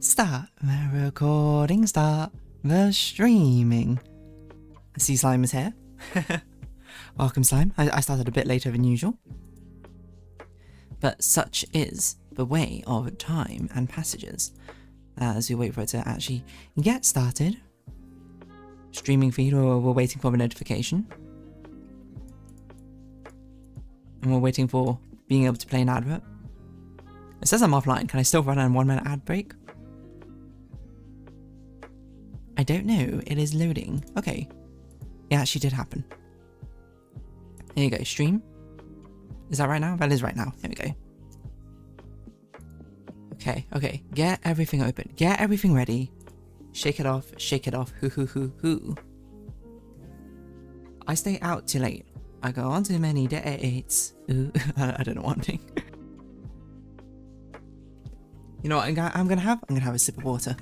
Start the recording, start the streaming. Sea Slime is here. Welcome, Slime. I started a bit later than usual. But such is the way of time and passages as we wait for it to actually get started. Streaming feed, or we're waiting for the notification. And we're waiting for being able to play an advert. It says I'm offline. Can I still run a 1 minute ad break? I don't know. It is loading. Okay. It actually did happen. There you go. Stream. Is that right now? That is right now. There we go. Okay. Okay. Get everything open. Get everything ready. Shake it off. Shake it off. Hoo hoo hoo hoo. I stay out too late. I go on too many dates. Ooh. I don't know what I'm doing. You know what I'm gonna have? I'm gonna have a sip of water.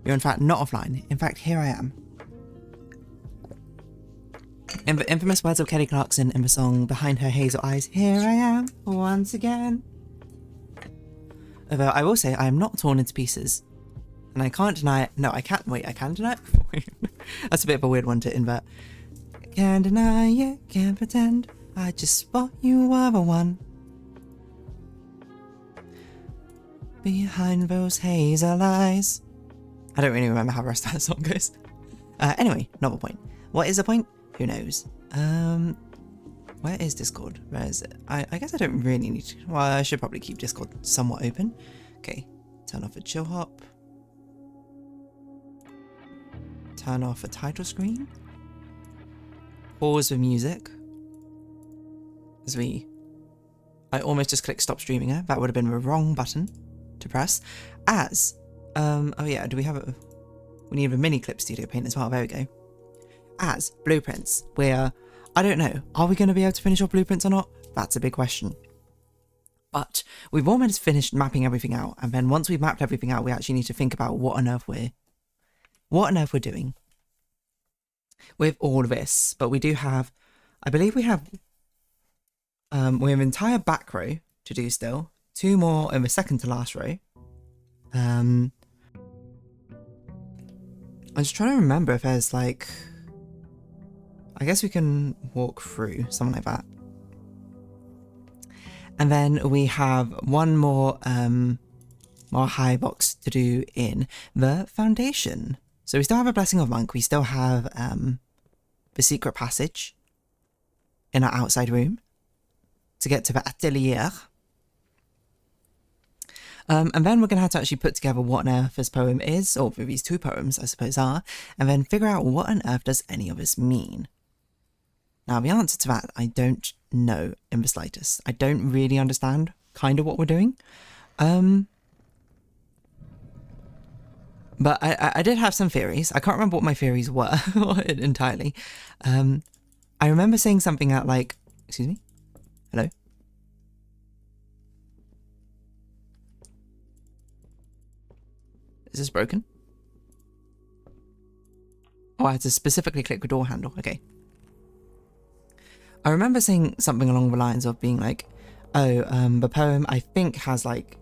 You're in fact not offline. In fact, here I am. In the infamous words of Kelly Clarkson in the song Behind Her Hazel Eyes, here I am once again. Although I will say I am not torn into pieces. And I can't deny it. No, I can't. Wait, I can deny it? That's a bit of a weird one to invert. Can't deny it, can't pretend. I just thought you were the one. Behind those hazel eyes. I don't really remember how the rest of that song goes. Anyway, not the point. What is the point? Who knows? Where is Discord? Where is it? I guess I don't really need to. Well, I should probably keep Discord somewhat open. Okay, turn off the chill hop. Turn off the title screen. Pause the music. I almost just clicked stop streaming there. That would have been the wrong button to press. Oh yeah, do we have we need a mini clip studio paint as well. There we go. As blueprints, I don't know, are we going to be able to finish our blueprints or not? That's a big question. But we've almost finished mapping everything out, and then once we've mapped everything out, we actually need to think about what on earth we're doing with all of this. But we do have, I believe we have an entire back row to do still, 2 more in the second to last row. I'm just trying to remember if there's like, I guess we can walk through, something like that. And then we have one more high box to do in the foundation. So we still have a Blessing of Monk, we still have the secret passage in our outside room to get to the atelier. And then we're going to have to actually put together what on earth this poem is, or these 2 poems I suppose are, and then figure out what on earth does any of this mean. Now the answer to that I don't know in the slightest. I don't really understand kind of what we're doing. But I did have some theories. I can't remember what my theories were entirely. I remember saying something at like, excuse me? Hello? Is this broken? Oh, I had to specifically click the door handle. Okay. I remember saying something along the lines of being like, oh, the poem I think has like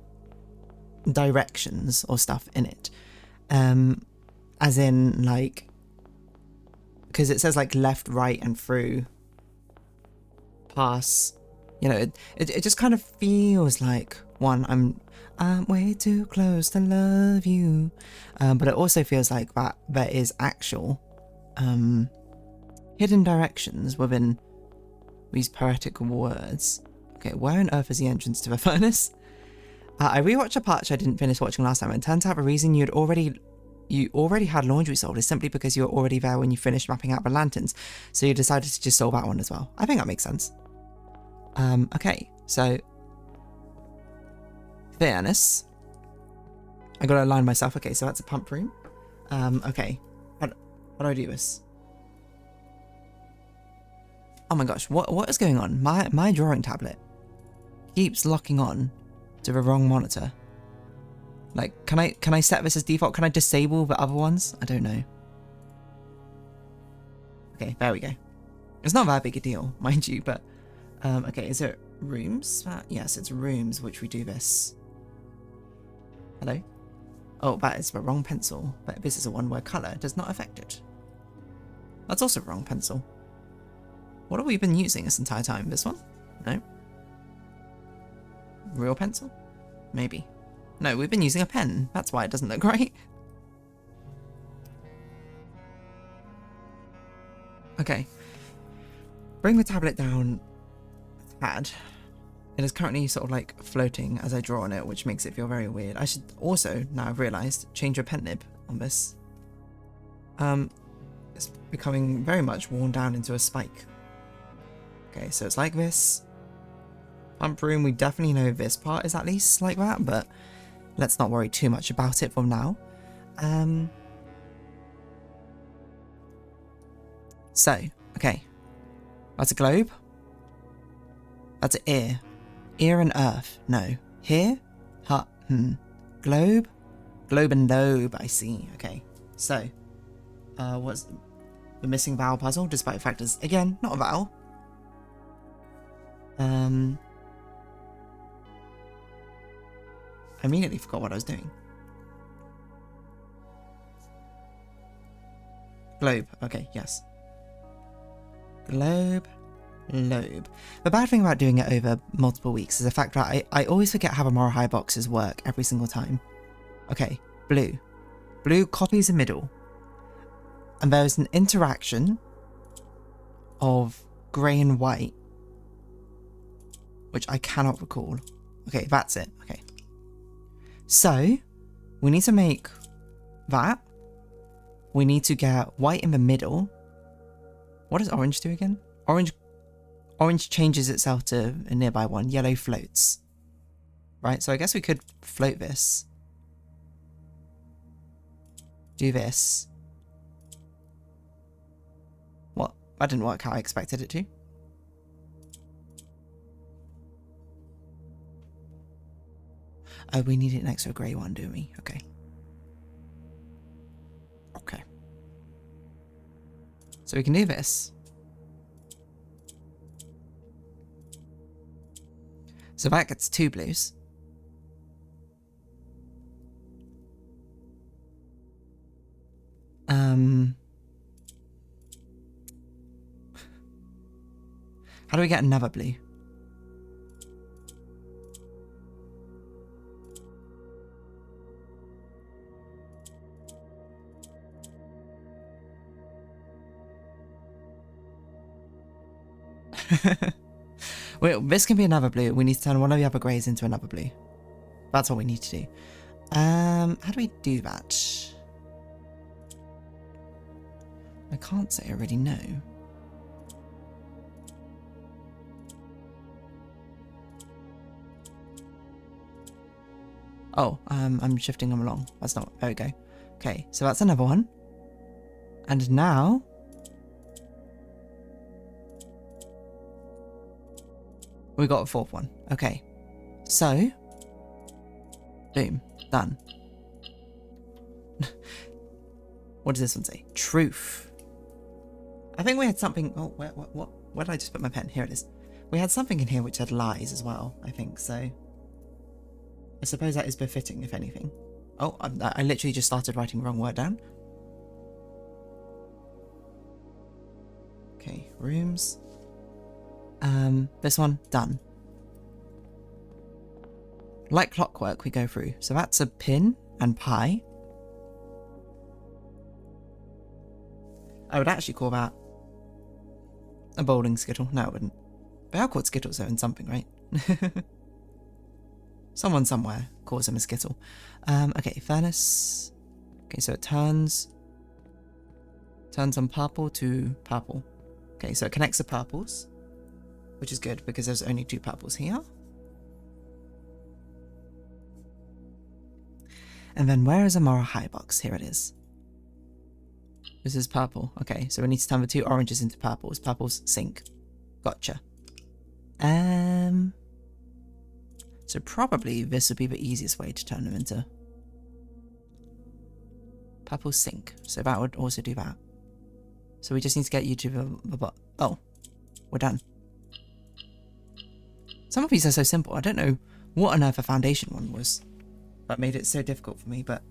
directions or stuff in it. As in like, because it says like left, right, and through, pass. You know, it just kind of feels like, one, I'm way too close to love you. But it also feels like that there is actual hidden directions within these poetic words. Okay, where on earth is the entrance to the furnace? I rewatched a part which I didn't finish watching last time, and it turns out the reason you already had laundry sold is simply because you were already there when you finished mapping out the lanterns, so you decided to just solve that one as well. I think that makes sense. Okay, so fairness. I gotta align myself. Okay, so that's a pump room. Okay. How do I do this? Oh my gosh, what is going on? My drawing tablet keeps locking on to the wrong monitor. Like, can I set this as default? Can I disable the other ones? I don't know. Okay, there we go. It's not that big a deal, mind you, but okay, is it rooms? Yes, it's rooms which we do this. Hello? Oh, that is the wrong pencil. But this is the one where colour does not affect it. That's also the wrong pencil. What have we been using this entire time? This one? No. Real pencil? Maybe. No, we've been using a pen. That's why it doesn't look right. Okay. Bring the tablet down a tad. It is currently sort of like floating as I draw on it, which makes it feel very weird. I should also, now I've realised, change your pen nib on this. It's becoming very much worn down into a spike. Okay, so it's like this. Pump room, we definitely know this part is at least like that, but let's not worry too much about it for now. So, okay. That's a globe. That's an ear. Ear and earth. No. Here? Globe? Globe and lobe, I see. Okay. So, what's the missing vowel puzzle? Despite factors. Again, not a vowel. I immediately forgot what I was doing. Globe. Okay, yes. Globe. Lobe. The bad thing about doing it over multiple weeks is the fact that I always forget how the moral high boxes work every single time. Okay, blue. Blue copies the middle. And there is an interaction of grey and white, which I cannot recall. Okay, that's it. Okay. So, we need to make that. We need to get white in the middle. What does orange do again? Orange changes itself to a nearby one. Yellow floats. Right, so I guess we could float this. Do this. What? That didn't work how I expected it to. Oh, we need it next to a grey one, do we? Okay. Okay. So we can do this. So that gets 2 blues. How do we get another blue? Wait, this can be another blue. We need to turn one of the other greys into another blue. That's what we need to do. How do we do that? I can't say I already know. Oh, I'm shifting them along. That's not... There we go. Okay, so that's another one. And now... we got a 4th one. Okay. So... boom. Done. What does this one say? Truth. I think we had something... oh, where did I just put my pen? Here it is. We had something in here which had lies as well, I think, so... I suppose that is befitting, if anything. Oh, I literally just started writing the wrong word down. Okay, rooms. This one, done. Like clockwork, we go through. So that's a pin and pie. I would actually call that a bowling skittle. No, I wouldn't. They are called skittles though in something, right? Someone somewhere calls them a skittle. Okay, furnace. Okay, so it turns on purple to purple. Okay, so it connects the purples, which is good because there's only 2 purples here. And then where is a moral high box? Here it is. This is purple. Okay, so we need to turn the 2 oranges into purples. Purples sink. Gotcha. So probably this would be the easiest way to turn them into purple sink. So that would also do that. So we just need to get you to the oh, we're done. Some of these are so simple. I don't know what on earth a foundation one was that made it so difficult for me, but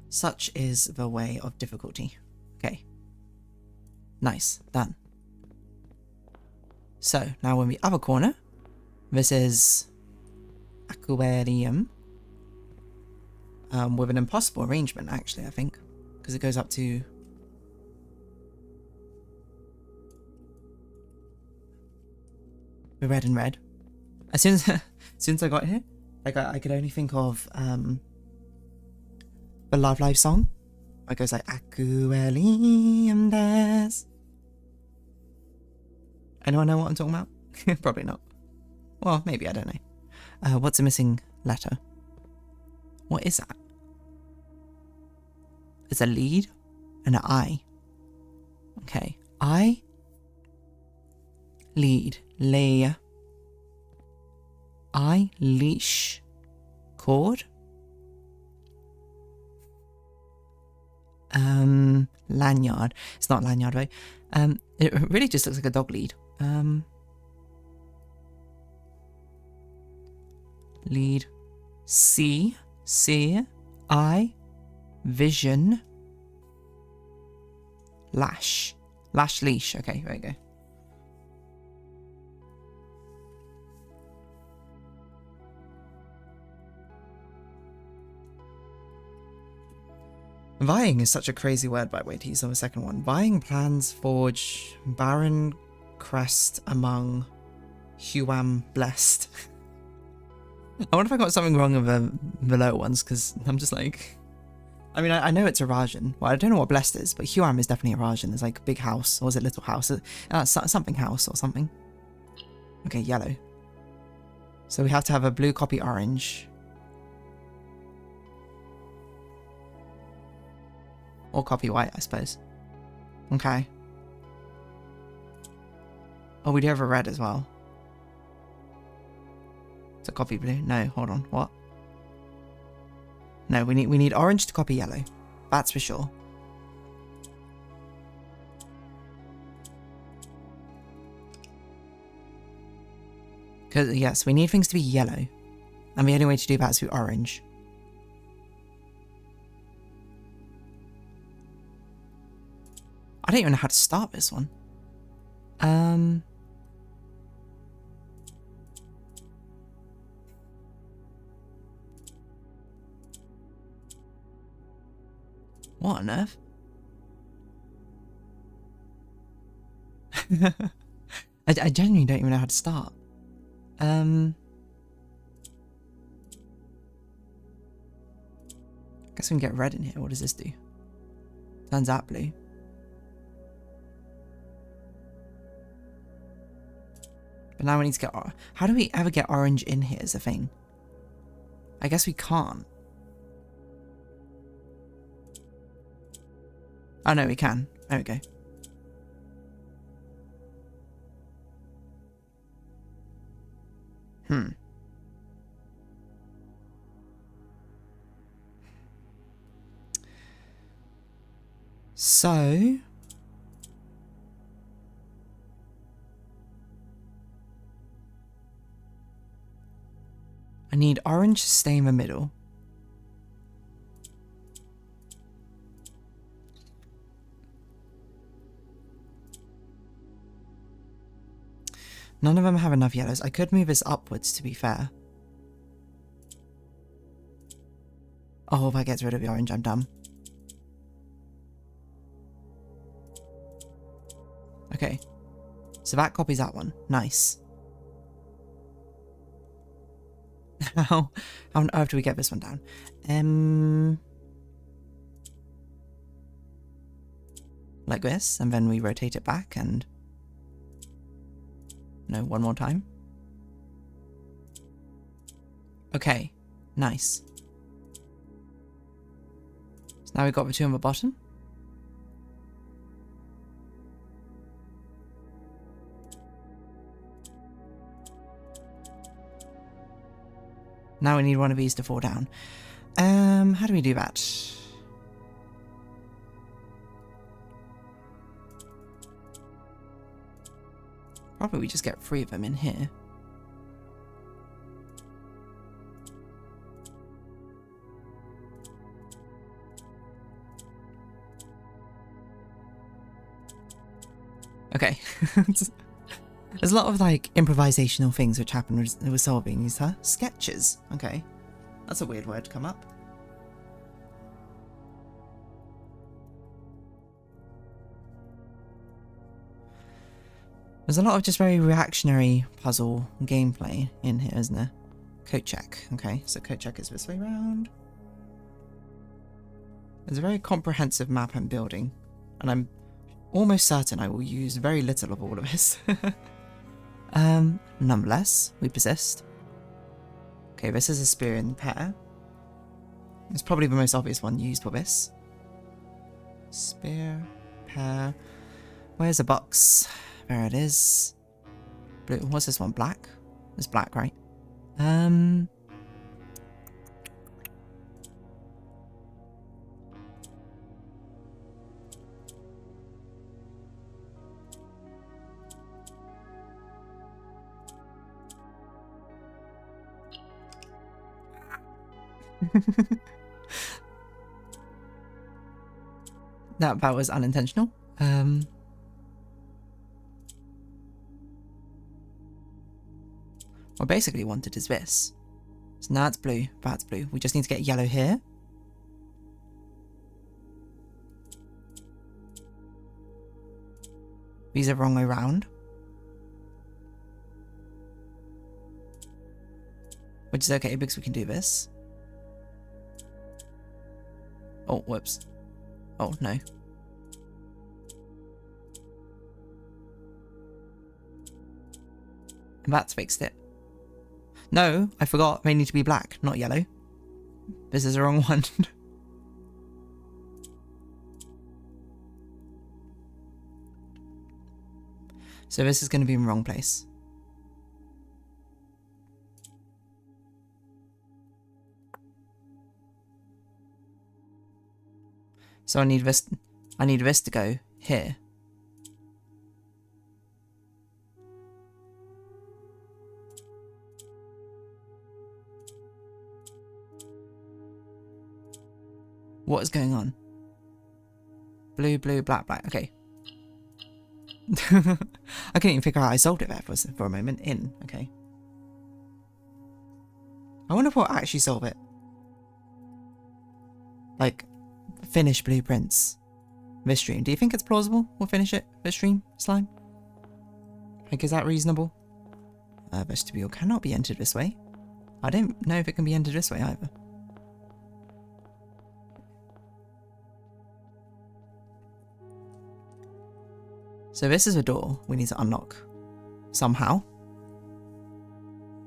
Such is the way of difficulty. Okay. Nice. Done. So, now in the other corner, this is aquarium. With an impossible arrangement, actually, I think. Because it goes up to... the red and red. As soon as I got here, like I could only think of the Love Live song. It goes like aquarium there's. Anyone know what I'm talking about? Probably not. Well, maybe, I don't know. What's a missing letter? What is that? It's a lead and an I. Okay. I. Lead. Lay. I. Leash. Cord. Lanyard. It's not lanyard, right? It really just looks like a dog lead. Lead. See. I. Vision. Lash. Lash leash. Okay, there you go. Vying is such a crazy word, by the way, to use on the second one. Vying plans forge barren crest among Huam blessed. I wonder if I got something wrong with the lower ones, because I'm just like... I mean, I know it's a Rajan. Well, I don't know what blessed is, but Huam is definitely a Rajan. There's like big house, or is it little house? Something house or something. Okay, yellow. So we have to have a blue copy orange. Or copy white, I suppose. Okay. Oh, we do have a red as well. It's a copy blue. No, hold on. What? No, we need orange to copy yellow. That's for sure. Because yes, we need things to be yellow. And the only way to do that is through orange. I don't even know how to start this one. What on earth? I genuinely don't even know how to start. Guess we can get red in here. What does this do? Turns out blue. But now we need to get... How do we ever get orange in here is the thing? I guess we can't. Oh no, we can. There we go. So... I need orange to stay in the middle. None of them have enough yellows. I could move this upwards, to be fair. Oh, if I get rid of the orange, I'm dumb. Okay. So that copies that one. Nice. How on earth do we get this one down? Like this, and then we rotate it back and... No, one more time. Okay, nice. So now we've got the two on the bottom. Now we need one of these to fall down. How do we do that? Probably we just get 3 of them in here. Okay. There's a lot of like improvisational things which happen with solving these, huh? Sketches. Okay. That's a weird word to come up. There's a lot of just very reactionary puzzle gameplay in here, isn't there? Code check. Okay, so code check is this way round. There's a very comprehensive map I'm building, and I'm almost certain I will use very little of all of this. Nonetheless, we persist. Okay, this is a spear in pair. It's probably the most obvious one used for this. Spear, pair. Where's the box? There it is. Blue. What's this one? Black? It's black, right? That was unintentional. What I basically wanted is this. So now it's blue, that's blue. We just need to get yellow here. These are wrong way round. Which is okay because we can do this. Oh, whoops. Oh, no. And that's fixed it. No, I forgot. They need to be black, not yellow. This is the wrong one. So this is going to be in the wrong place. So I need this to go here. What is going on? Blue, blue, black, black. Okay. I couldn't even figure out how I solved it there for a moment. Okay. I wonder what actually solve it. Like, finish blueprints this stream. Do you think it's plausible we'll finish it this stream, Slime? Like, is that reasonable? Vestibule cannot be entered this way. I don't know if it can be entered this way either. So this is a door we need to unlock somehow.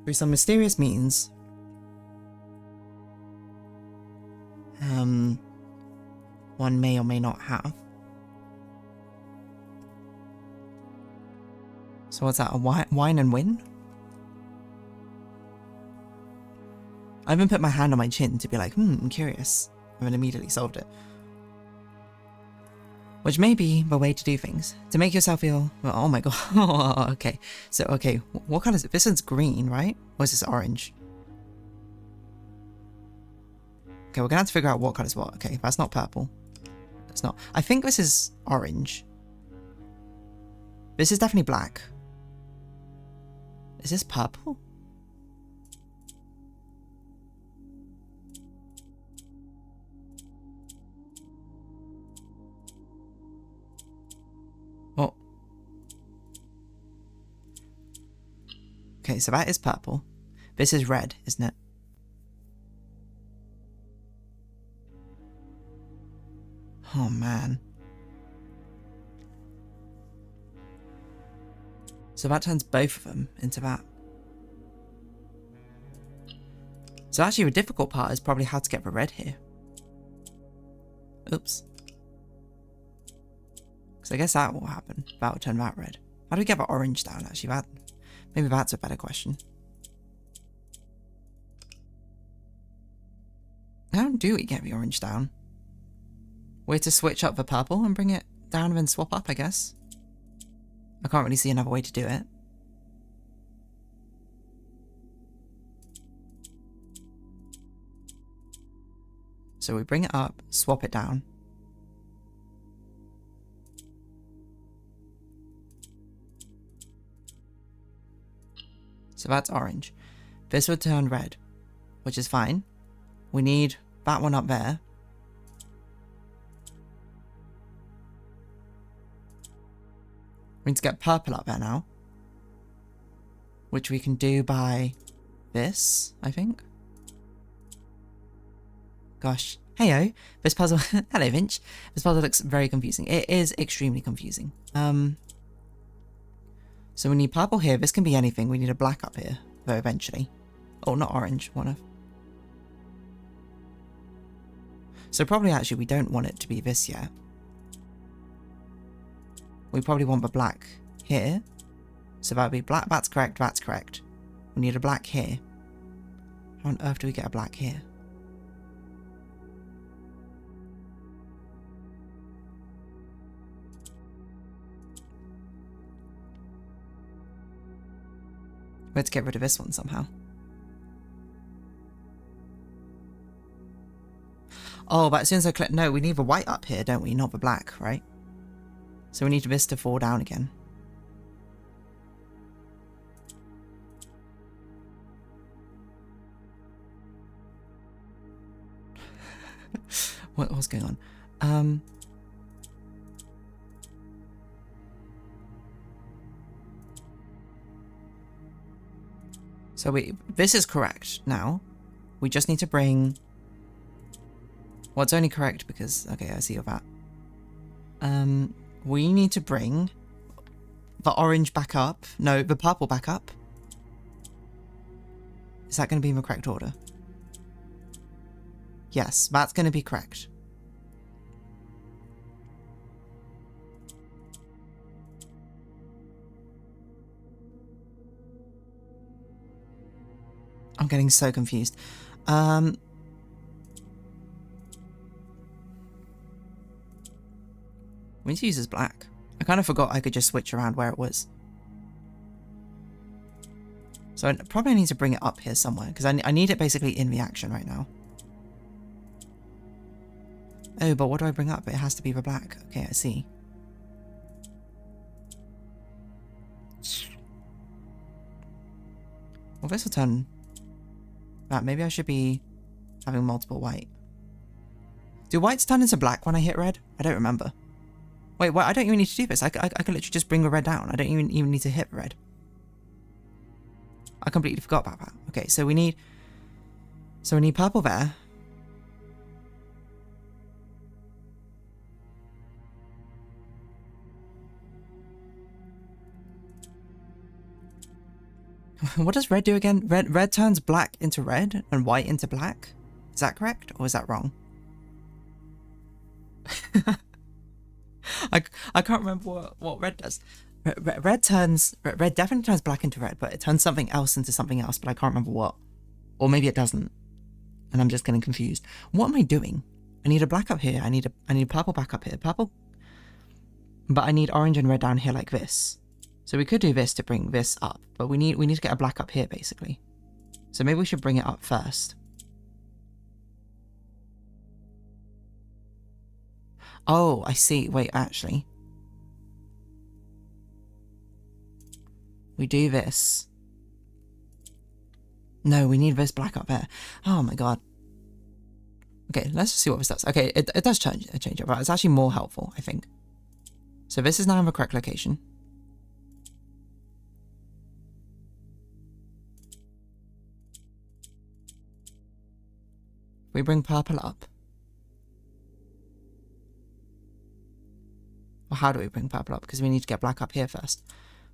Through some mysterious means. One may or may not have. So what's that, a wine and win? I even put my hand on my chin to be like, I'm curious. And then immediately solved it. Which may be the way to do things. To make yourself feel, well, oh my god. Okay. So, okay, what color is it? This one's green, right? Or is this orange? Okay, we're gonna have to figure out what color is what. Okay, that's not purple. It's not. I think this is orange. This is definitely black. Is this purple? Oh. Okay, so that is purple. This is red, isn't it? Oh man. So that turns both of them into that. So actually the difficult part is probably how to get the red here. Oops. Because I guess that will happen. That will turn that red. How do we get the orange down actually? Maybe that's a better question. How do we get the orange down? Way to switch up the purple and bring it down and then swap up, I guess. I can't really see another way to do it. So we bring it up, swap it down. So that's orange. This would turn red, which is fine. We need that one up there. We need to get purple up there now, which we can do by this, I think. Gosh. Heyo, this puzzle... Hello, Vinch. This puzzle looks very confusing. It is extremely confusing. So we need purple here. This can be anything. We need a black up here, though, eventually. Oh, not orange. One of... So probably, actually, we don't want it to be this yet. We probably want the black here. So that would be black. That's correct. That's correct. We need a black here. How on earth do we get a black here? We have to get rid of this one somehow. Oh, but as soon as I click... No, we need the white up here, don't we? Not the black, right? So we need this to fall down again. What's going on? So this is correct now. We just need to bring... Well, it's only correct because... Okay, I see your that. We need to bring the orange back up. No, the purple back up. Is that going to be in the correct order? Yes, that's going to be correct. I'm getting so confused. We need to use this black. I kind of forgot I could just switch around where it was. So I probably need to bring it up here somewhere, because I need it basically in the action right now. Oh, but what do I bring up? It has to be the black. Okay, I see. Well, this will turn... That. Maybe I should be having multiple white. Do whites turn into black when I hit red? I don't remember. Wait, what? I don't even need to do this. I can literally just bring the red down. I don't even need to hit red. I completely forgot about that. Okay, so we need purple there. What does red do again? Red turns black into red and white into black? Is that correct? Or is that wrong? I can't remember what red does. Red definitely turns black into red, but it turns something else into something else, but I can't remember what. Or maybe it doesn't. And I'm just getting confused. What am I doing? I need a black up here. I need purple back up here. Purple. But I need orange and red down here like this. So we could do this to bring this up, but we need to get a black up here basically. So maybe we should bring it up first. Oh, I see. Wait, actually. We do this. No, we need this black up there. Oh my god. Okay, let's just see what this does. Okay, it does change it, but it's actually more helpful, I think. So this is now in the correct location. We bring purple up. Well, how do we bring purple up? Because we need to get black up here first,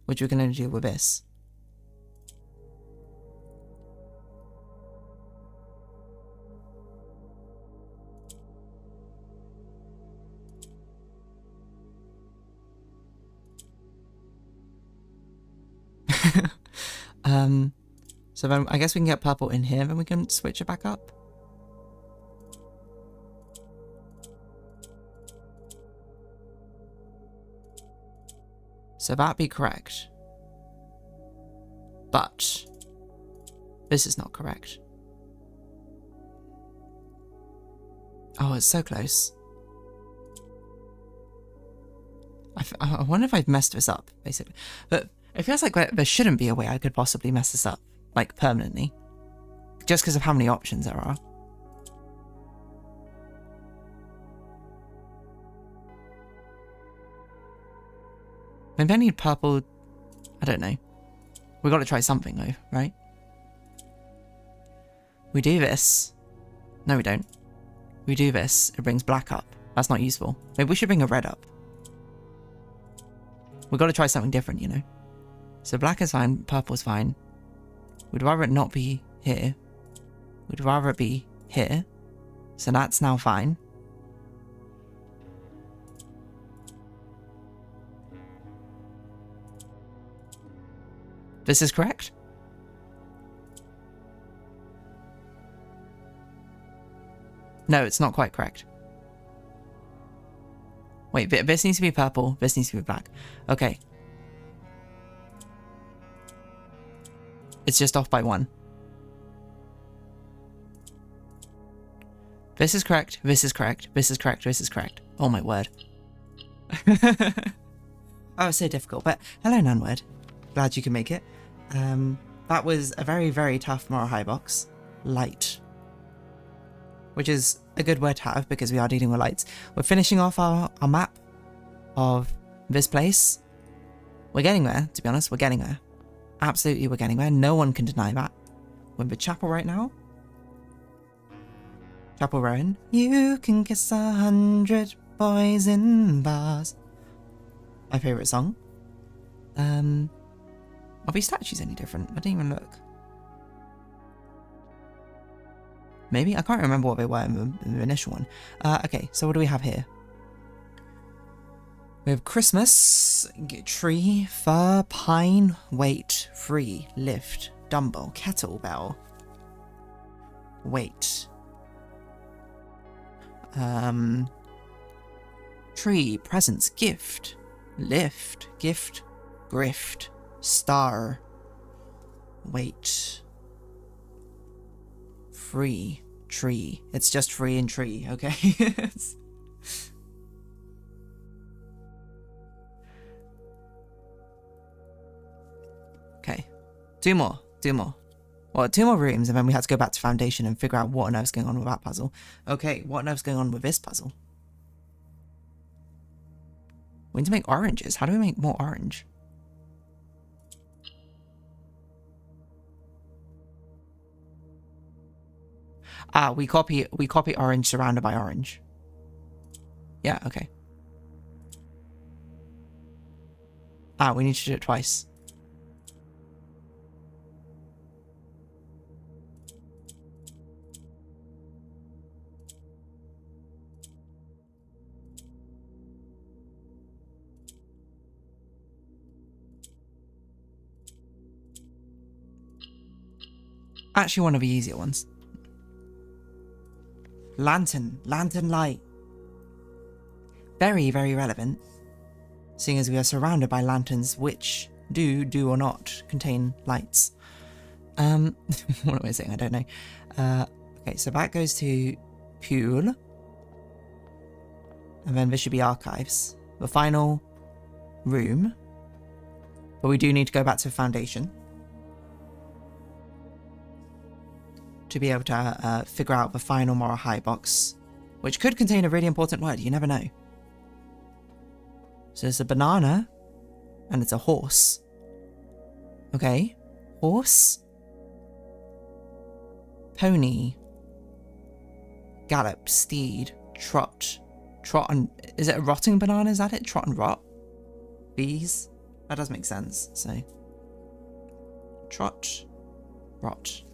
which we're going to do with this. So then I guess we can get purple in here, then we can switch it back up. So that'd be correct. But this is not correct. Oh, it's so close. I wonder if I've messed this up, basically. But It feels like there shouldn't be a way I could possibly mess this up, like permanently. Just because of how many options there are. Maybe I need purple. I don't know. We got to try something though, right? We do this. No, we don't. We do this. It brings black up. That's not useful. Maybe we should bring a red up. We got to try something different, you know? So black is fine. Purple is fine. We'd rather it not be here. We'd rather it be here. So that's now fine. This is correct? No, it's not quite correct. Wait, this needs to be purple. This needs to be black. Okay. It's just off by 1. This is correct. This is correct. This is correct. This is correct. Oh my word. Oh, it's so difficult. But hello, Nanword. Glad you can make it. That was a very, very tough moral high box. Light. Which is a good word to have because we are dealing with lights. We're finishing off our map of this place. We're getting there, to be honest. We're getting there. Absolutely, we're getting there. No one can deny that. We're in the chapel right now. Chapel Rowan. You can kiss 100 boys in bars. My favourite song. Are these statues any different? I didn't even look. Maybe? I can't remember what they were in the initial one. Okay, so what do we have here? We have Christmas, tree, fir, pine, weight, free, lift, dumbbell, kettlebell, weight. Tree, presents, gift, lift, gift, grift, star, weight. Free, tree. It's just free and tree, okay? Okay. Two more. Well, 2 more rooms, and then we have to go back to foundation and figure out what on earth's going on with that puzzle. Okay, what on earth's going on with this puzzle? We need to make oranges. How do we make more orange? Ah, we copy orange surrounded by orange. Yeah, okay. Ah, we need to do it twice. Actually, one of the easier ones. Lantern light. Very, very relevant, seeing as we are surrounded by lanterns which do or not contain lights. What am I saying? I don't know. Okay, so that goes to Pool. And then this should be archives. The final room. But we do need to go back to foundation to be able to figure out the final moral high box, which could contain a really important word. You never know. So it's a banana, and it's a horse. Okay, horse, pony, gallop, steed, trot, and is it a rotting banana? Is that it? Trot and rot. Bees. That does make sense. So trot, rot.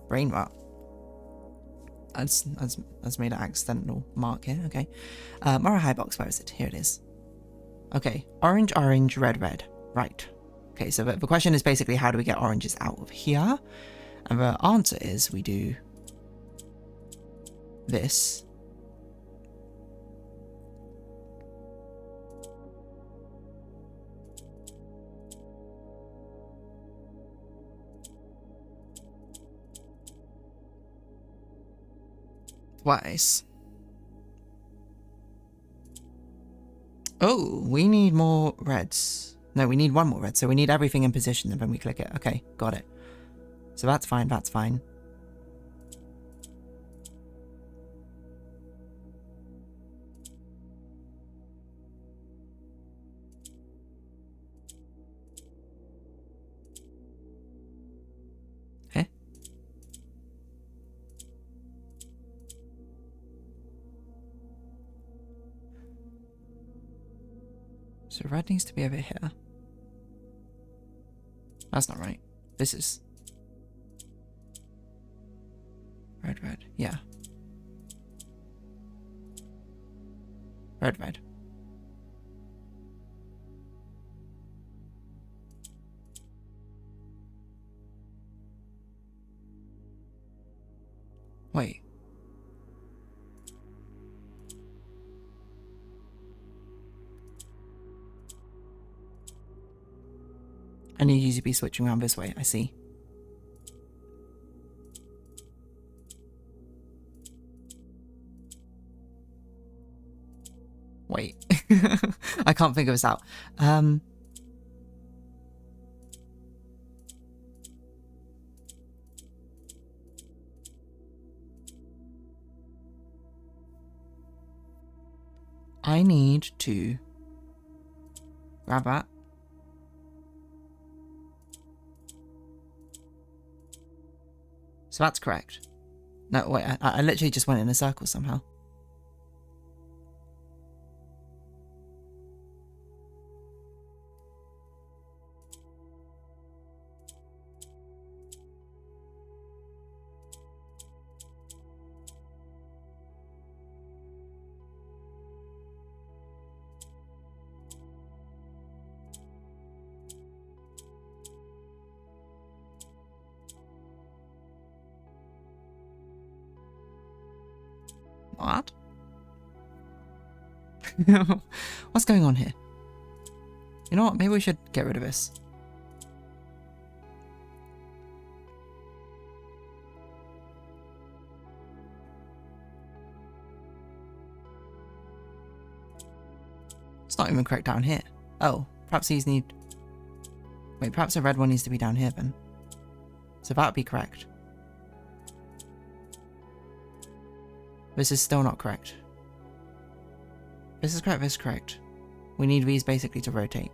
Brain rot. That's made an accidental mark here. Okay. Moral high box. Where is it? Here it is. Okay. Orange, orange, red, red. Right. Okay. So the question is basically how do we get oranges out of here? And the answer is we do this. Twice. Oh, we need more reds. No, we need one more red. So we need everything in position and then we click it. Okay, got it. So that's fine, that's fine. Here. So red needs to be over here. That's not right. This is... red, red. Yeah. Red, red. Wait. I need you to be switching around this way, I see. Wait. I can't figure this out. I need to grab that. So that's correct. No, wait, I literally just went in a circle somehow. What? What's going on here? You know what? Maybe we should get rid of this. It's not even correct down here. Oh, perhaps these need... Wait, perhaps the red one needs to be down here then. So that would be correct. This is still not correct. This is correct, this is correct. We need these basically to rotate.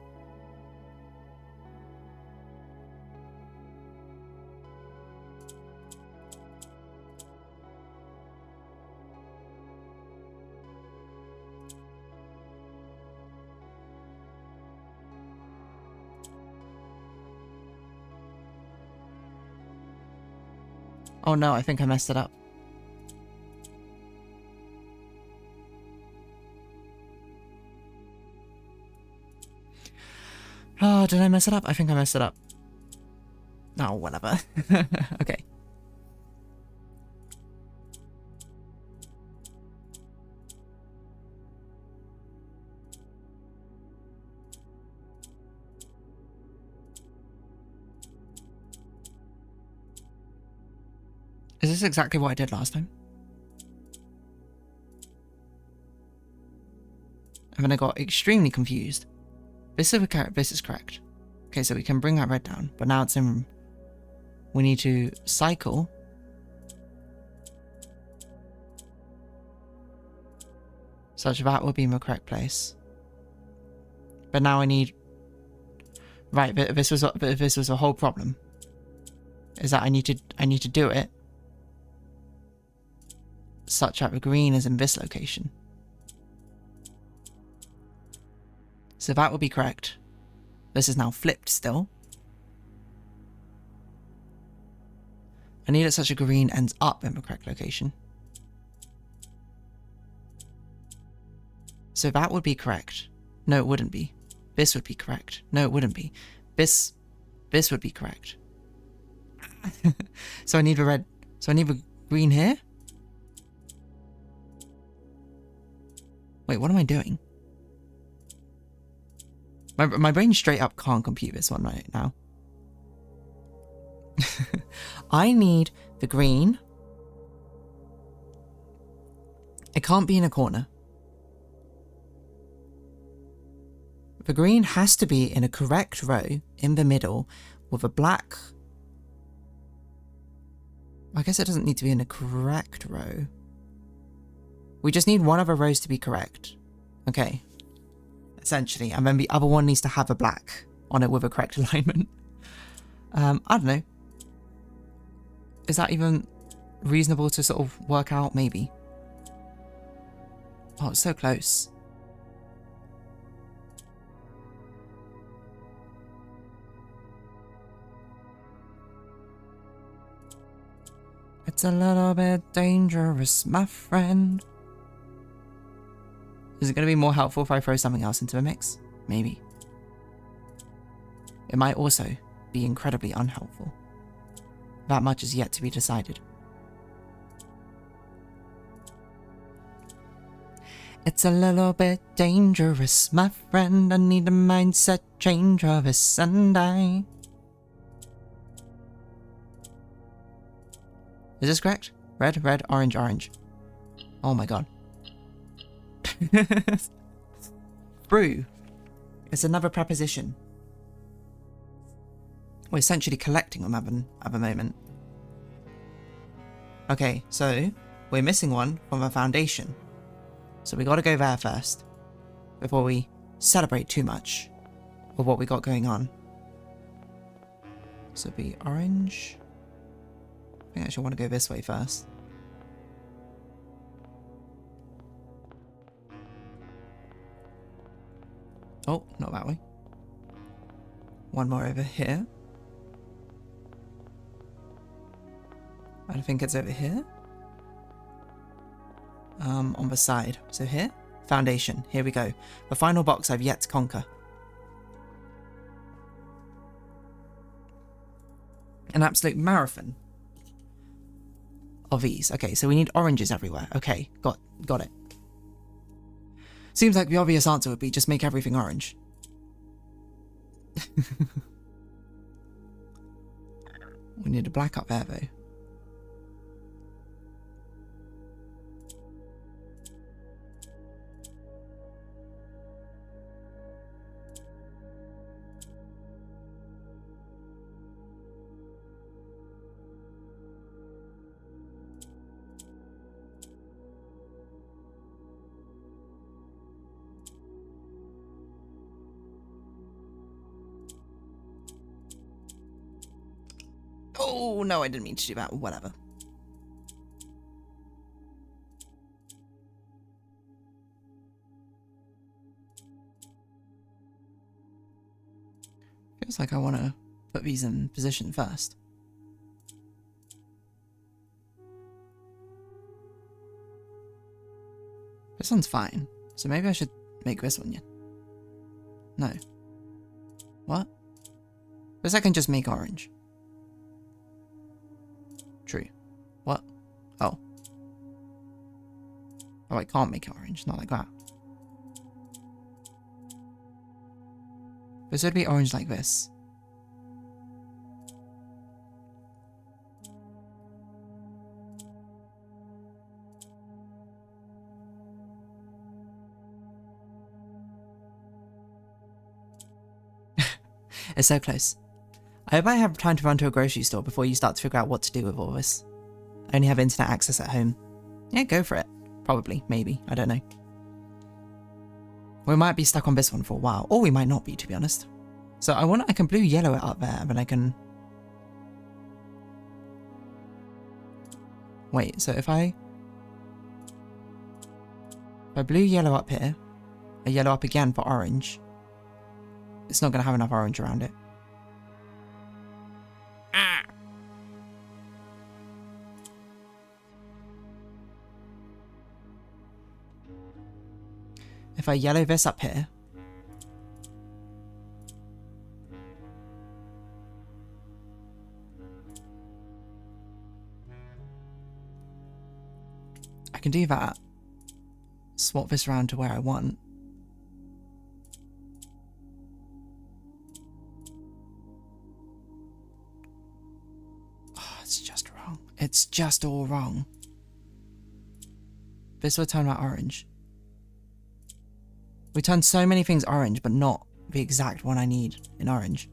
Oh no, I think I messed it up. Oh, did I mess it up? I think I messed it up. Oh, whatever. Okay. Is this exactly what I did last time? And then I got extremely confused. This is correct. Okay, so we can bring that red down, but now it's in... We need to cycle. Such that will be in the correct place. But now I need... Right, but this was a whole problem. Is that I need to do it such that the green is in this location. So that would be correct. This is now flipped still. I need it such a green ends up in the correct location. So that would be correct. No, it wouldn't be. This would be correct. No, it wouldn't be. This would be correct. So I need the red. So I need the green here. Wait, what am I doing? My brain straight up can't compute this one right now. I need the green. It can't be in a corner. The green has to be in a correct row in the middle with a black... I guess it doesn't need to be in a correct row. We just need one of the rows to be correct. Okay. Essentially. And then the other one needs to have a black on it with a correct alignment. I don't know. Is that even reasonable to sort of work out? Maybe. Oh, it's so close. It's a little bit dangerous, my friend. Is it going to be more helpful if I throw something else into the mix? Maybe. It might also be incredibly unhelpful. That much is yet to be decided. It's a little bit dangerous, my friend. I need a mindset change of a Sunday. Is this correct? Red, red, orange, orange. Oh my god. Through. It's another preposition. We're essentially collecting them at the moment. Okay, so we're missing one from a foundation. So we gotta go there first. Before we celebrate too much with what we got going on. So be orange. I think I actually want to go this way first. Oh, not that way. One more over here. I think it's over here. On the side. So here, foundation. Here we go. The final box I've yet to conquer. An absolute marathon of these. Okay, so we need oranges everywhere. Okay, got it. Seems like the obvious answer would be just make everything orange. We need a black up there though. Oh, no, I didn't mean to do that. Whatever. Feels like I want to put these in position first. This one's fine. So maybe I should make this one yet. No. What? This I can just make orange. True. What? Oh. Oh, I can't make it orange. Not like that. This would be orange like this. It's so close. I hope I have time to run to a grocery store before you start to figure out what to do with all this. I only have internet access at home. Yeah, go for it. Probably, maybe, I don't know. We might be stuck on this one for a while, or we might not be, to be honest. So I can blue yellow it up there, but I can... Wait, so if I blue yellow up here, a yellow up again for orange, it's not going to have enough orange around it. If I yellow this up here, I can do that. Swap this around to where I want. Oh, it's just wrong. It's just all wrong. This will turn out orange. We turn so many things orange, but not the exact one I need in orange.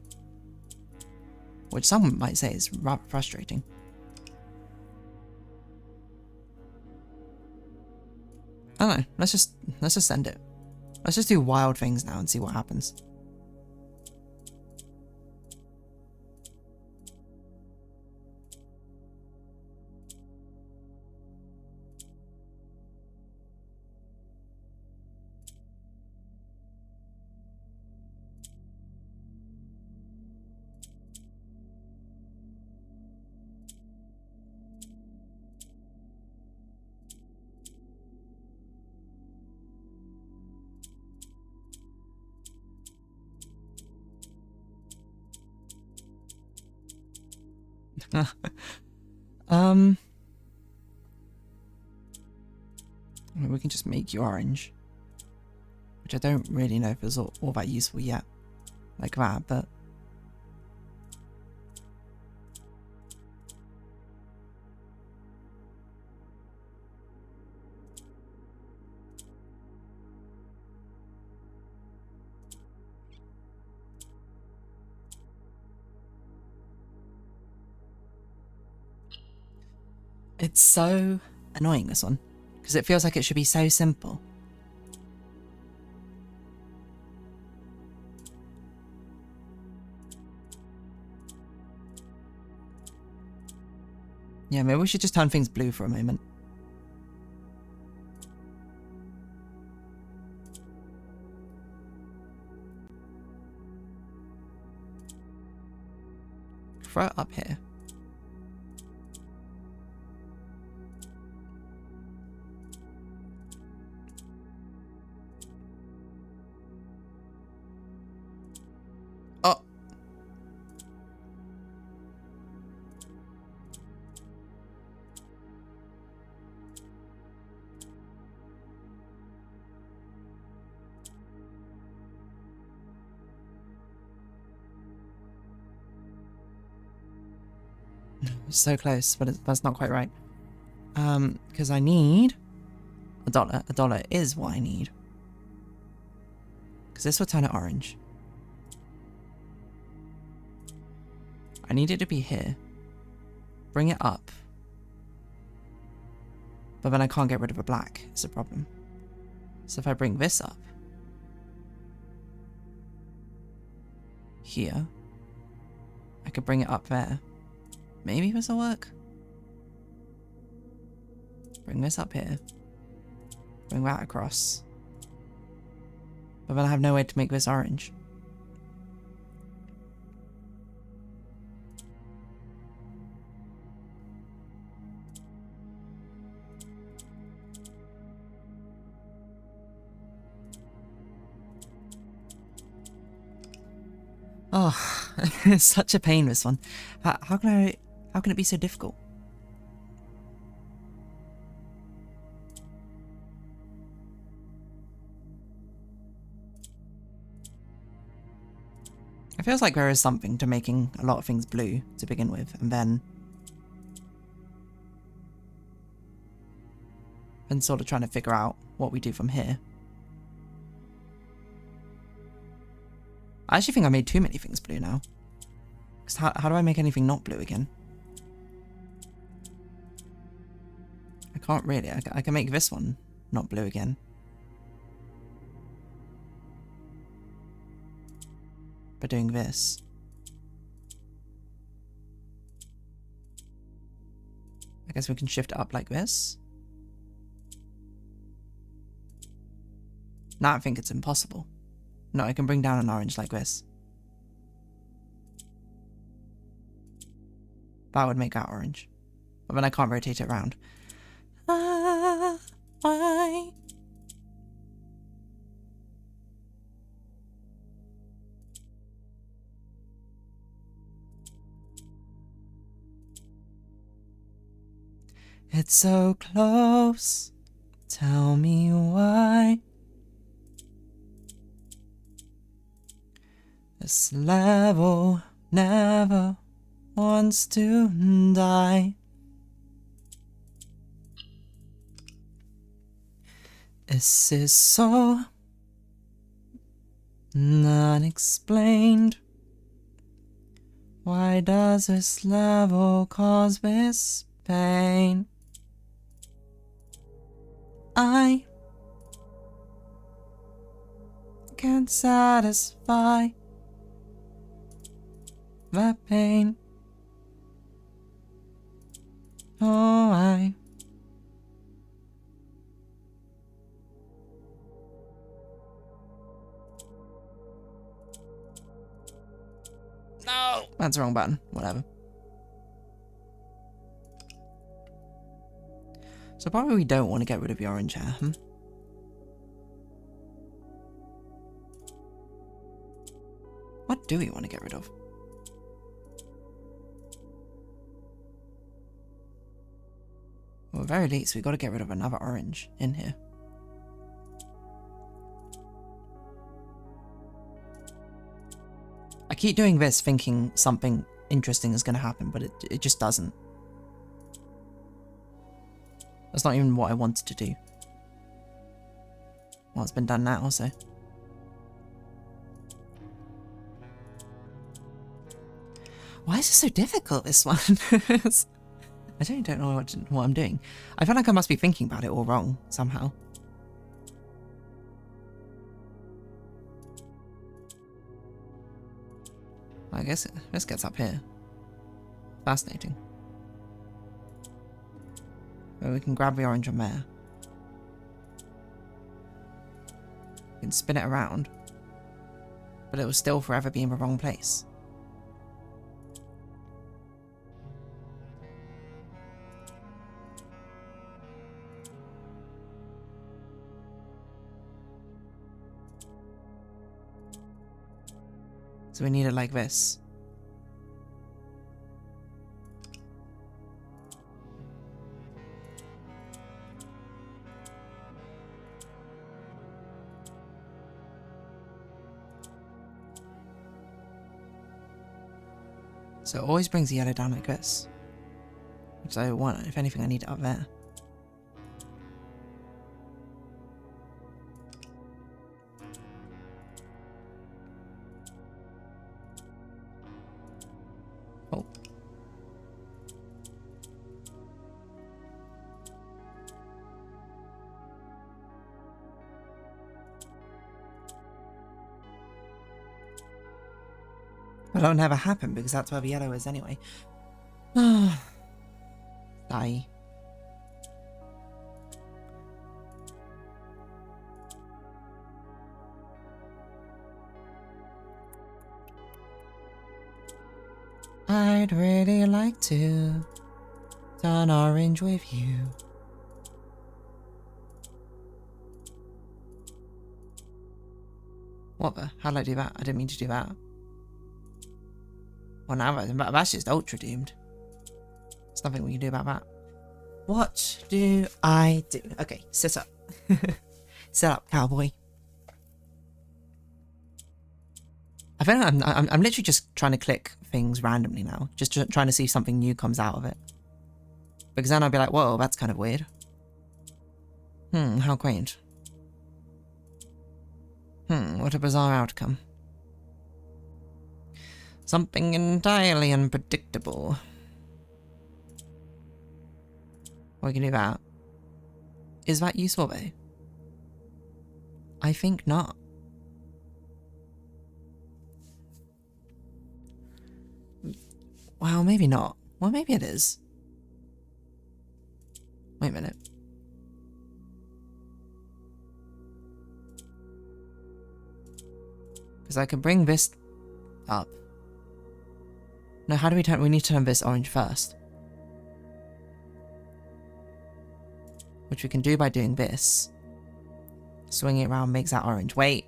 Which some might say is rather frustrating. I don't know, let's just send it. Let's just do wild things now and see what happens. We can just make you orange, which I don't really know if it's all that useful yet, like that, but it's so annoying, this one, because it feels like it should be so simple. Yeah, maybe we should just turn things blue for a moment. Throw it up here. Oh! So close, but that's not quite right. Because I need a dollar. A dollar is what I need. Because this will turn it orange. I need it to be here. Bring it up. But then I can't get rid of a black, it's a problem. So if I bring this up. Here. I could bring it up there. Maybe this will work. Bring this up here. Bring that across. But then I have no way to make this orange. Oh, it's such a pain, this one. How can it be so difficult? It feels like there is something to making a lot of things blue to begin with, and then sort of trying to figure out what we do from here. I actually think I made too many things blue now. Because how do I make anything not blue again? I can't really. I can make this one not blue again. By doing this. I guess we can shift it up like this. Now I think it's impossible. No, I can bring down an orange like this. That would make that orange. But then I can't rotate it around. Why? It's so close. Tell me why. This level never wants to die. This is so Unexplained. Why does this level cause this pain? I can't satisfy that pain. Oh, I no, that's the wrong button. Whatever. So probably we don't want to get rid of the orange hair, What do we want to get rid of? Well, at the very least, we've got to get rid of another orange in here. I keep doing this thinking something interesting is going to happen, but it just doesn't. That's not even what I wanted to do. Well, it's been done now, so. Why is it so difficult, this one? I don't know what I'm doing. I feel like I must be thinking about it all wrong, somehow. I guess this gets up here. Fascinating. Well, we can grab the orange on there. We can spin it around. But it will still forever be in the wrong place. So we need it like this. So it always brings the yellow down like this. Which I want. If anything, I need it up there. Oh. Well, that'll never happen because that's where the yellow is anyway. Die. I'd really like to turn orange with you. What the? How did I do that? I didn't mean to do that. Well, now that's just ultra doomed. There's nothing we can do about that. What do I do? Okay, sit up. Sit up, cowboy. I think I'm literally just trying to click things randomly now. Just trying to see if something new comes out of it. Because then I'll be like, whoa, that's kind of weird. How quaint. What a bizarre outcome. Something entirely unpredictable. We can do that. Is that useful though? I think not. Well, maybe not. Well, maybe it is. Wait a minute. Because I can bring this up. No, how do we turn? We need to turn this orange first. Which we can do by doing this. Swinging it around makes that orange. Wait.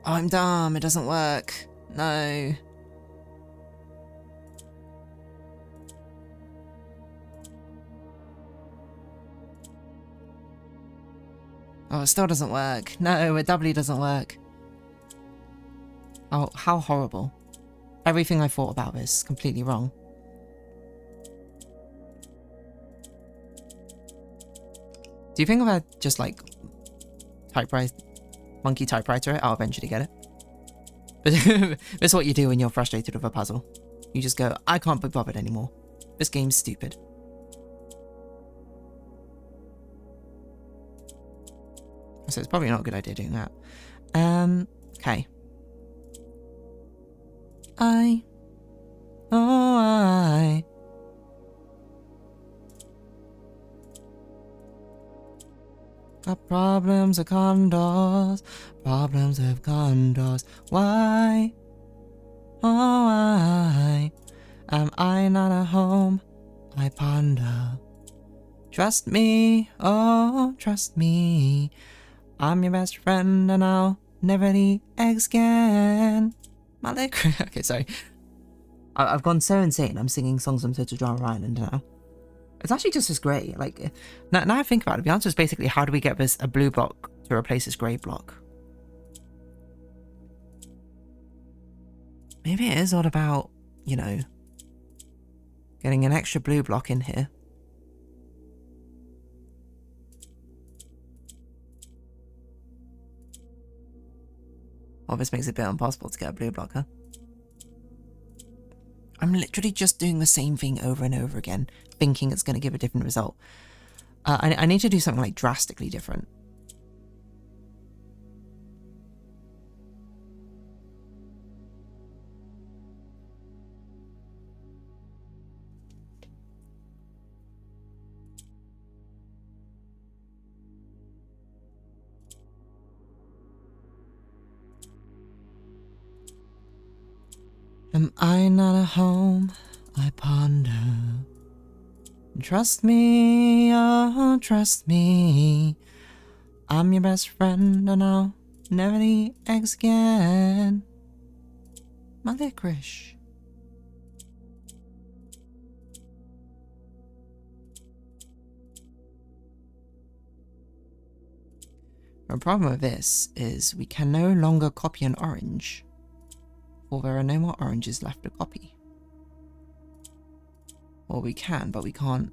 Oh, I'm dumb. It doesn't work. No. Oh, it still doesn't work. No, it doubly doesn't work. Oh, how horrible. Everything I thought about this is completely wrong. Do you think if I just like typewrite monkey typewriter it, I'll eventually get it. But it's what you do when you're frustrated with a puzzle. You just go, I can't be bothered anymore. This game's stupid. So it's probably not a good idea doing that. Okay. I got problems with condos, problems with condos. Why, oh why am I not at home? I ponder. Trust me, oh trust me, I'm your best friend and I'll never eat eggs again. My leg. Okay, sorry. I've gone so insane. I'm singing songs from Total Drama Island now. It's actually just as grey. Like, now I think about it, the answer is basically how do we get a blue block to replace this grey block? Maybe it is all about, you know, getting an extra blue block in here. Oh, this makes it a bit impossible to get a blue block, huh? I'm literally just doing the same thing over and over again, thinking it's going to give a different result. I need to do something like drastically different. Am I not at home? I ponder. Trust me, oh trust me, I'm your best friend and I'll never eat eggs again. My licorice. The problem with this is we can no longer copy an orange, or there are no more oranges left to copy. Well, we can, but we can't.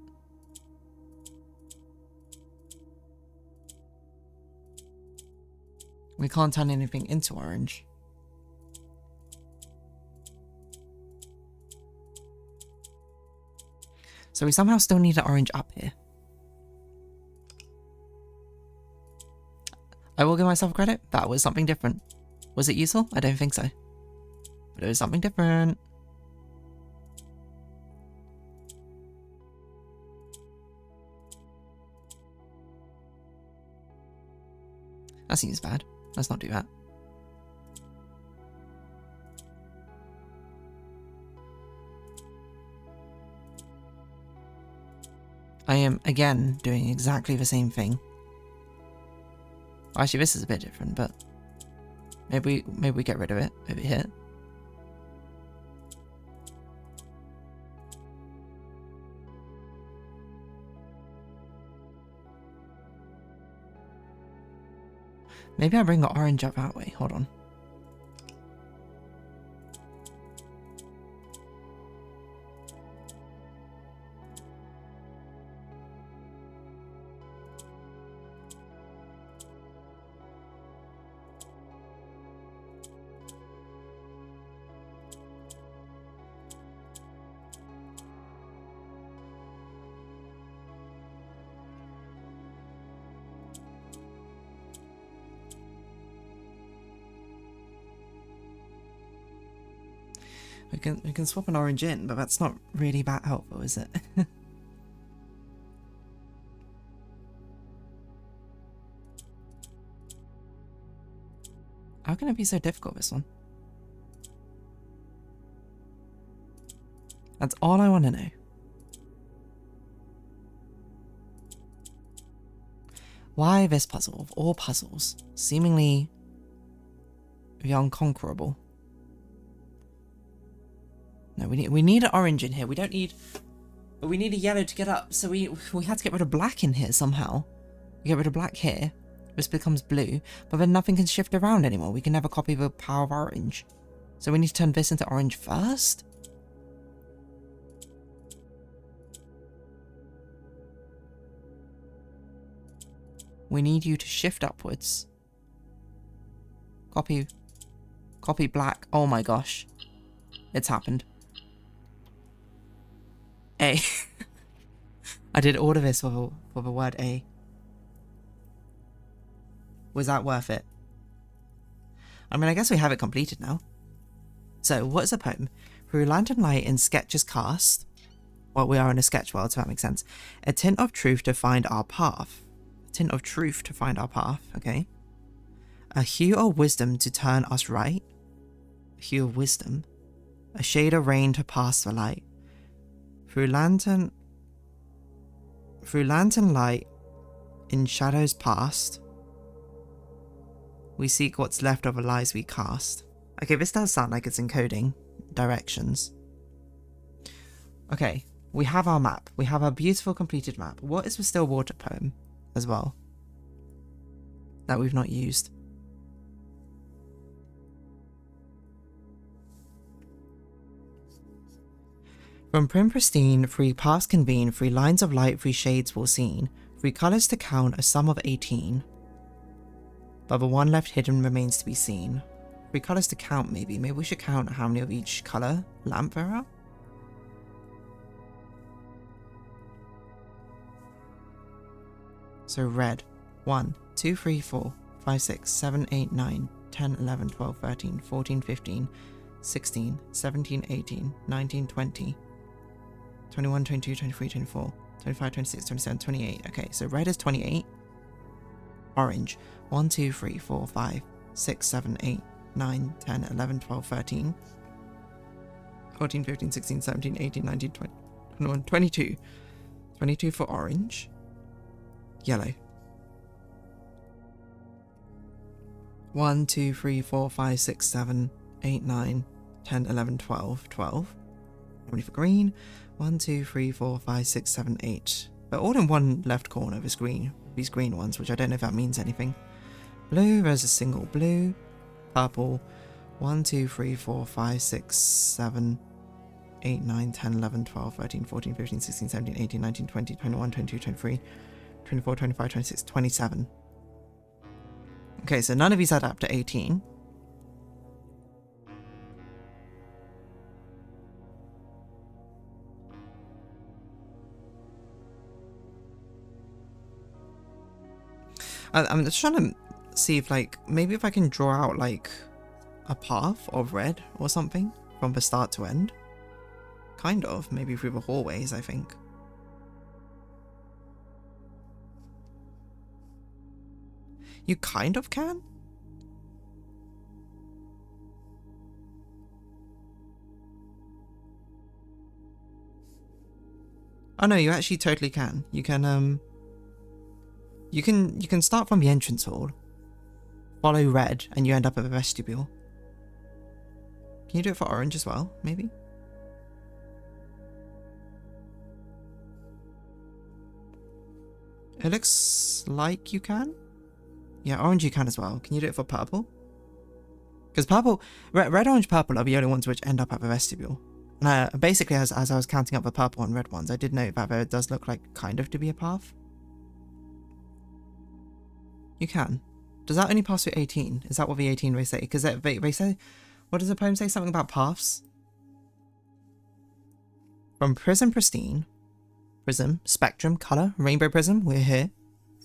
We can't turn anything into orange. So we somehow still need an orange up here. I will give myself credit. That was something different. Was it useful? I don't think so. But it was something different. That seems bad. Let's not do that. I am, again, doing exactly the same thing. Actually, this is a bit different, but maybe we get rid of it over here. Maybe I bring the orange up that way. Hold on. We can swap an orange in, but that's not really that helpful, is it? How can it be so difficult, this one? That's all I want to know. Why this puzzle, of all puzzles, seemingly the unconquerable? No, we need an orange in here. We don't need... But we need a yellow to get up, so we had to get rid of black in here somehow. We get rid of black here. This becomes blue, but then nothing can shift around anymore. We can never copy the power of orange. So we need to turn this into orange first? We need you to shift upwards. Copy black. Oh my gosh. It's happened. A. I did all of this for the word A. Was that worth it? I mean, I guess we have it completed now. So, what is a poem? Through lantern light in sketches cast. Well, we are in a sketch world, so that makes sense. A tint of truth to find our path. A tint of truth to find our path, okay. A hue of wisdom to turn us right. A hue of wisdom. A shade of rain to pass the light. Through lantern light in shadows past. We seek what's left of the lies we cast. Okay, this does sound like it's encoding directions. Okay, we have our map. We have our beautiful completed map. What is the still water poem as well that we've not used? From prim pristine, 3 paths convene, 3 lines of light, 3 shades will seen, 3 colours to count, a sum of 18. But the one left hidden remains to be seen. 3 colours to count, maybe. Maybe we should count how many of each colour lamp there are. So red. 1, 2, 3, 4, 5, 6, 7, 8, 9, 10, 11, 12, 13, 14, 15, 16, 17, 18, 19, 20, 21, 22, 23, 24, 25, 26, 27, 28. Okay, so red is 28. Orange. 1, 2, 3, 4, 5, 6, 7, 8, 9, 10, 11, 12, 13, 14, 15, 16, 17, 18, 19, 20, 21, 22. 22 for orange. Yellow. 1, 2, 3, 4, 5, 6, 7, 8, 9, 10, 11, 12, 12. How many for green? 1, 2, 3, 4, 5, 6, 7, 8. But all in one left corner of this green. These green ones, which I don't know if that means anything. Blue, there's a single blue. Purple. 1, 2, 3, 4, 5, 6, 7, 8, 9, 10, 11, 12, 13, 14, 15, 16, 17, 18, 19, 20, 21, 22, 23, 24, 25, 26, 27. Okay, so none of these add up to 18. I'm just trying to see if, like, maybe if I can draw out, like, a path of red or something from the start to end. Kind of, maybe through the hallways, I think. You kind of can? Oh no, you actually totally can. You can you can start from the entrance hall, follow red, and you end up at the vestibule. Can you do it for orange as well, maybe? It looks like you can. Yeah, orange you can as well. Can you do it for purple? Because purple, red, orange, purple are the only ones which end up at the vestibule. And basically, as I was counting up the purple and red ones, I did note that there does look like kind of to be a path. You can. Does that only pass through 18? Is that what the 18 they say? Because they say, what does the poem say? Something about paths? From prism pristine, prism, spectrum, colour, rainbow prism, we're here.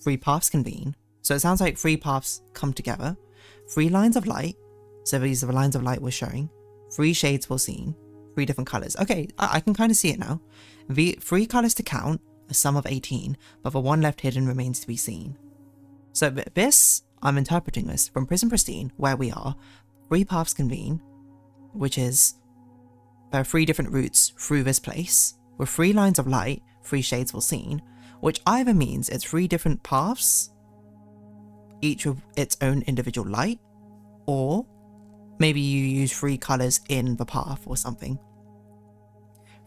3 paths convene. So it sounds like 3 paths come together. 3 lines of light. So these are the lines of light we're showing. 3 shades we're seeing. 3 different colours. Okay, I can kind of see it now. The 3 colours to count, a sum of 18, but the one left hidden remains to be seen. So this, I'm interpreting this from Prism Pristine, where we are, 3 paths convene, which is, there are 3 different routes through this place, with 3 lines of light, 3 shades were seen, which either means it's 3 different paths, each with its own individual light, or maybe you use 3 colours in the path or something.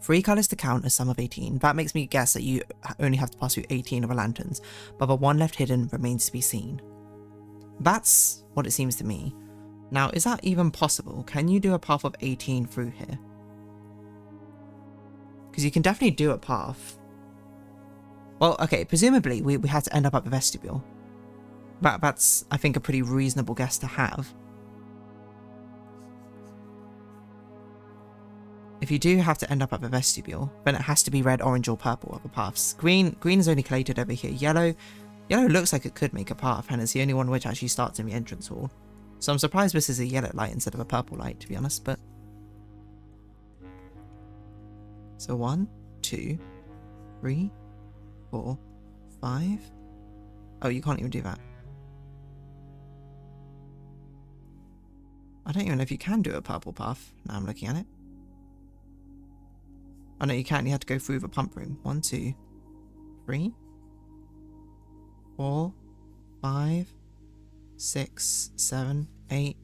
3 colours to count, a sum of 18. That makes me guess that you only have to pass through 18 of the lanterns, but the one left hidden remains to be seen. That's what it seems to me. Now, is that even possible? Can you do a path of 18 through here? Because you can definitely do a path. Well, okay, presumably we had to end up at the vestibule. That's, I think, a pretty reasonable guess to have. if you do have to end up at the vestibule, then it has to be red, orange, or purple other paths. Green is only collated over here. Yellow looks like it could make a path, and it's the only one which actually starts in the entrance hall. So I'm surprised this is a yellow light instead of a purple light, to be honest, but... So 1, 2, 3, 4, 5... Oh, you can't even do that. I don't even know if you can do a purple path. Now I'm looking at it. Oh no, you can't. You have to go through the pump room. 1, 2, 3, 4, 5, 6, 7, 8,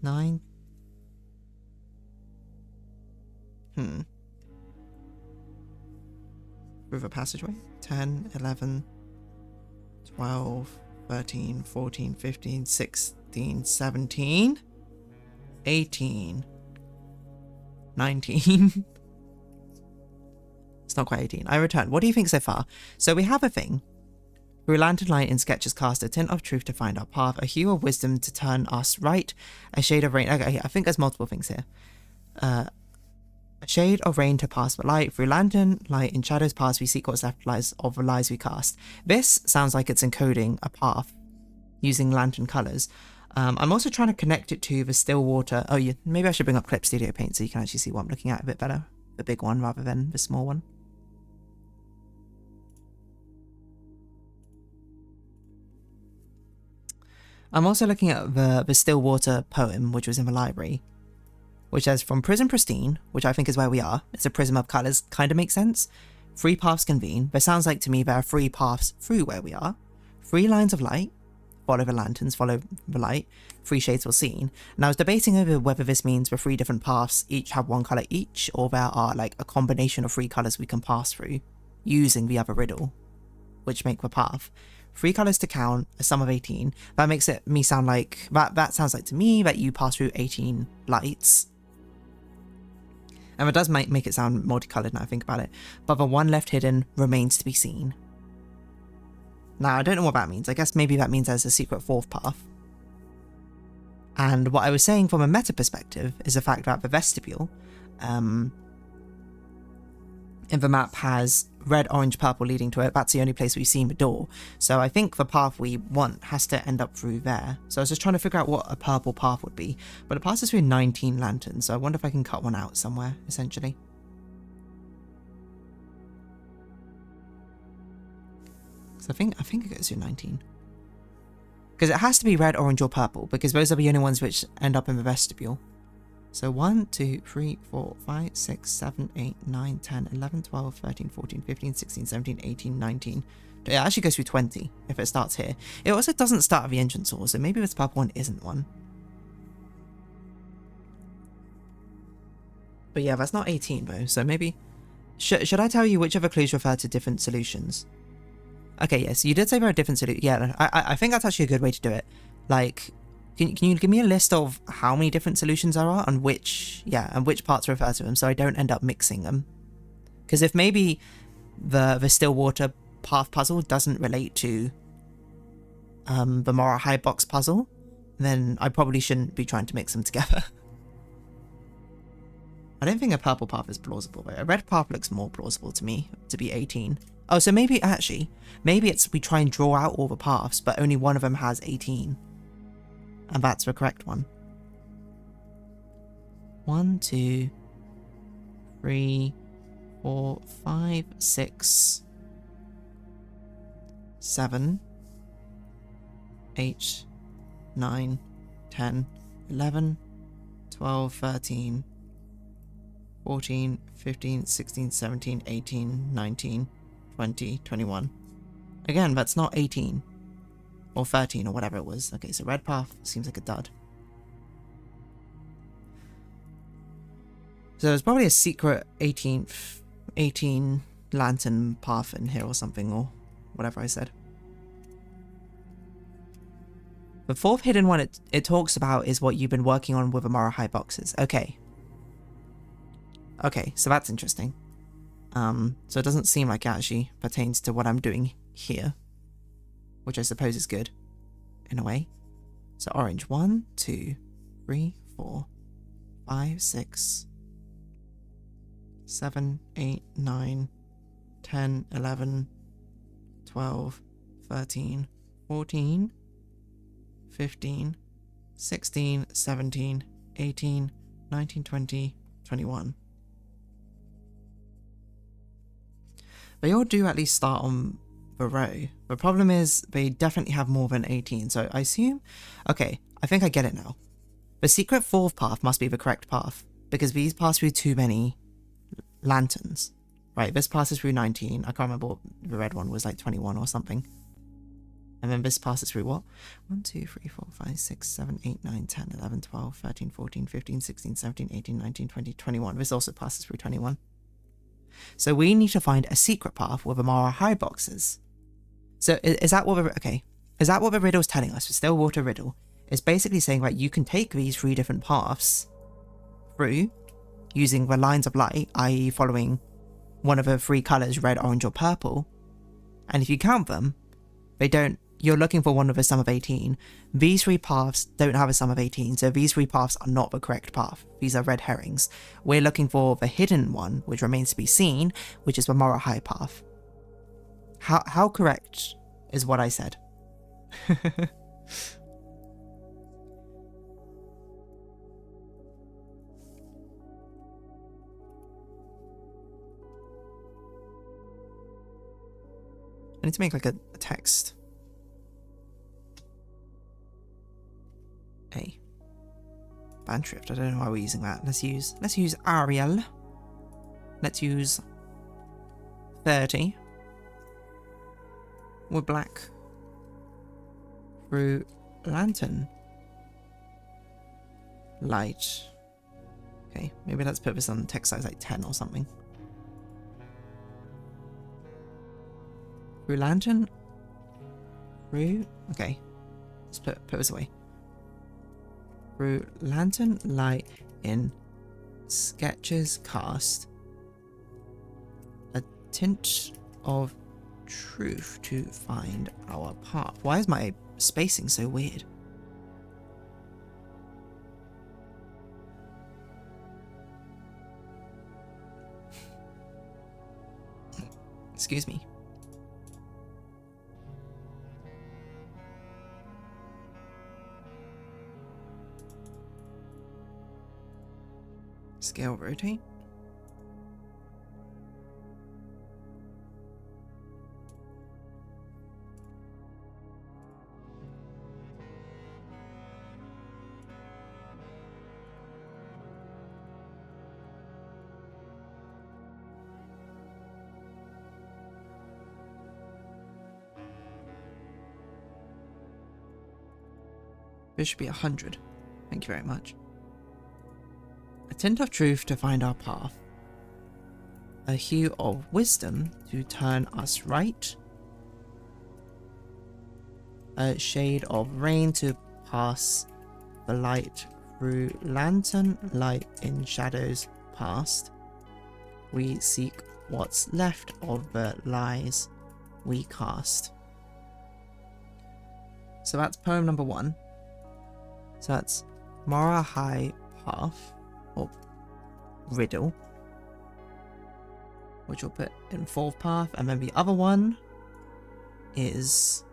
9. Through the passageway. 10, 11, 12, 13, 14, 15, 16, 17, 18, 19. It's not quite 18. I returned. What do you think so far? So we have a thing. Through lantern light in sketches cast a tint of truth to find our path, a hue of wisdom to turn us right, a shade of rain. Okay, I think there's multiple things here. A shade of rain to pass the light. Through lantern light in shadows past, we seek what's left lies of the lies we cast. This sounds like it's encoding a path using lantern colours. I'm also trying to connect it to the still water. Oh, yeah, maybe I should bring up Clip Studio Paint so you can actually see what I'm looking at a bit better. The big one rather than the small one. I'm also looking at the still water poem, which was in the library, which says, from prism pristine, which I think is where we are, it's a prism of colours, kind of makes sense. 3 paths convene, but sounds like to me there are 3 paths through where we are. 3 lines of light, follow the lanterns, follow the light, 3 shades were seen. And I was debating over whether this means the 3 different paths each have 1 colour each, or there are like a combination of 3 colours we can pass through, using the other riddle, which make the path. 3 colours to count, a sum of 18. That makes me sound like, that sounds like to me that you pass through 18 lights. And it does make it sound multicoloured now I think about it. But the 1 left hidden remains to be seen. Now, I don't know what that means. I guess maybe that means there's a secret 4th path. And what I was saying from a meta perspective is the fact that the vestibule in the map has red, orange, purple leading to it. That's the only place we've seen the door. So I think the path we want has to end up through there. So I was just trying to figure out what a purple path would be. But it passes through 19 lanterns, so I wonder if I can cut one out somewhere, essentially. So I think it goes through 19. Because it has to be red, orange, or purple, because those are the only ones which end up in the vestibule. So 1, 2, 3, 4, 5, 6, 7, 8, 9, 10, 11, 12, 13, 14, 15, 16, 17, 18, 19. It actually goes through 20 if it starts here. It also doesn't start at the entrance hall, so maybe this purple one isn't one. But yeah, that's not 18 though, so maybe... Should I tell you which of the clues refer to different solutions? Okay, yes, you did say there are different solutions. Yeah, I think that's actually a good way to do it. Like... Can you give me a list of how many different solutions there are and which parts refer to them so I don't end up mixing them? Because if maybe the Stillwater path puzzle doesn't relate to the Mora High box puzzle, then I probably shouldn't be trying to mix them together. I don't think a purple path is plausible, but a red path looks more plausible to me to be 18. Oh, so maybe it's we try and draw out all the paths, but only one of them has 18. And that's the correct one. 1, 2, 3, 4, 5, 6, 7, 8, 9, 10, 11, 12, 13, 14, 15, 16, 17, 18, 19, 20, 21. Again, that's not 18. Or 13 or whatever it was. Okay, so red path seems like a dud. So there's probably a secret 18 lantern path in here or something, or whatever I said. The 4th hidden one it talks about is what you've been working on with Amara High boxes. Okay. Okay, so that's interesting. So it doesn't seem like it actually pertains to what I'm doing here. Which I suppose is good, in a way. So orange, 1, 2, 3, 4, 5, 6, 7, 8, 9, 10, 11, 12, 13, 14, 15, 16, 17, 18, 19, 20, 21. They all do at least start on the row. The problem is they definitely have more than 18, so I assume... Okay, I think I get it now. The secret fourth path must be the correct path, because these pass through too many lanterns. Right, this passes through 19. I can't remember what the red one was, like 21 or something. And then this passes through what? 1, 2, 3, 4, 5, 6, 7, 8, 9, 10, 11, 12, 13, 14, 15, 16, 17, 18, 19, 20, 21. This also passes through 21. So we need to find a secret path with Amara high boxes. So is that what okay? Is that what the riddle's telling us? The Stillwater riddle is basically saying that you can take these 3 different paths through using the lines of light, i.e. following one of the 3 colours, red, orange or purple. And if you count them, they don't, you're looking for one with a sum of 18. These 3 paths don't have a sum of 18, so these 3 paths are not the correct path. These are red herrings. We're looking for the hidden one, which remains to be seen, which is the Mora High path. How correct is what I said? I need to make like a text. A band shrift. I don't know why we're using that. Let's use Arial. Let's use 30 with black through lantern light. Okay, maybe let's put this on text size like 10 or something. Through lantern. Through. Okay, let's put this away. Through lantern light in sketches cast a tint of truth to find our path. Why is my spacing so weird? Excuse me. Scale rotate. This should be 100. Thank you very much. A tint of truth to find our path. A hue of wisdom to turn us right. A shade of rain to pass the light through lantern light in shadows past. We seek what's left of the lies we cast. So that's poem number 1. So that's Mara High Path, or riddle, which we'll put in 4th path, and then the other one is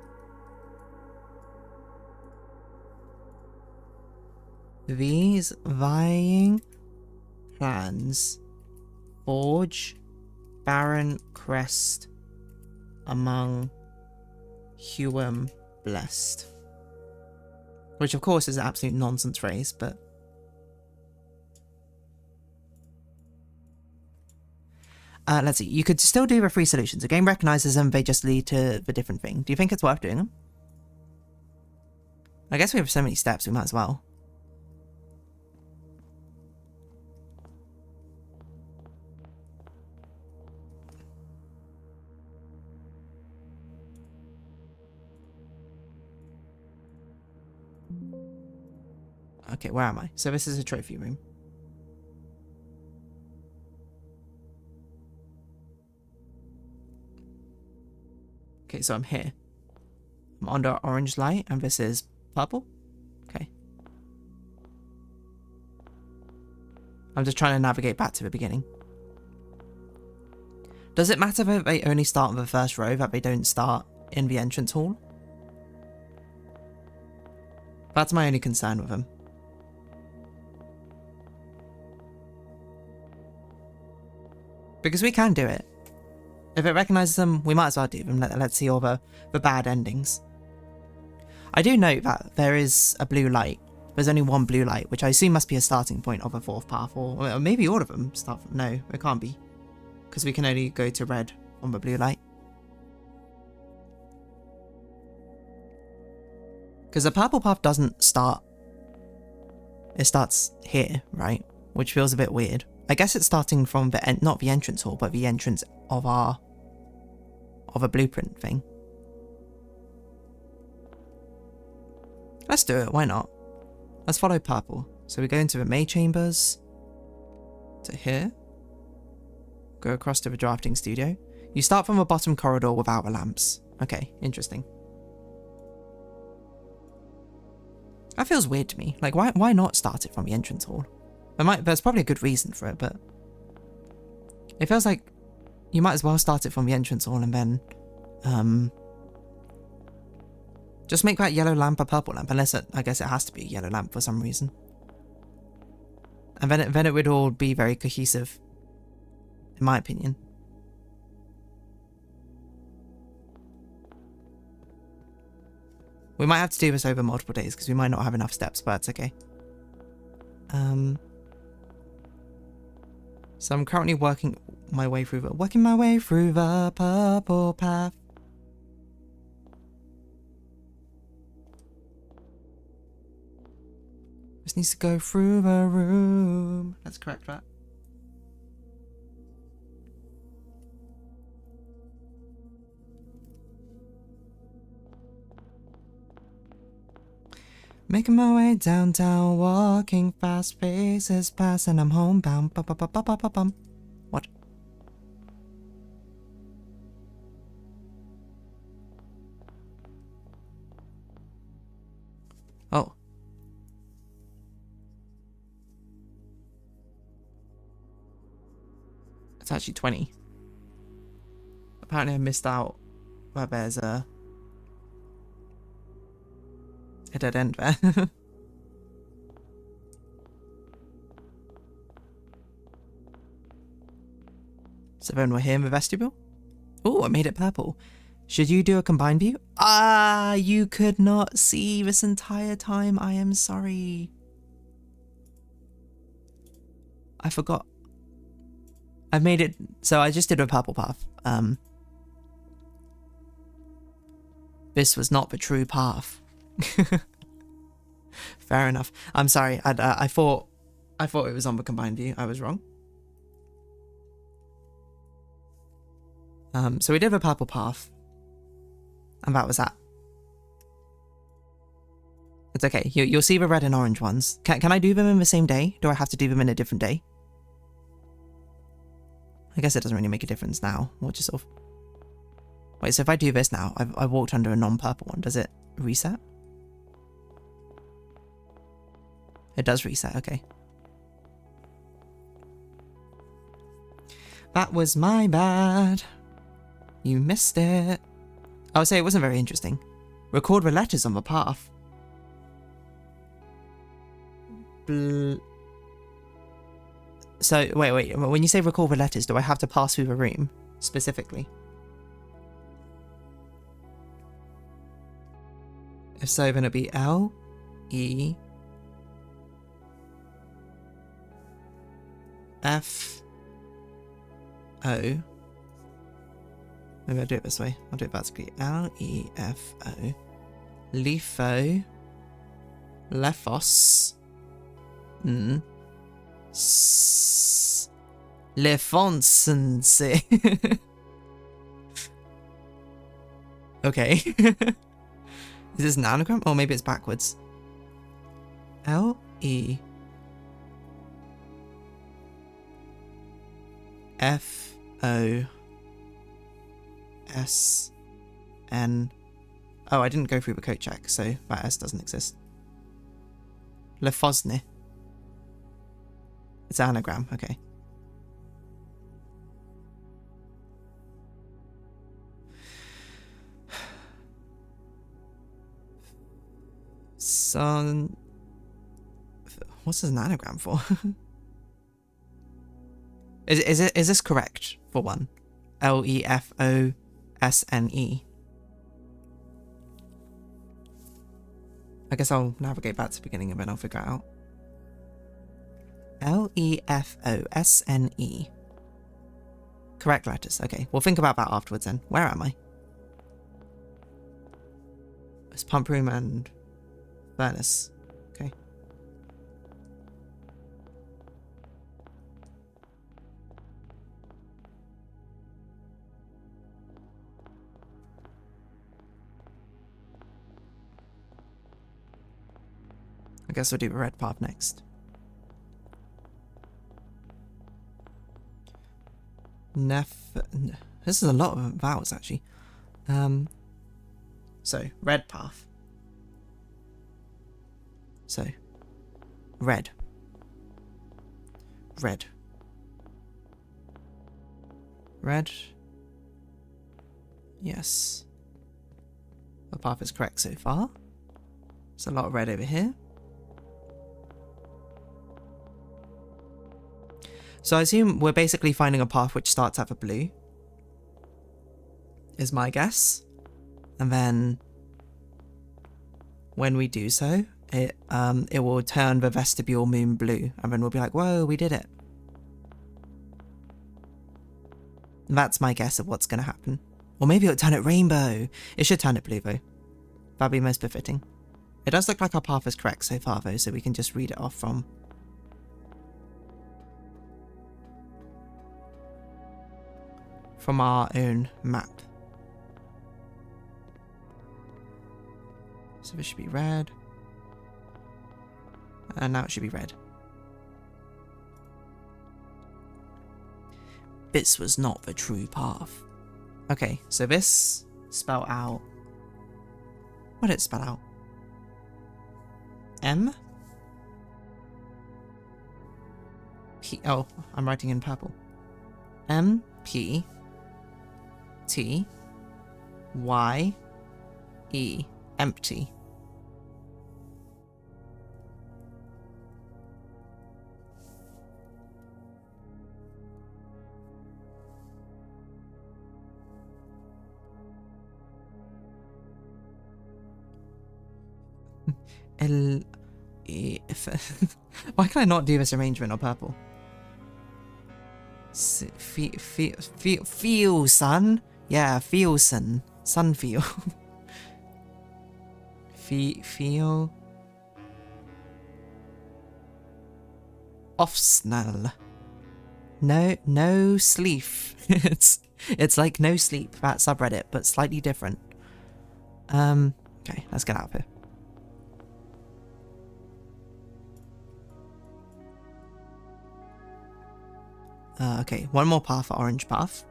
these vying plans forge barren crest among Huum blessed. Which of course is an absolute nonsense phrase, but let's see. You could still do the 3 solutions. The game recognizes them, they just lead to the different thing. Do you think it's worth doing them? I guess we have so many steps, we might as well. Okay, where am I? So this is a trophy room. Okay, so I'm here. I'm under orange light, and this is purple? Okay. I'm just trying to navigate back to the beginning. Does it matter if they only start on the first row, that they don't start in the entrance hall? That's my only concern with them. Because we can do it. If it recognises them, we might as well do them. Let's see all the bad endings. I do note that there is a blue light. There's only one blue light, which I assume must be a starting point of a fourth path, or maybe all of them start from... No, it can't be. Because we can only go to red on the blue light. Because the purple path doesn't start... It starts here, right? Which feels a bit weird. I guess it's starting from the not the entrance hall, but the entrance of a blueprint thing. Let's do it, why not? Let's follow purple. So we go into the May chambers, to here, go across to the drafting studio. You start from the bottom corridor without the lamps. Okay, interesting. That feels weird to me. Like, why not start it from the entrance hall? There's probably a good reason for it, but it feels like you might as well start it from the entrance hall and then just make that yellow lamp a purple lamp, unless I guess it has to be a yellow lamp for some reason. And then it would all be very cohesive, in my opinion. We might have to do this over multiple days because we might not have enough steps, but it's okay. So I'm currently working my way through the purple path. Just needs to go through the room. Let's correct that. Making my way downtown, walking fast, faces pass, and I'm homebound. Bum. What? Oh. It's actually 20. Apparently I missed out where there's a dead end there. So then we're here in the vestibule. Oh, I made it purple. Should you do a combined view? Ah, you could not see this entire time. I am sorry. I forgot. I've made it, so I just did a purple path. This was not the true path. Fair enough. I'm sorry. I thought it was on the combined view. I was wrong. So we did a purple path, and that was that. It's okay. You'll see the red and orange ones. Can I do them in the same day? Do I have to do them in a different day? I guess it doesn't really make a difference now. We'll just sort of... Wait, so if I do this now, I walked under a non-purple one. Does it reset? It does reset, okay. That was my bad. You missed it. I would say it wasn't very interesting. Record the letters on the path. So, wait. When you say record the letters, do I have to pass through the room, specifically? If so, then it'll be L, E, F, O. Maybe I'll do it this way. I'll do it vertically. L, E, F, O. Lefo. Lefos. Lefonsense. Okay. Is this an anagram? Or maybe it's backwards. L, E, F, O, S, N. Oh, I didn't go through the code check, so that S doesn't exist. Lefosne. It's an anagram, okay. Sun. What's this an anagram for? is this correct for one? Lefosne. I guess I'll navigate back to the beginning of it and I'll figure it out. Lefosne. Correct letters. Okay, we'll think about that afterwards then. Where am I? It's pump room and furnace. Okay. I guess we'll do the red path next. This is a lot of vowels actually. So red path. So red. Red. Red. Yes. The path is correct so far. There's a lot of red over here. So I assume we're basically finding a path which starts at the blue, is my guess. And then when we do so, it will turn the vestibule moon blue, and then we'll be like, whoa, we did it. That's my guess of what's going to happen. Or maybe it'll turn it rainbow. It should turn it blue though. That'd be most befitting. It does look like our path is correct so far though, so we can just read it off from our own map. So this should be red. And now it should be red. This was not the true path. Okay, so this spell out. What did it spell out? M? P. Oh, I'm writing in purple. M, P, T, Y, E. Empty. L E F. Why can I not do this arrangement of purple? Feel sun? Yeah, feel sun. Sun feel. Feel. Offsnell. No sleep. It's like no sleep, that subreddit, but slightly different. Okay, let's get out of here. Okay, one more path, orange path.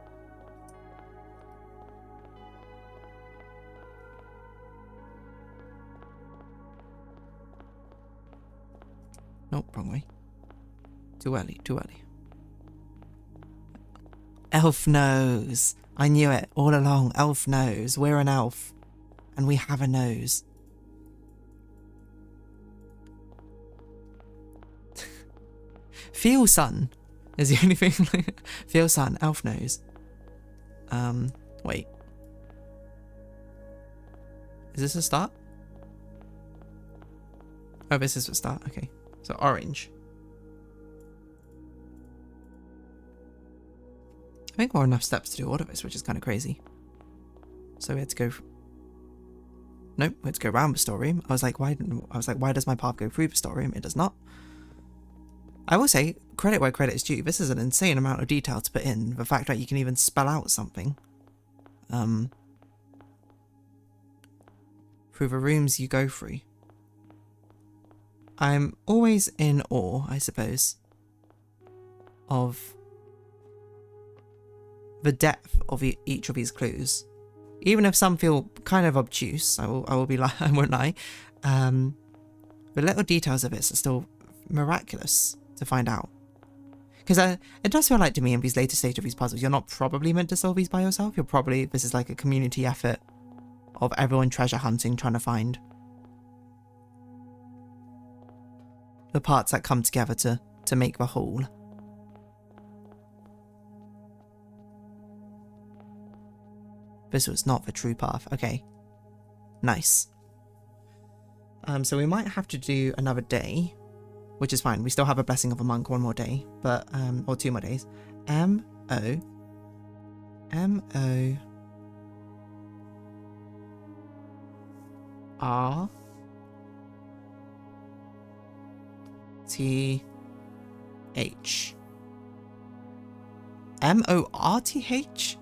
Nope, wrong way. Too early, too early. Elf nose. I knew it all along. Elf nose. We're an elf. And we have a nose. Feel sun is the only thing. Feel sun. Elf nose. Wait. Is this a start? Oh, this is the start. Okay. So orange. I think we're enough steps to do all of this, which is kind of crazy. So we had to go. Nope, we had to go around the storeroom. I was like, why does my path go through the storeroom? It does not. I will say, credit where credit is due. This is an insane amount of detail to put in. The fact that you can even spell out something. Through the rooms you go through. I'm always in awe, I suppose, of the depth of each of these clues. Even if some feel kind of obtuse, I will be like, I won't lie. The little details of it are still miraculous to find out. Because it does feel like to me in these later stages of these puzzles, you're not probably meant to solve these by yourself. This is like a community effort of everyone treasure hunting, trying to find The parts that come together to make the whole. This was not the true path. Okay. Nice. So we might have to do another day, which is fine. We still have a blessing of a monk, one more day, but or 2 more days. M-O R T H. M-O-R-T-H?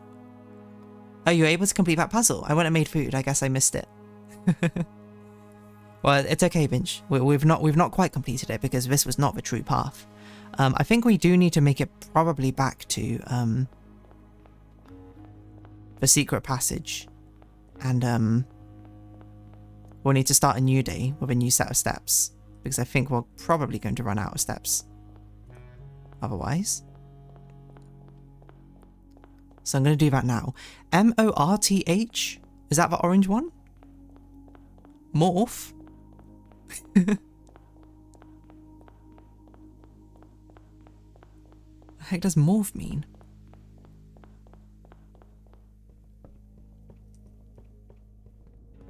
Oh, you were able to complete that puzzle. I wouldn't have made food. I guess I missed it. Well, it's okay, Binch. We've not quite completed it because this was not the true path. I think we do need to make it probably back to the secret passage, and we'll need to start a new day with a new set of steps because I think we're probably going to run out of steps otherwise. So I'm going to do that now. M-O-R-T-H? Is that the orange one? Morph? The heck does morph mean?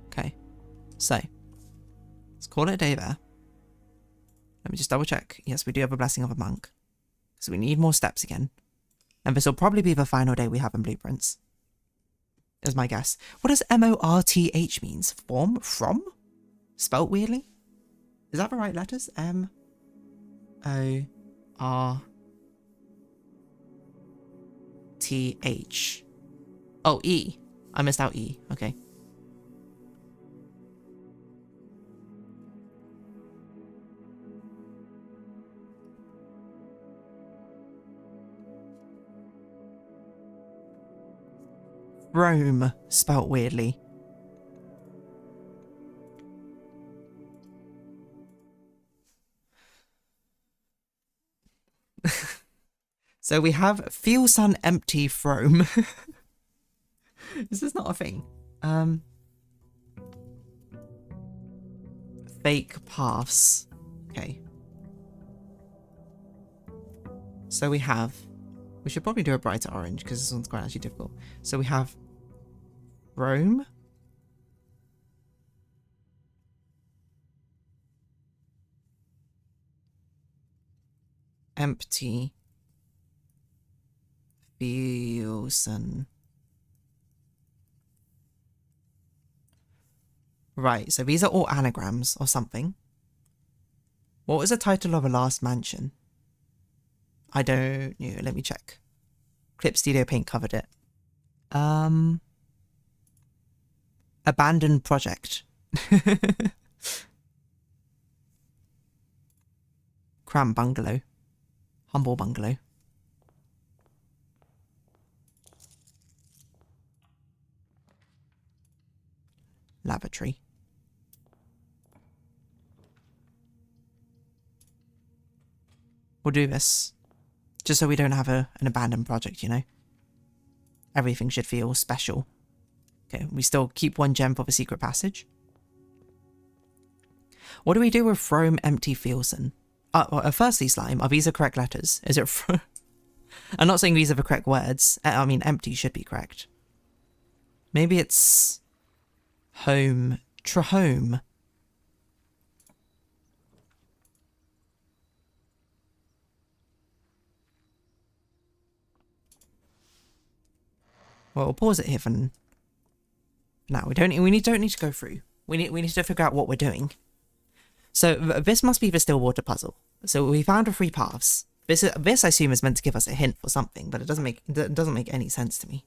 Okay, so let's call it a day there. Let me just double check. Yes, we do have a blessing of a monk. So we need more steps again. And this will probably be the final day we have in Blueprints. Is my guess. What does M-O-R-T-H means? Form? From? Spelt weirdly? Is that the right letters? M-O-R-T-H. Oh, E. I missed out E. Okay. Rome, spelt weirdly. So we have Feel Sun Empty Throme. Is this not a thing? Fake paths. Okay. So we should probably do a brighter orange because this one's quite actually difficult. So we have Rome. Empty. Feelson. Right, so these are all anagrams or something. What was the title of the last mansion? I don't know. Let me check. Clip Studio Paint covered it. Abandoned Project. Cram Bungalow. Humble Bungalow. Lavatory. We'll do this. Just so we don't have an abandoned project, you know? Everything should feel special. Okay, we still keep 1 gem for the secret passage. What do we do with Throme Empty Feelson? Firstly, Slime, are these the correct letters? Is it I'm not saying these are the correct words. I mean, empty should be correct. Maybe it's... home. Trahome. Well, we'll pause it here for now. We don't need to go through. We need to figure out what we're doing. So this must be the Stillwater puzzle. So we found the 3 paths. This I assume is meant to give us a hint for something, but it doesn't make any sense to me.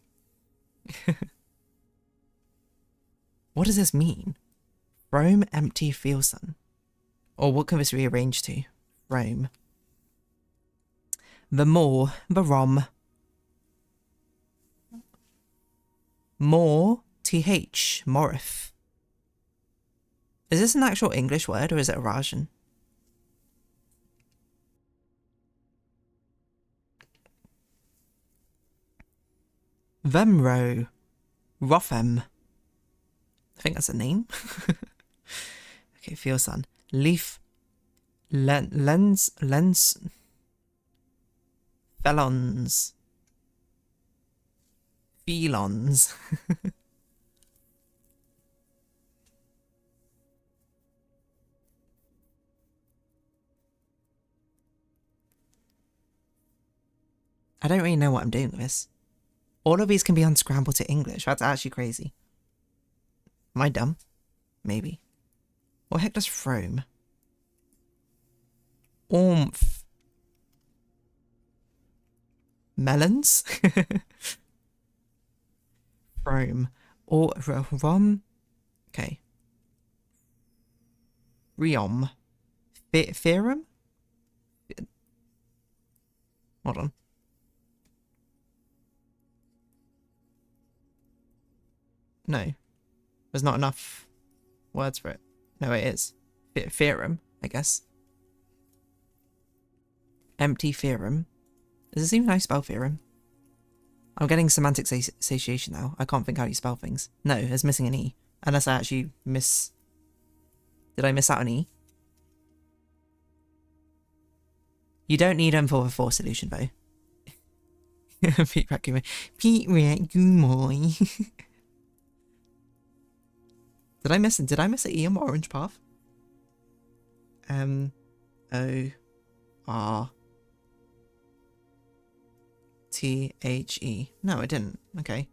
What does this mean? Rome Empty Feelson. Or what can this rearrange to? Rome. The more, the rom. More, TH, Morif. Is this an actual English word or is it a Rajan? Vemro. Rothem. I think that's a name. Okay, Feelson. Leaf Lens. Felons. Felons. I don't really know what I'm doing with this. All of these can be unscrambled to English. That's actually crazy. Am I dumb? Maybe. What the heck does Frome? Oomph. Melons? Frome. Or rom? Okay. Riom. Theorem? Hold on. No. There's not enough words for it. No, it is. Theorem, I guess. Empty theorem. Does it seem how you spell theorem? I'm getting semantic satiation now. I can't think how you spell things. No, it's missing an E. Unless I actually miss... Did I miss out an E? You don't need them for the fourth solution, though. Pete Rat Gumoy. Pete Rat Gumoy. Did I miss an E on my orange path? M-O-R-T-H-E. No, I didn't. Okay.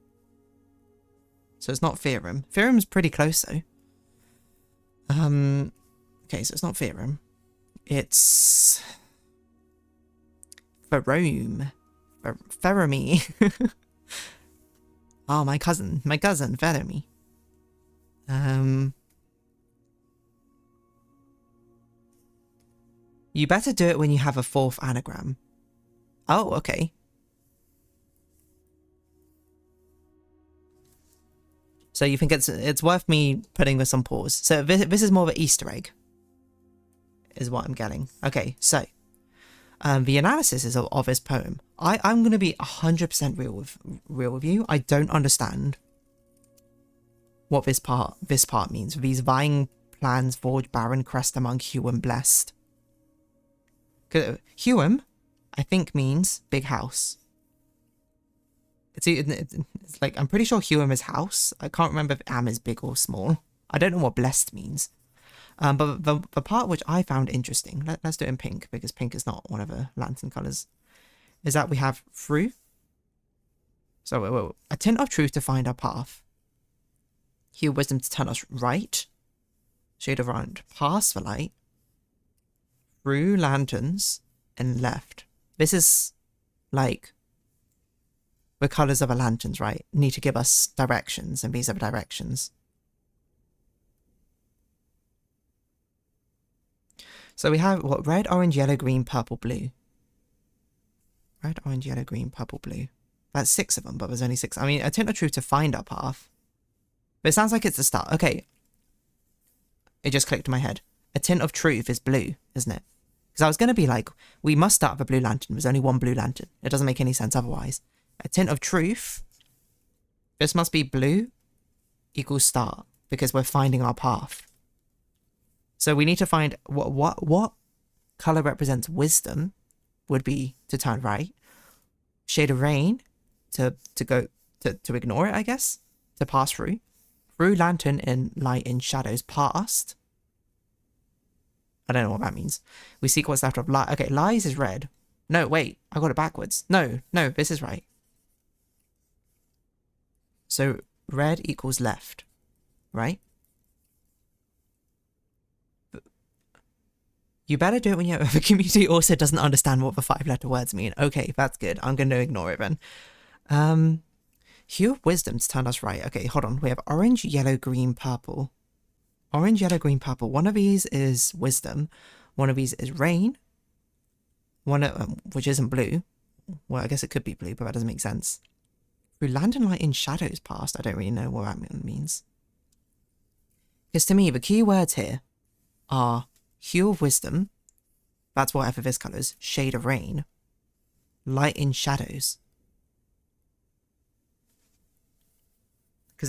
So it's not theorem. Theorem's pretty close though. Okay, so it's not theorem. It's Ferome. Ferome. Oh, my cousin, Ferome. You better do it when you have a fourth anagram. Oh, okay. So you think it's worth me putting this on pause. So this is more of an Easter egg, is what I'm getting. Okay, so the analysis is of this poem. I'm gonna be 100% real with you. I don't understand what this part means. These vying plans forge barren crest among Hewham blessed. Hewham, I think, means big house. It's like, I'm pretty sure Hewham is house. I can't remember if am is big or small. I don't know what blessed means. But the part which I found interesting, let's do it in pink, because pink is not one of the lantern colours, is that we have through. So, wait, a tint of truth to find our path. Hue wisdom to turn us right. Shade of round. Pass the light. Through lanterns and left. This is like the colours of the lanterns, right? Need to give us directions, and these are the directions. So we have what? Red, orange, yellow, green, purple, blue. Red, orange, yellow, green, purple, blue. That's 6 of them, but there's only 6. I mean, a tint of truth to find our path. But it sounds like it's the start. Okay. It just clicked in my head. A tint of truth is blue, isn't it? Because I was going to be like, we must start with a blue lantern. There's only one blue lantern. It doesn't make any sense otherwise. A tint of truth. This must be blue equals start, because we're finding our path. So we need to find what color represents wisdom would be to turn right. Shade of rain to ignore it, I guess. To pass through. Through lantern and light in shadows past. I don't know what that means. We seek what's left of light. Okay, lies is red. No, wait, I got it backwards. No, this is right. So red equals left, right? You better do it when the community also doesn't understand what the 5-letter words mean. Okay, that's good. I'm going to ignore it then. Hue of wisdom to turn us right. Okay, hold on. We have orange, yellow, green, purple. Orange, yellow, green, purple. One of these is wisdom. One of these is rain. One which isn't blue. Well, I guess it could be blue, but that doesn't make sense. Through lantern light in shadows past. I don't really know what that means. Because to me, the key words here are hue of wisdom. That's whatever this colour is. Shade of rain. Light in shadows. Because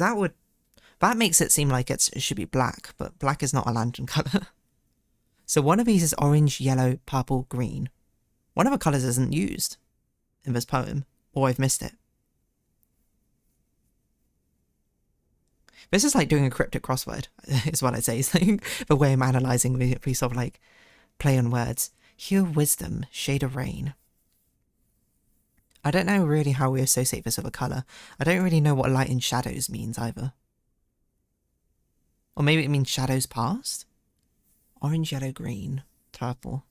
that makes it seem like it should be black, but black is not a lantern colour. So one of these is orange, yellow, purple, green. One of the colours isn't used in this poem, or I've missed it. This is like doing a cryptic crossword, is what I'd say. It's like the way I'm analysing the sort of like play on words. Hue of wisdom, shade of rain. I don't know really how we associate this with a colour. I don't really know what light and shadows means either. Or maybe it means shadows past? Orange, yellow, green, purple.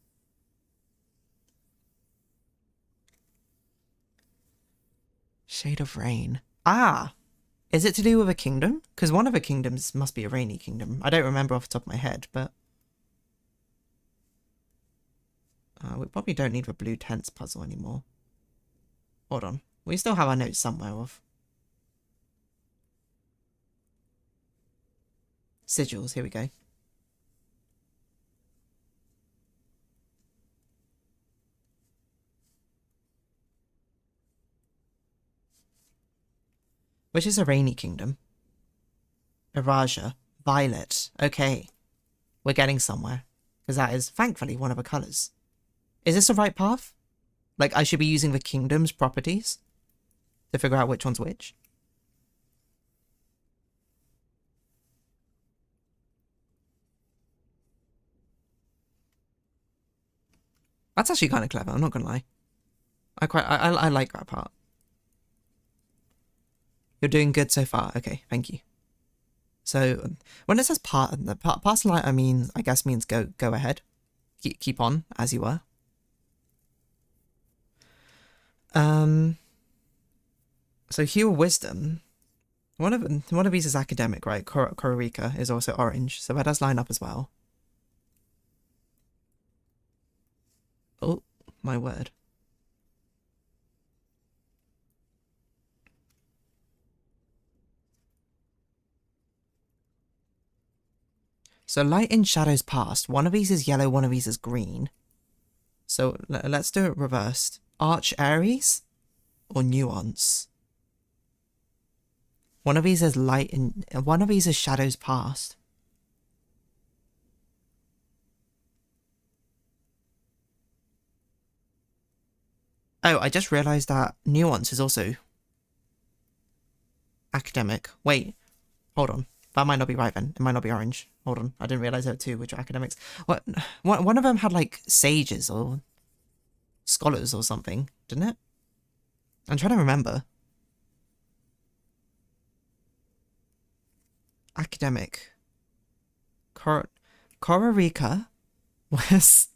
Shade of rain. Ah! Is it to do with a kingdom? Because one of the kingdoms must be a rainy kingdom. I don't remember off the top of my head, but... we probably don't need the blue tents puzzle anymore. Hold on. We still have our notes somewhere of. Sigils, here we go. Which is a rainy kingdom? Iraja. Violet. Okay. We're getting somewhere. Because that is, thankfully, one of the colours. Is this the right path? Like, I should be using the kingdom's properties to figure out which one's which? That's actually kind of clever, I'm not gonna lie. I like that part. You're doing good so far. Okay, thank you. So when it says pass the light, I guess means go ahead. Keep on as you were. So hue of wisdom. One of these is academic, right? Kororika is also orange, so that does line up as well. Oh, my word. So light and shadows past. One of these is yellow, one of these is green. So let's do it reversed. Arch Aries or nuance? One of these is light and one of these is shadows past. Oh, I just realised that nuance is also academic. Wait, hold on. That might not be right then. It might not be orange. Hold on. I didn't realise there were two which are academics. What? One of them had like sages or scholars or something, didn't it? I'm trying to remember. Academic. Kororika was...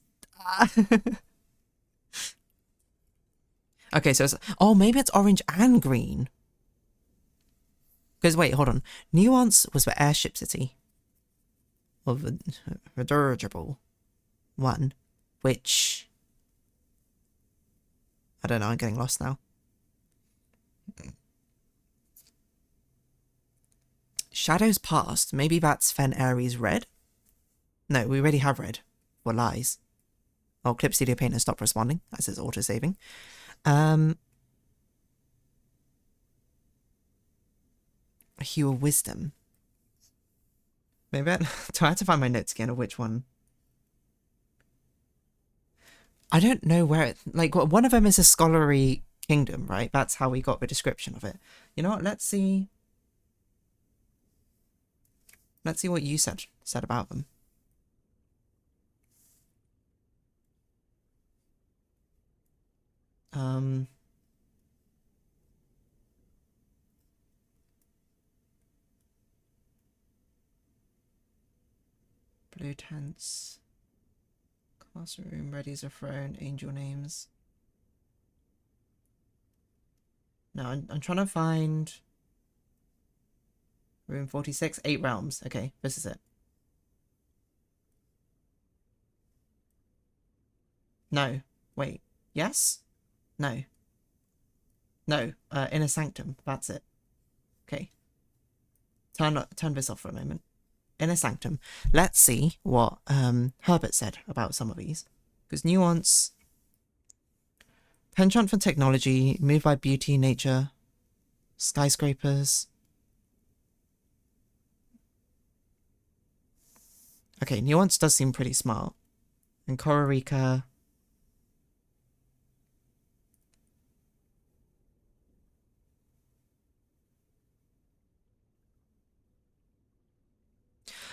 Okay, so it's... Oh, maybe it's orange and green. Because, wait, hold on. Nuance was the airship city. Or the dirigible one. Which... I don't know, I'm getting lost now. Shadows past. Maybe that's Fen Aries red? No, we already have red. Or lies. Oh, Clip Studio Painter stopped responding, as it's auto-saving. Hue of wisdom. Maybe do I have to find my notes again of which one? I don't know where it... Like, one of them is a scholarly kingdom, right? That's how we got the description of it. You know what? Let's see... Let's see what you said about them. Blue tents. Classroom, ready as a throne, angel names. No, I'm trying to find... Room 46, 8 realms. Okay, this is it. No. Wait. Yes? No. No. Inner Sanctum. That's it. Okay. Turn this off for a moment. Inner Sanctum. Let's see what Herbert said about some of these. Because nuance... Penchant for technology, moved by beauty, nature, skyscrapers... Okay, nuance does seem pretty smart. And Kororika.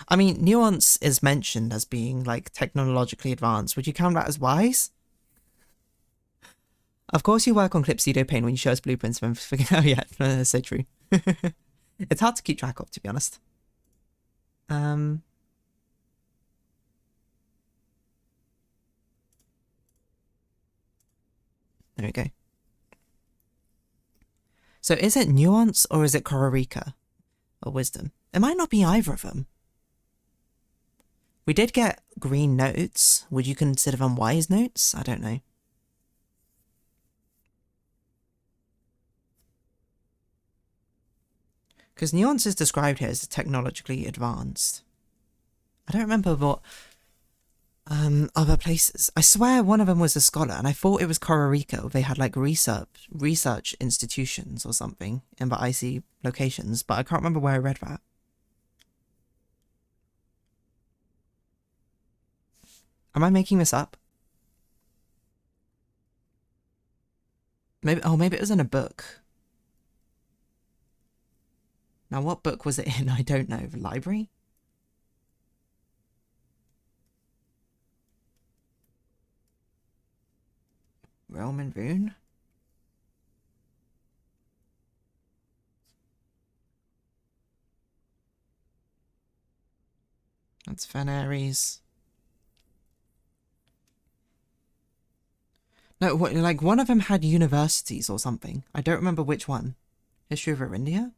I mean, Nuance is mentioned as being, like, technologically advanced. Would you count that as wise? Of course you work on Clip Studio Paint when you show us blueprints. Oh yeah, that's so true. It's hard to keep track of, to be honest. There we go. So is it Nuance or is it Kororika? Or Wisdom? It might not be either of them. We did get green notes. Would you consider them wise notes? I don't know. Because Nuance is described here as technologically advanced. I don't remember what other places. I swear one of them was a scholar, and I thought it was Kororika. They had like research institutions or something in the icy locations, but I can't remember where I read that. Am I making this up? Maybe it was in a book. Now, what book was it in? I don't know. The library? Realm and Rune? That's Fenaries. No, like one of them had universities or something. I don't remember which one. History of Arindia?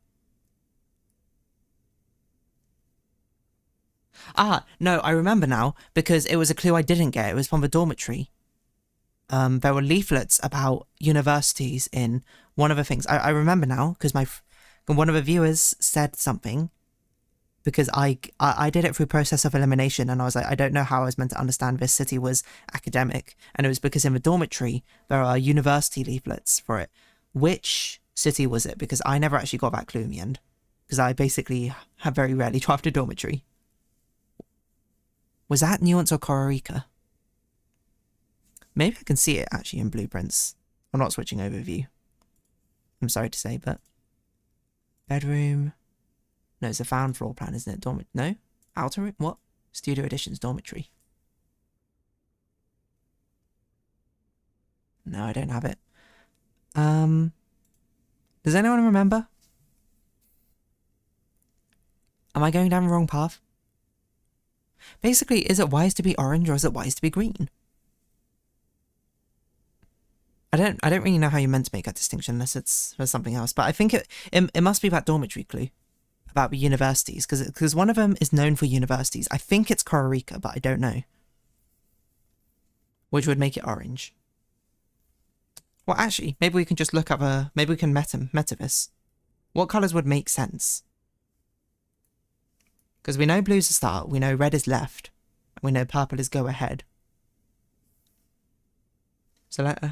Ah, no, I remember now, because it was a clue I didn't get. It was from the dormitory. There were leaflets about universities in one of the things. I remember now, because one of the viewers said something, because I did it through process of elimination, and I was like, I don't know how I was meant to understand this city was academic, and it was because in the dormitory, there are university leaflets for it. Which city was it? Because I never actually got that clue in the end, because I basically have very rarely drafted dormitory. Was that Nuance or Kororika? Maybe I can see it actually in blueprints. I'm not switching over view. I'm sorry to say, but... Bedroom... No, it's a found floor plan, isn't it? No? Outer room? What? Studio Editions dormitory. No, I don't have it. Does anyone remember? Am I going down the wrong path? Basically, is it wise to be orange or is it wise to be green? I don't really know how you're meant to make that distinction unless it's for something else, but I think it must be that dormitory clue about the universities, because one of them is known for universities. I think it's Kororika, but I don't know. Which would make it orange. Well, actually, maybe we can just look up maybe we can meta this. What colours would make sense? Because we know blue's the start, we know red is left, and we know purple is go ahead. So let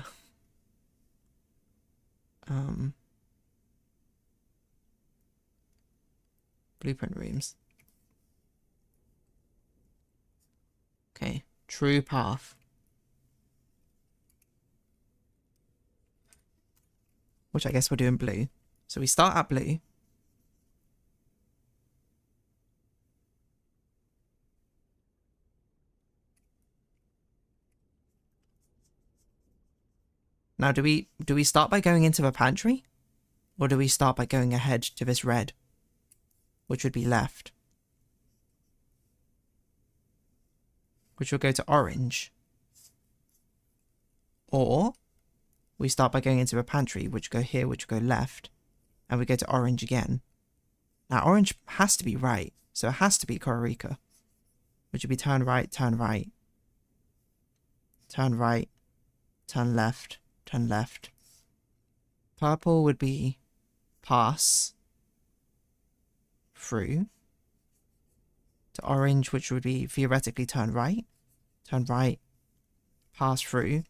blueprint rooms. Okay, true path. Which I guess we're doing blue. So we start at blue. Now, do we start by going into the pantry? Or do we start by going ahead to this red? Which would be left. Which will go to orange. Or we start by going into the pantry, which go here, which go left. And we go to orange again. Now, orange has to be right. So it has to be Kororika. Which would be turn right, turn right. Turn right, turn left, turn left. Purple would be pass through to orange, which would be theoretically turn right, pass through,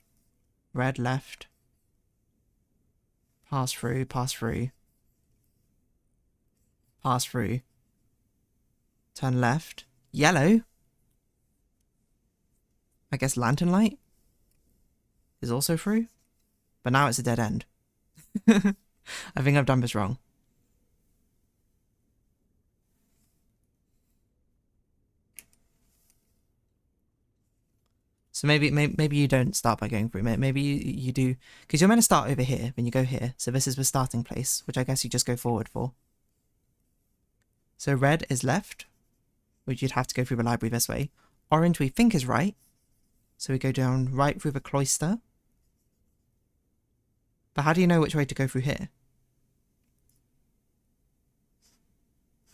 red left, pass through, pass through, pass through, turn left, yellow, I guess lantern light is also through, but now it's a dead end. I think I've done this wrong. So maybe you don't start by going through. Maybe you do, because you're meant to start over here when you go here. So this is the starting place, which I guess you just go forward for. So red is left, which you'd have to go through the library this way. Orange we think is right, so we go down right through the cloister. But how do you know which way to go through here?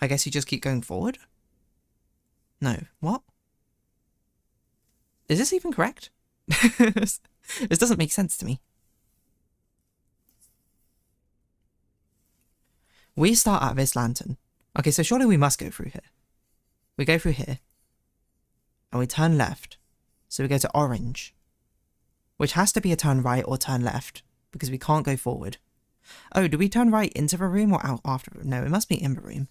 I guess you just keep going forward? No. What? Is this even correct? This doesn't make sense to me. We start at this lantern. Okay, so surely we must go through here. We go through here. And we turn left. So we go to orange. Which has to be a turn right or turn left. Because we can't go forward. Oh, do we turn right into the room or out after? No, it must be in the room.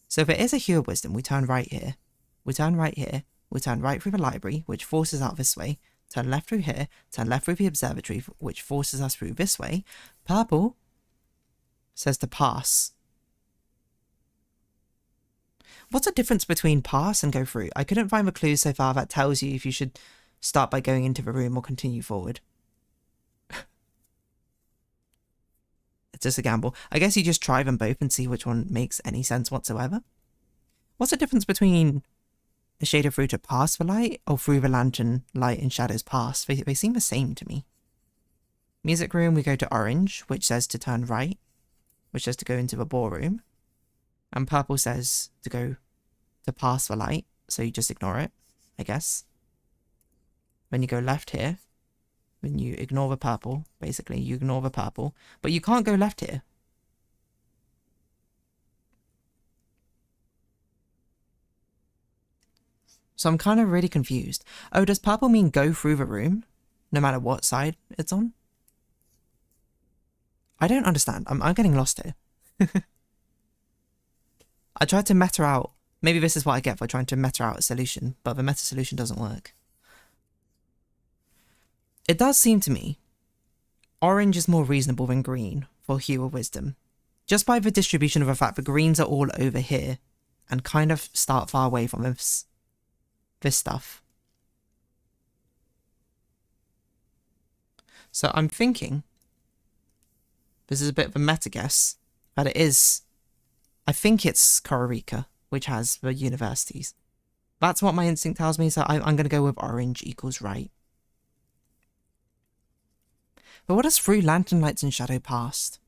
So if it is a Hue of Wisdom, we turn right here. We turn right here. We turn right through the library, which forces out this way. Turn left through here. Turn left through the observatory, which forces us through this way. Purple says to pass. What's the difference between pass and go through? I couldn't find the clues so far that tells you if you should start by going into the room or continue forward. It's just a gamble. I guess you just try them both and see which one makes any sense whatsoever. What's the difference between a shade of through to pass the light or through the lantern light and shadows pass? They seem the same to me. Music room, we go to orange, which says to turn right, which says to go into the ballroom. And purple says to go to pass the light, so you just ignore it, I guess. When you go left here, when you ignore the purple, basically, you ignore the purple, but you can't go left here. So I'm kind of really confused. Oh, does purple mean go through the room, no matter what side it's on? I don't understand. I'm getting lost here. I tried to meta out. Maybe this is what I get for trying to meta out a solution, but the meta solution doesn't work. It does seem to me orange is more reasonable than green for Hue of Wisdom. Just by the distribution of the fact the greens are all over here and kind of start far away from this stuff. So I'm thinking, this is a bit of a meta guess, that it is, I think it's Kororika, which has the universities. That's what my instinct tells me, so I'm going to go with orange equals right. But what does through lantern lights and shadow past?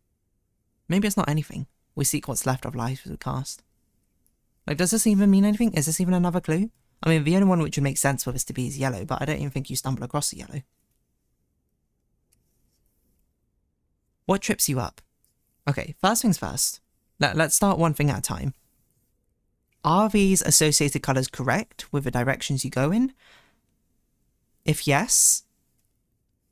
Maybe it's not anything. We seek what's left of life as we cast. Like, does this even mean anything? Is this even another clue? I mean, the only one which would make sense for this to be is yellow, but I don't even think you stumble across the yellow. What trips you up? Okay, first things first. Let's start one thing at a time. Are these associated colours correct with the directions you go in? If yes,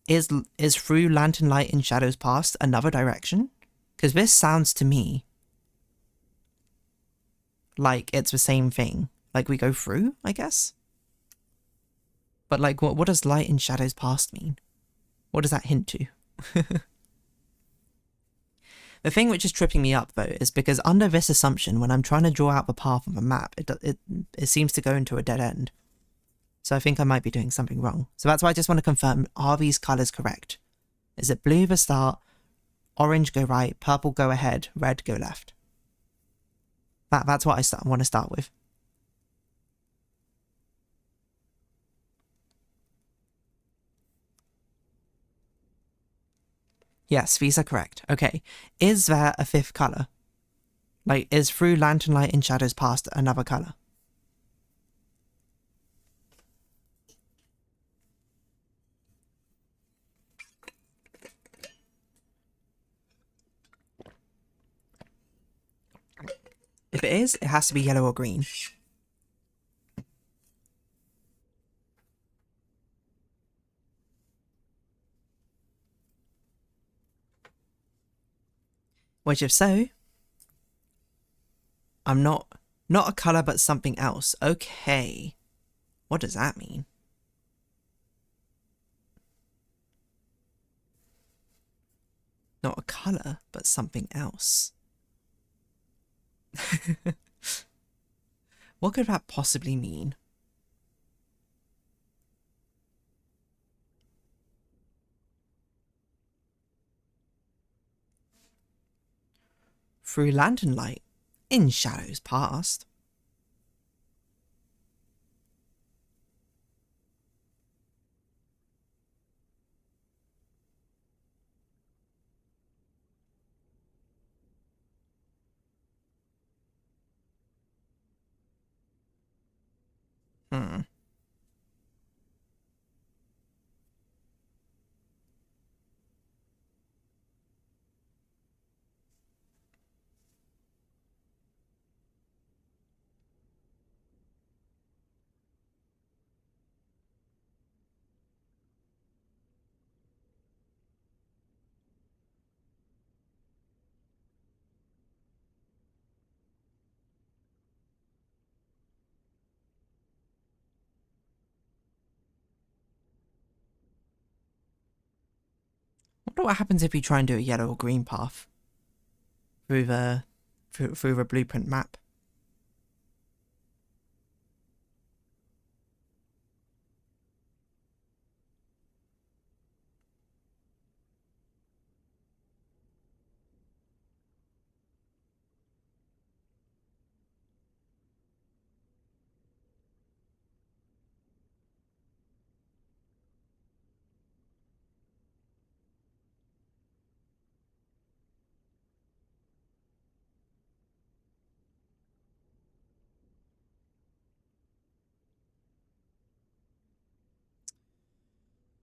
is through lantern light and shadows past another direction? Because this sounds to me like it's the same thing. Like we go through, I guess? But like, what does light and shadows past mean? What does that hint to? The thing which is tripping me up, though, is because under this assumption, when I'm trying to draw out the path on the map, it seems to go into a dead end. So I think I might be doing something wrong. So that's why I just want to confirm, are these colours correct? Is it blue the start, orange go right, purple go ahead, red go left? That's what I want to start with. Yes, these are correct. Okay. Is there a fifth colour? Like, is through lantern light and shadows past another colour? If it is, it has to be yellow or green. Which, if so, I'm not a colour but something else. Okay. What does that mean? Not a colour, but something else. What could that possibly mean? Through lantern light, in shadows past. I wonder what happens if you try and do a yellow or green path through the blueprint map.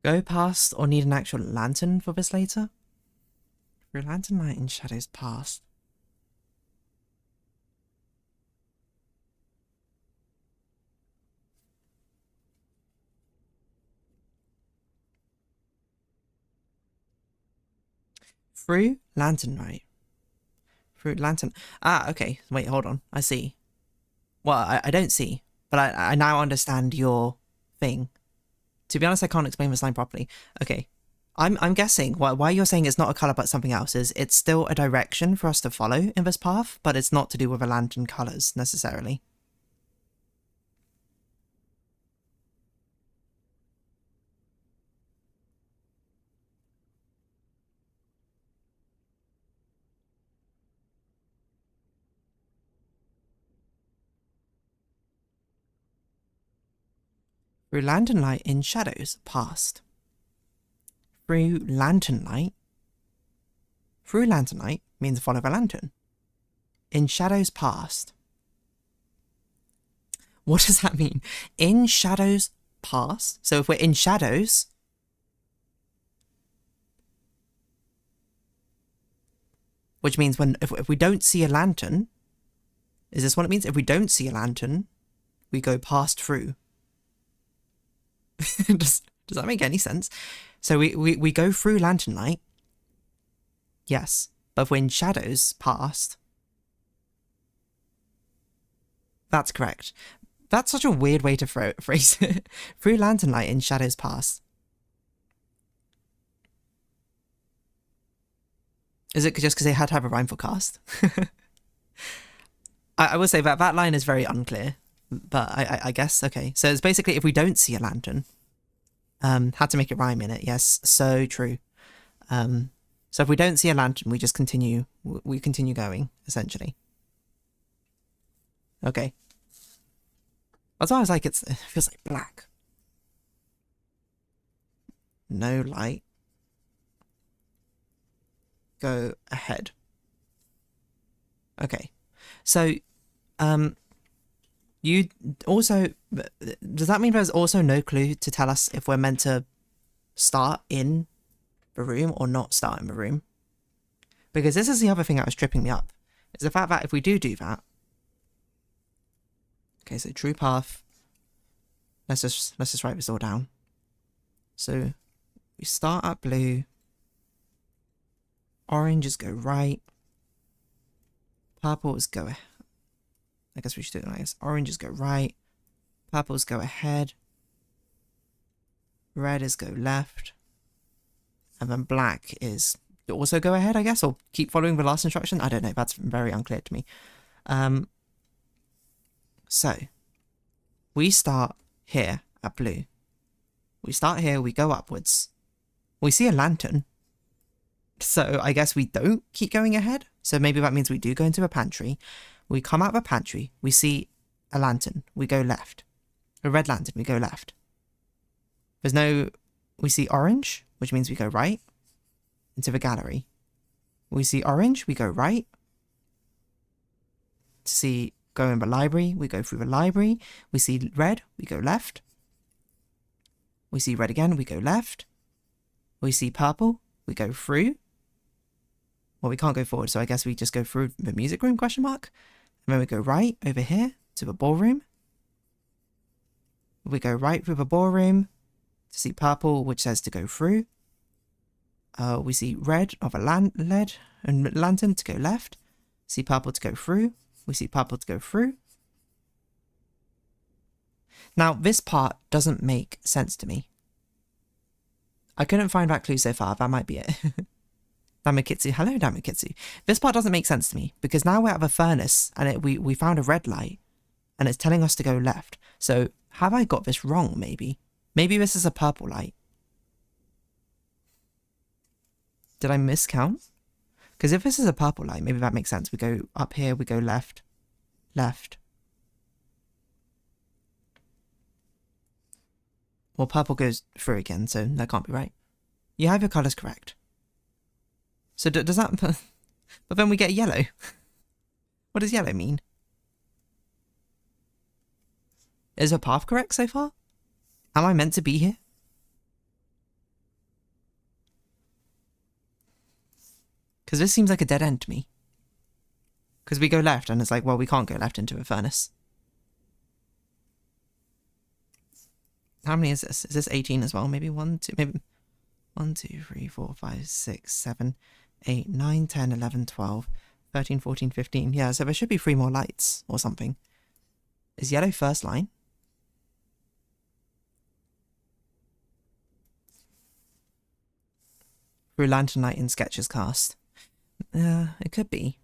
Go past or need an actual lantern for this later? Through lantern light in shadows past. Through lantern light. Through lantern. Ah, okay. Wait, hold on. I see. Well, I don't see, but I now understand your thing. To be honest, I can't explain this line properly. Okay. I'm guessing why you're saying it's not a colour but something else is it's still a direction for us to follow in this path, but it's not to do with the lantern colours necessarily. Through lantern light in shadows past. Through lantern light. Through lantern light means follow the lantern. In shadows past. What does that mean? In shadows past? So if we're in shadows... Which means if we don't see a lantern... Is this what it means? If we don't see a lantern, we go past through. Does that make any sense? So we go through lantern light. Yes. But if we're in shadows past... That's correct. That's such a weird way to phrase it. Through lantern light in shadows past. Is it just because they had to have a rhyme for cast? I will say that line is very unclear, but I guess, okay. So it's basically if we don't see a lantern, had to make it rhyme in it, yes, so true. So if we don't see a lantern, we just continue, we continue going, essentially. Okay. That's why I was like, it feels like black. No light. Go ahead. Okay. So, you also... Does that mean there's also no clue to tell us if we're meant to start in the room or not start in the room? Because this is the other thing that was tripping me up. Is the fact that if we do that... Okay, so true path. Let's just write this all down. So we start at blue. Oranges go right. Purples go... I guess we should do it like this. Oranges go right. Purples go ahead. Red is go left. And then black is also go ahead, I guess, or keep following the last instruction. I don't know. That's very unclear to me. So we start here at blue. We start here, we go upwards. We see a lantern. So I guess we don't keep going ahead. So maybe that means we do go into a pantry. We come out of a pantry, we see a lantern, we go left. A red lantern, we go left. We see orange, which means we go right into the gallery. We see orange, we go right. Go in the library, we go through the library. We see red, we go left. We see red again, we go left. We see purple, we go through. Well, we can't go forward, so I guess we just go through the music room, question mark. And then we go right over here to the ballroom. We go right through the ballroom to see purple, which says to go through. We see red of a lantern to go left. See purple to go through. We see purple to go through. Now, this part doesn't make sense to me. I couldn't find that clue so far. That might be it. Damakitsu. Hello, Damakitsu. This part doesn't make sense to me because now we're at a furnace and we found a red light and it's telling us to go left. So have I got this wrong, maybe? Maybe this is a purple light. Did I miscount? Because if this is a purple light, maybe that makes sense. We go up here, we go left, left. Well, purple goes through again, so that can't be right. You have your colours correct. So does that... But then we get yellow. What does yellow mean? Is the path correct so far? Am I meant to be here? Because this seems like a dead end to me. Because we go left and it's like, well, we can't go left into a furnace. How many is this? Is this 18 as well? Maybe 1, 2, maybe 1, 2, 3, 4, 5, 6, 7, 8, 9, 10, 11, 12, 13, 14, 15. Yeah, so there should be 3 more lights or something. Is yellow first line? Through lantern light in sketches cast. It could be.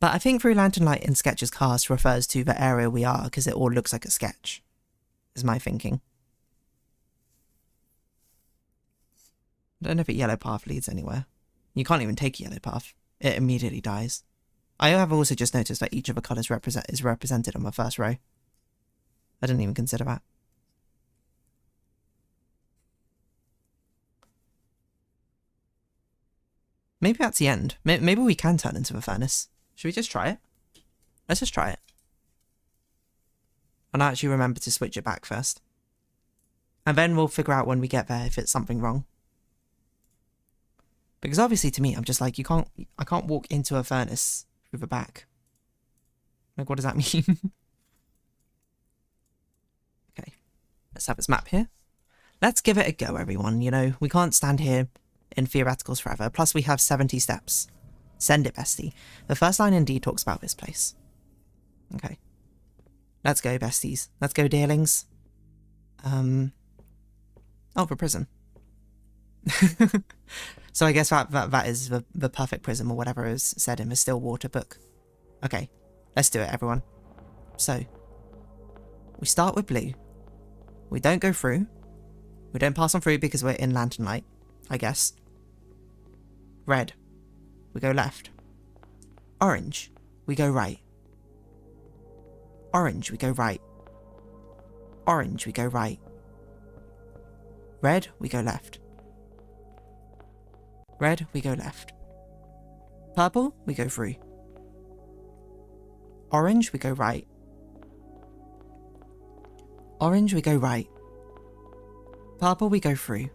But I think through lantern light in sketches cast refers to the area we are because it all looks like a sketch. Is my thinking. I don't know if a yellow path leads anywhere. You can't even take a yellow path. It immediately dies. I have also just noticed that each of the colours is represented on the first row. I didn't even consider that. Maybe that's the end. Maybe we can turn into a furnace. Should we just try it? Let's just try it. And I actually remember to switch it back first. And then we'll figure out when we get there if it's something wrong. Because obviously to me, I'm just like, I can't walk into a furnace through the back. Like, what does that mean? Okay, let's have this map here. Let's give it a go, everyone. You know, we can't stand here in theoreticals forever. Plus we have 70 steps. Send it, bestie. The first line indeed talks about this place. Okay. Let's go, besties. Let's go, dearlings. Oh, the prism. So I guess that is the perfect prism or whatever is said in the Stillwater book. Okay, let's do it, everyone. So, we start with blue. We don't go through. We don't pass on through because we're in lantern light, I guess. Red. We go left. Orange. We go right. Orange, we go right. Orange, we go right. Red, we go left. Red, we go left. Purple, we go through. Orange, we go right. Orange, we go right. Purple, we go through.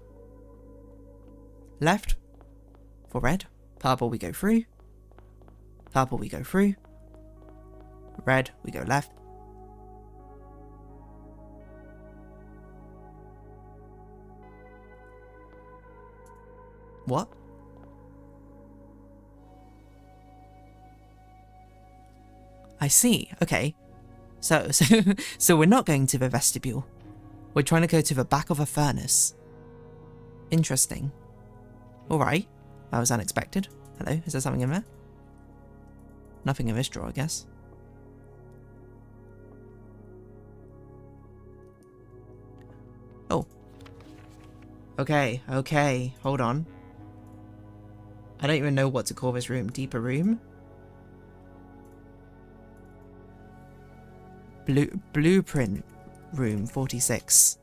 Left for red. Purple, we go through. Purple, we go through. Red, we go left. What? I see. Okay. So we're not going to the vestibule. We're trying to go to the back of a furnace. Interesting. Alright. That was unexpected. Hello, is there something in there? Nothing in this drawer, I guess. Oh. Okay, okay, hold on. I don't even know what to call this room. Deeper room? Blueprint room 46.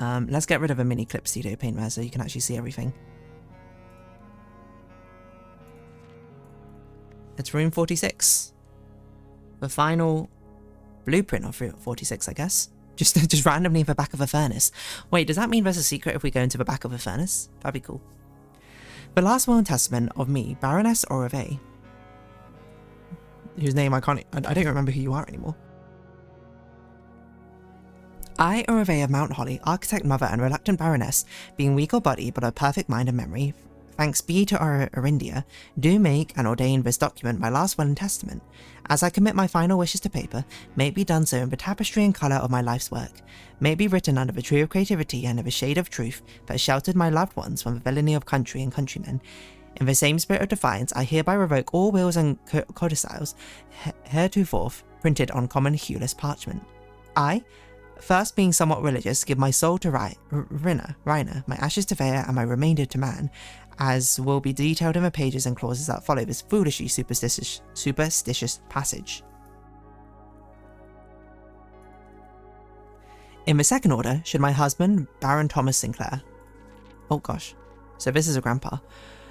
Let's get rid of a mini clip studio paint there so you can actually see everything. It's room 46. The final blueprint of 46, I guess. Just randomly in the back of a furnace. Wait, does that mean there's a secret if we go into the back of a furnace? That'd be cool. The last will and testament of me, Baroness Orave. Whose name I don't remember who you are anymore. I, Orave of Mount Holly, architect, mother, and reluctant baroness, being weak of body but of perfect mind and memory, thanks be to Orindia, do make and ordain this document my last will and testament. As I commit my final wishes to paper, may it be done so in the tapestry and colour of my life's work. May it be written under the tree of creativity and of a shade of truth that sheltered my loved ones from the villainy of country and countrymen. In the same spirit of defiance, I hereby revoke all wills and codicils heretofore printed on common hueless parchment. I, first being somewhat religious, give my soul to Rina, my ashes to Thea, and my remainder to man, as will be detailed in the pages and clauses that follow this foolishly superstitious passage. In the second order, should my husband, Baron Thomas Sinclair, oh gosh, so this is a grandpa,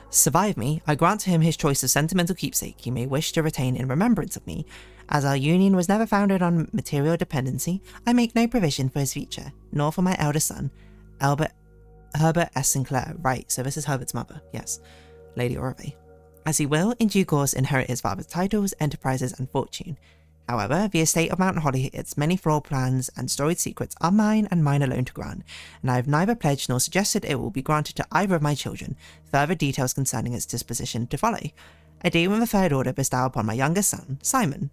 survive me, I grant to him his choice of sentimental keepsake he may wish to retain in remembrance of me. As our union was never founded on material dependency, I make no provision for his future, nor for my eldest son, Herbert S. Sinclair. Right, so this is Herbert's mother, yes, Lady Orave. As he will, in due course, inherit his father's titles, enterprises, and fortune. However, the estate of Mount Holly, its many floor plans and storied secrets are mine and mine alone to grant, and I have neither pledged nor suggested it will be granted to either of my children, further details concerning its disposition to follow. A deed with the third order bestow upon my youngest son, Simon.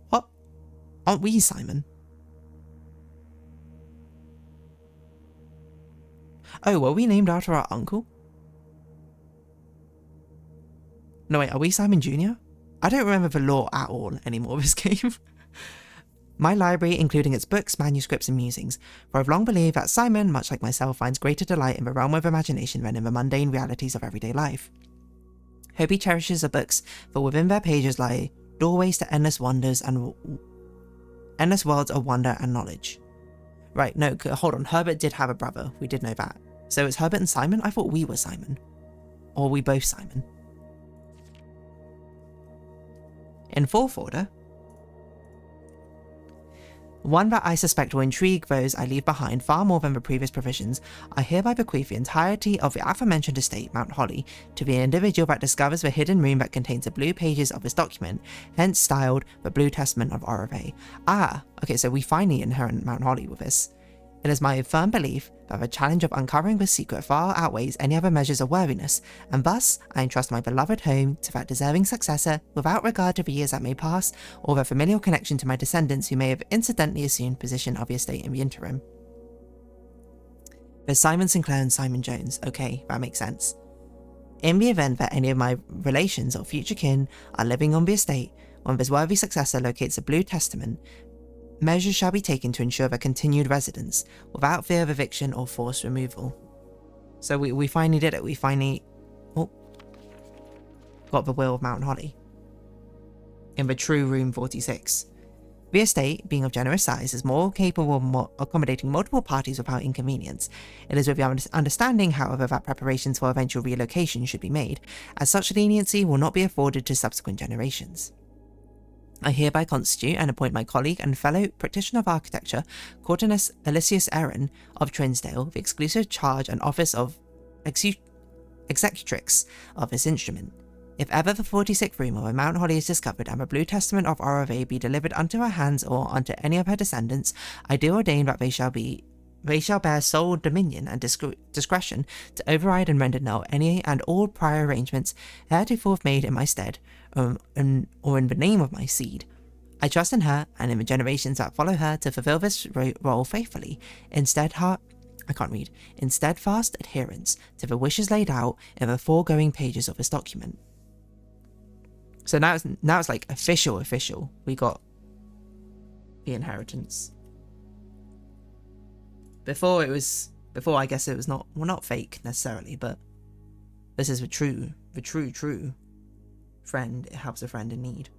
What? Aren't we Simon? Oh, were we named after our uncle? No wait, are we Simon Jr.? I don't remember the lore at all anymore of this game. My library, including its books, manuscripts, and musings, for I've long believed that Simon, much like myself, finds greater delight in the realm of imagination than in the mundane realities of everyday life. Hope he cherishes the books, for within their pages lie doorways to endless wonders and endless worlds of wonder and knowledge. Right, no, hold on, Herbert did have a brother, we did know that. So it's Herbert and Simon? I thought we were Simon. Or were we both Simon? In fourth order, one that I suspect will intrigue those I leave behind far more than the previous provisions, I hereby bequeath the entirety of the aforementioned estate, Mount Holly, to the individual that discovers the hidden room that contains the blue pages of this document, hence styled the Blue Testament of Orave. Ah, okay, so we finally inherit Mount Holly with this. It is my firm belief that the challenge of uncovering this secret far outweighs any other measures of worthiness, and thus I entrust my beloved home to that deserving successor without regard to the years that may pass, or the familial connection to my descendants who may have incidentally assumed possession of the estate in the interim. There's Simon Sinclair and Simon Jones. Okay, that makes sense. In the event that any of my relations or future kin are living on the estate, when this worthy successor locates the Blue Testament, measures shall be taken to ensure their continued residence, without fear of eviction or forced removal. So we finally did it. We finally got the will of Mount Holly. In the true room 46. The estate, being of generous size, is more capable of accommodating multiple parties without inconvenience. It is with the understanding, however, that preparations for eventual relocation should be made, as such leniency will not be afforded to subsequent generations. I hereby constitute and appoint my colleague and fellow practitioner of architecture, Courtenance Elysius Aaron of Trinsdale, the exclusive charge and office of executrix of this instrument. If ever the 46th room of Mount Holly is discovered and the Blue Testament of Orave be delivered unto her hands or unto any of her descendants, I do ordain that they shall bear sole dominion and discretion to override and render null any and all prior arrangements heretofore made in my stead, or in the name of my seed. I trust in her and in the generations that follow her to fulfill this role faithfully, in steadfast adherence to the wishes laid out in the foregoing pages of this document. So now it's like official. We got the inheritance. Before I guess it was not fake necessarily, but this is the true friend. It helps a friend in need.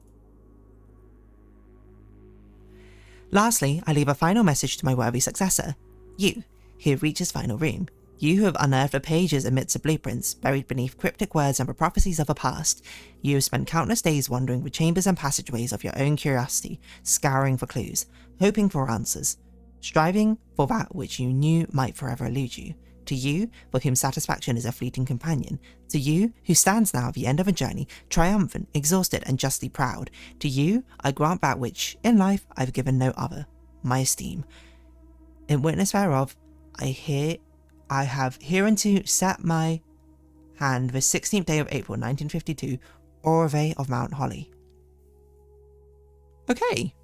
Lastly, I leave a final message to my worthy successor. You, who have reached his final room. You who have unearthed the pages amidst the blueprints, buried beneath cryptic words and the prophecies of the past. You have spent countless days wandering the chambers and passageways of your own curiosity, scouring for clues, hoping for answers, striving for that which you knew might forever elude you. To you, for whom satisfaction is a fleeting companion. To you, who stands now at the end of a journey, triumphant, exhausted, and justly proud. To you, I grant that which, in life, I've given no other, my esteem. In witness thereof, I have hereunto set my hand the 16th day of April 1952, Orve of Mount Holly. Okay.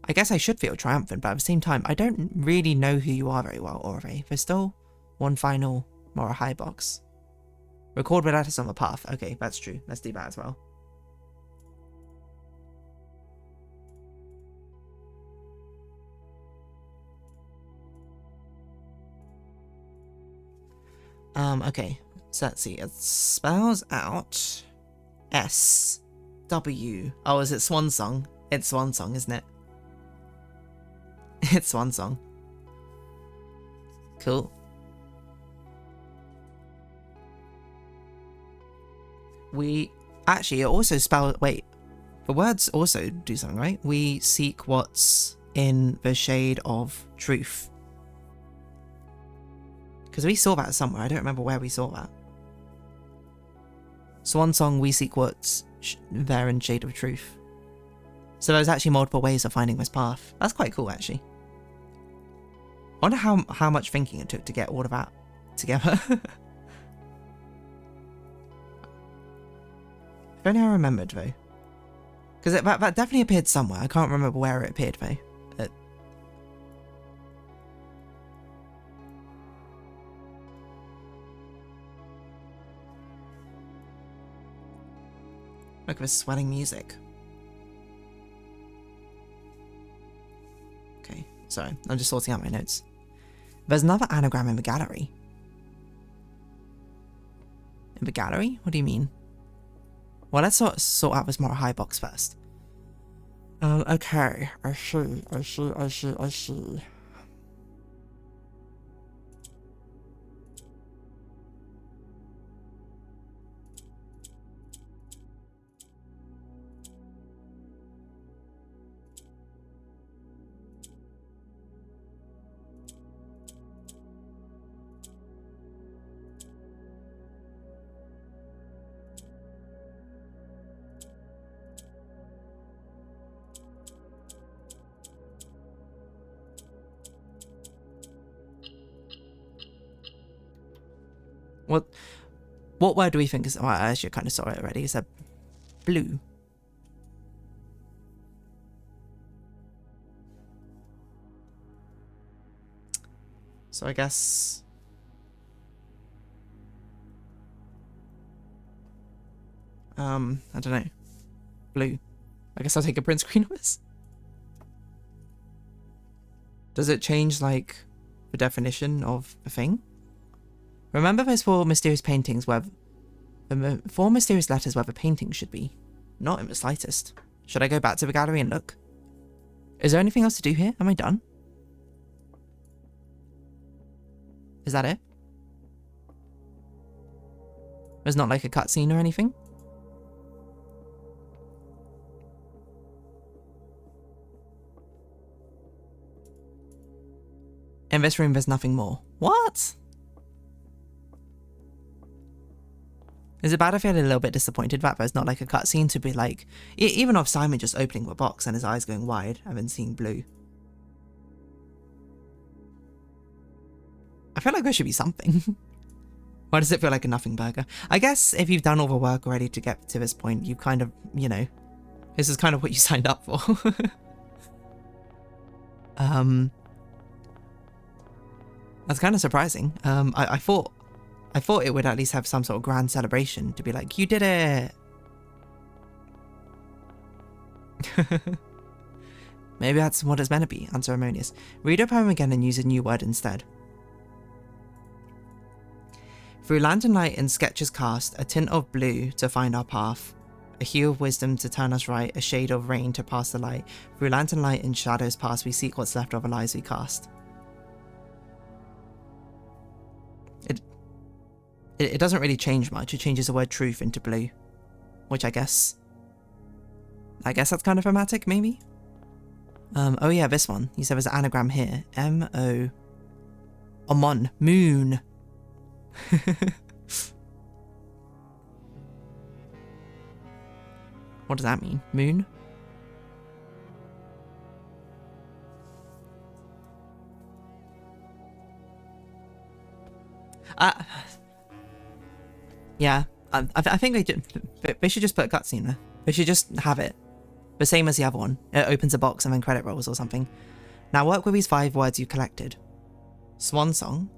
I guess I should feel triumphant, but at the same time, I don't really know who you are very well, Orve. There's still one final Mora High box. Record the letters on the path. Okay, that's true. Let's do that as well. Okay, so let's see, it spells out S-W. Oh, is it Swan Song? It's Swan Song, isn't it? It's Swan Song. Cool. We, actually, it also spells, wait, the words also do something, right? We seek what's in the shade of truth. Because we saw that somewhere. I don't remember where we saw that. Swan Song, we seek what's there in shade of truth. So there's actually multiple ways of finding this path. That's quite cool, actually. I wonder how much thinking it took to get all of that together. If only I remembered, though. Because that definitely appeared somewhere. I can't remember where it appeared, though. Look at this swelling music. Okay, sorry, I'm just sorting out my notes. There's another anagram in the gallery. In the gallery? What do you mean? Well, let's sort out this Mora High box first. Okay, I see. What word do we think is... Oh, I actually kind of saw it already. Is that blue? So I guess... I don't know. Blue. I guess I'll take a print screen of this. Does it change, like, the definition of a thing? Remember those four mysterious paintings where... the four mysterious letters where the painting should be? Not in the slightest. Should I go back to the gallery and look? Is there anything else to do here? Am I done? Is that it? There's not like a cutscene or anything? In this room there's nothing more. What? Is it bad I feel a little bit disappointed that there's not like a cutscene to be like, even of Simon just opening the box and his eyes going wide and then seeing blue. I feel like there should be something. Why does it feel like a nothing burger? I guess if you've done all the work already to get to this point, you kind of, you know, This is kind of what you signed up for. That's kind of surprising. I thought it would at least have some sort of grand celebration to be like, you did it. Maybe that's what it's meant to be, unceremonious. Read a poem again and use a new word instead. Through lantern light and sketches cast, a tint of blue to find our path. A hue of wisdom to turn us right, a shade of rain to pass the light. Through lantern light and shadows past, we seek what's left of the lies we cast. It doesn't really change much. It changes the word truth into blue, which I guess that's kind of thematic, maybe? Oh yeah, this one. You said there's an anagram here. M-O... Amon. Moon. What does that mean? Moon? Yeah, I think they should just put a cutscene there. They should just have it. The same as the other one. It opens a box and then credit rolls or something. Now work with these 5 words you collected. Swan song.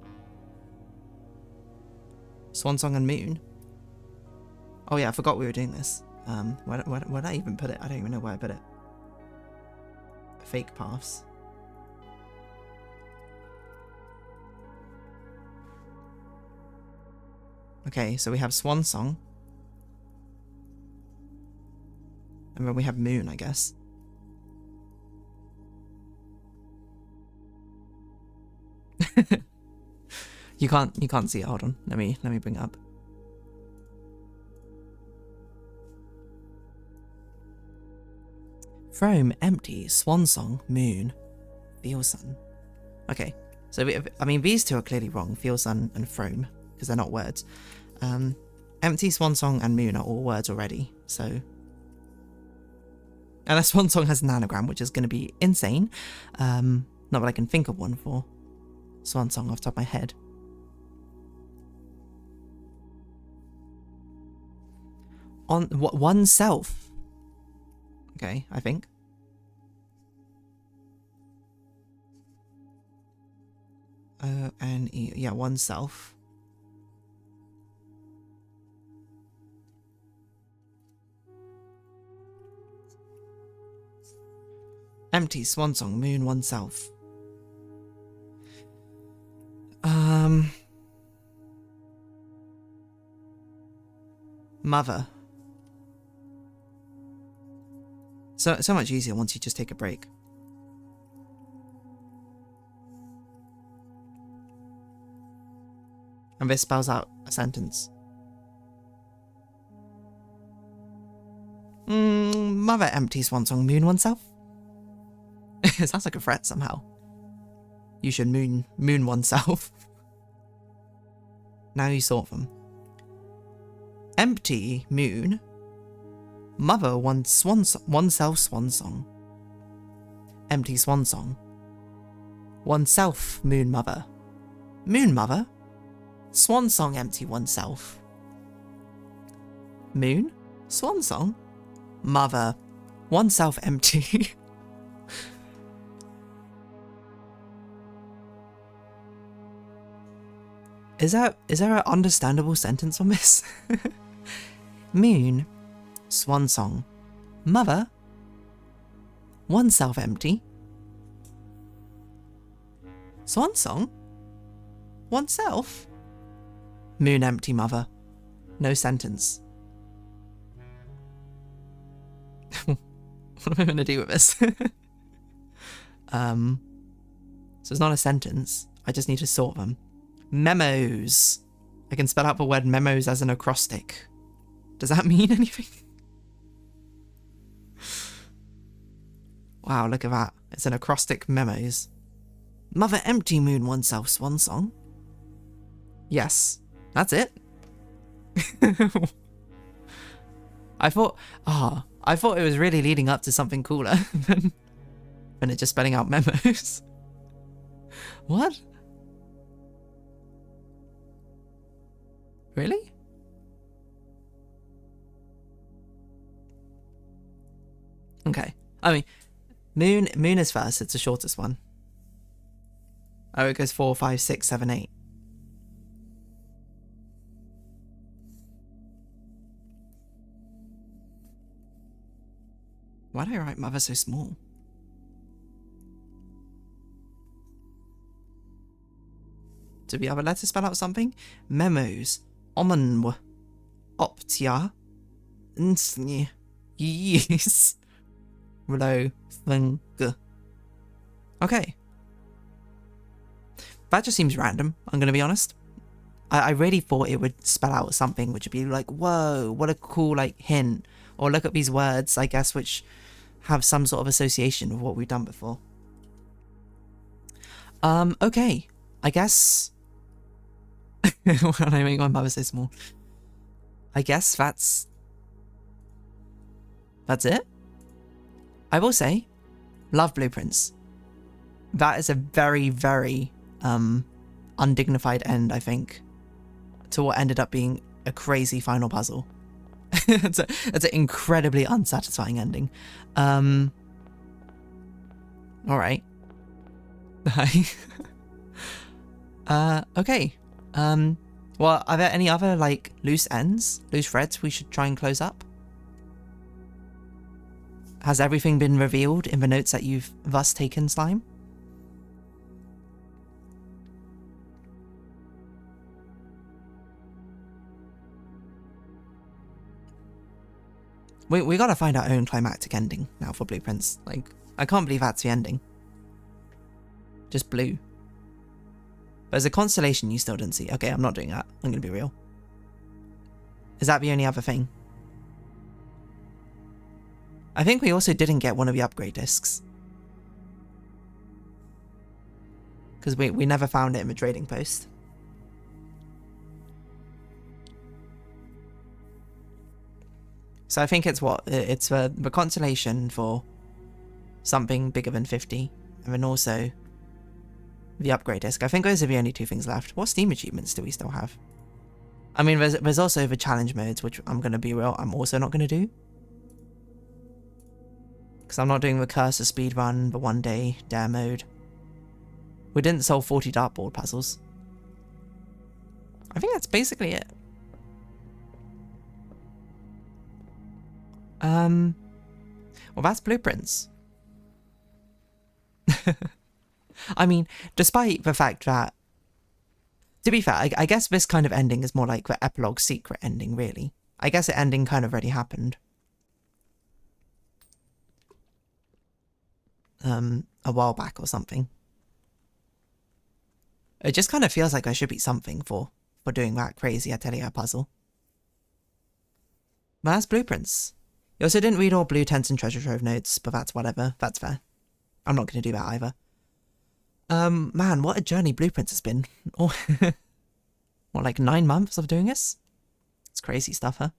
Swan song and moon. Oh yeah, I forgot we were doing this. Where did I even put it? I don't even know where I put it. Fake paths. Okay, so we have Swan Song. And then we have Moon, I guess. You can't see it. Hold on. Let me bring it up. Throme, empty, Swan Song, Moon, Feel Sun. Okay, so I mean these two are clearly wrong. Feel Sun and Throme, because they're not words. Empty, Swan Song, and Moon are all words already. So, and that Swan Song has an anagram, which is going to be insane. Not that I can think of one for Swan Song off the top of my head. On oneself. Okay, I think. O-N-E, yeah, oneself. Empty, Swan Song, Moon, oneself. Mother. So much easier once you just take a break. And this spells out a sentence. Mother empty, Swan Song, moon oneself. It sounds like a threat somehow. You should moon oneself. Now you sort them. Empty, moon. Mother, oneself, Swan Song. Empty, Swan Song. Oneself, Moon Mother. Moon Mother. Swan Song, empty, oneself. Moon. Swan Song. Mother. Oneself, empty. Is there an understandable sentence on this? Moon. Swan Song. Mother. Oneself empty. Swan Song. Oneself. Moon empty, Mother. No sentence. What am I going to do with this? So it's not a sentence. I just need to sort them. Memos. I can spell out the word memos as an acrostic. Does that mean anything? Wow, look at that. It's an acrostic memos. Mother empty, moon oneself, Swan Song. Yes, that's it. I thought it was really leading up to something cooler than it just spelling out memos. What? Really? Okay. I mean, moon is first. It's the shortest one. Oh, it goes 4, 5, 6, 7, 8. Why did I write mother so small? Do we have a letter spell out something? Memos. Omenw. Optia. Nsny. Yes. Relo. Thing. Okay. That just seems random, I'm going to be honest. I really thought it would spell out something which would be like, whoa, what a cool like hint. Or look at these words, I guess, which have some sort of association with what we've done before. Okay. I guess... when I make my mother so small. I guess that's it. I will say, love blueprints. That is a very, very undignified end, I think, to what ended up being a crazy final puzzle. It's an incredibly unsatisfying ending. All right. Okay. Well, are there any other like loose ends, loose threads we should try and close up? Has everything been revealed in the notes that you've thus taken, Slime? We gotta find our own climactic ending now for blueprints. Like, I can't believe that's the ending. Just blue. There's a constellation you still didn't see. Okay, I'm not doing that. I'm gonna be real. Is that the only other thing? I think we also didn't get one of the upgrade discs. Because we never found it in the trading post. So I think it's what? It's the constellation for something bigger than 50. And then also the upgrade disc. I think those are the only two things left. What Steam achievements do we still have? I mean, there's also the challenge modes, which I'm going to be real, I'm also not going to do. Because I'm not doing the cursor speedrun, the 1 day dare mode. We didn't solve 40 dartboard puzzles. I think that's basically it. Well, that's blueprints. I mean, despite the fact that, to be fair, I guess this kind of ending is more like the epilogue secret ending, really. I guess the ending kind of already happened. A while back or something. It just kind of feels like I should be something for doing that crazy Atelier puzzle. But that's blueprints. You also didn't read all Blue Tents and Treasure Trove notes, but that's whatever. That's fair. I'm not going to do that either. Man, what a journey blueprints has been. Oh, what, like 9 months of doing this? It's crazy stuff, huh?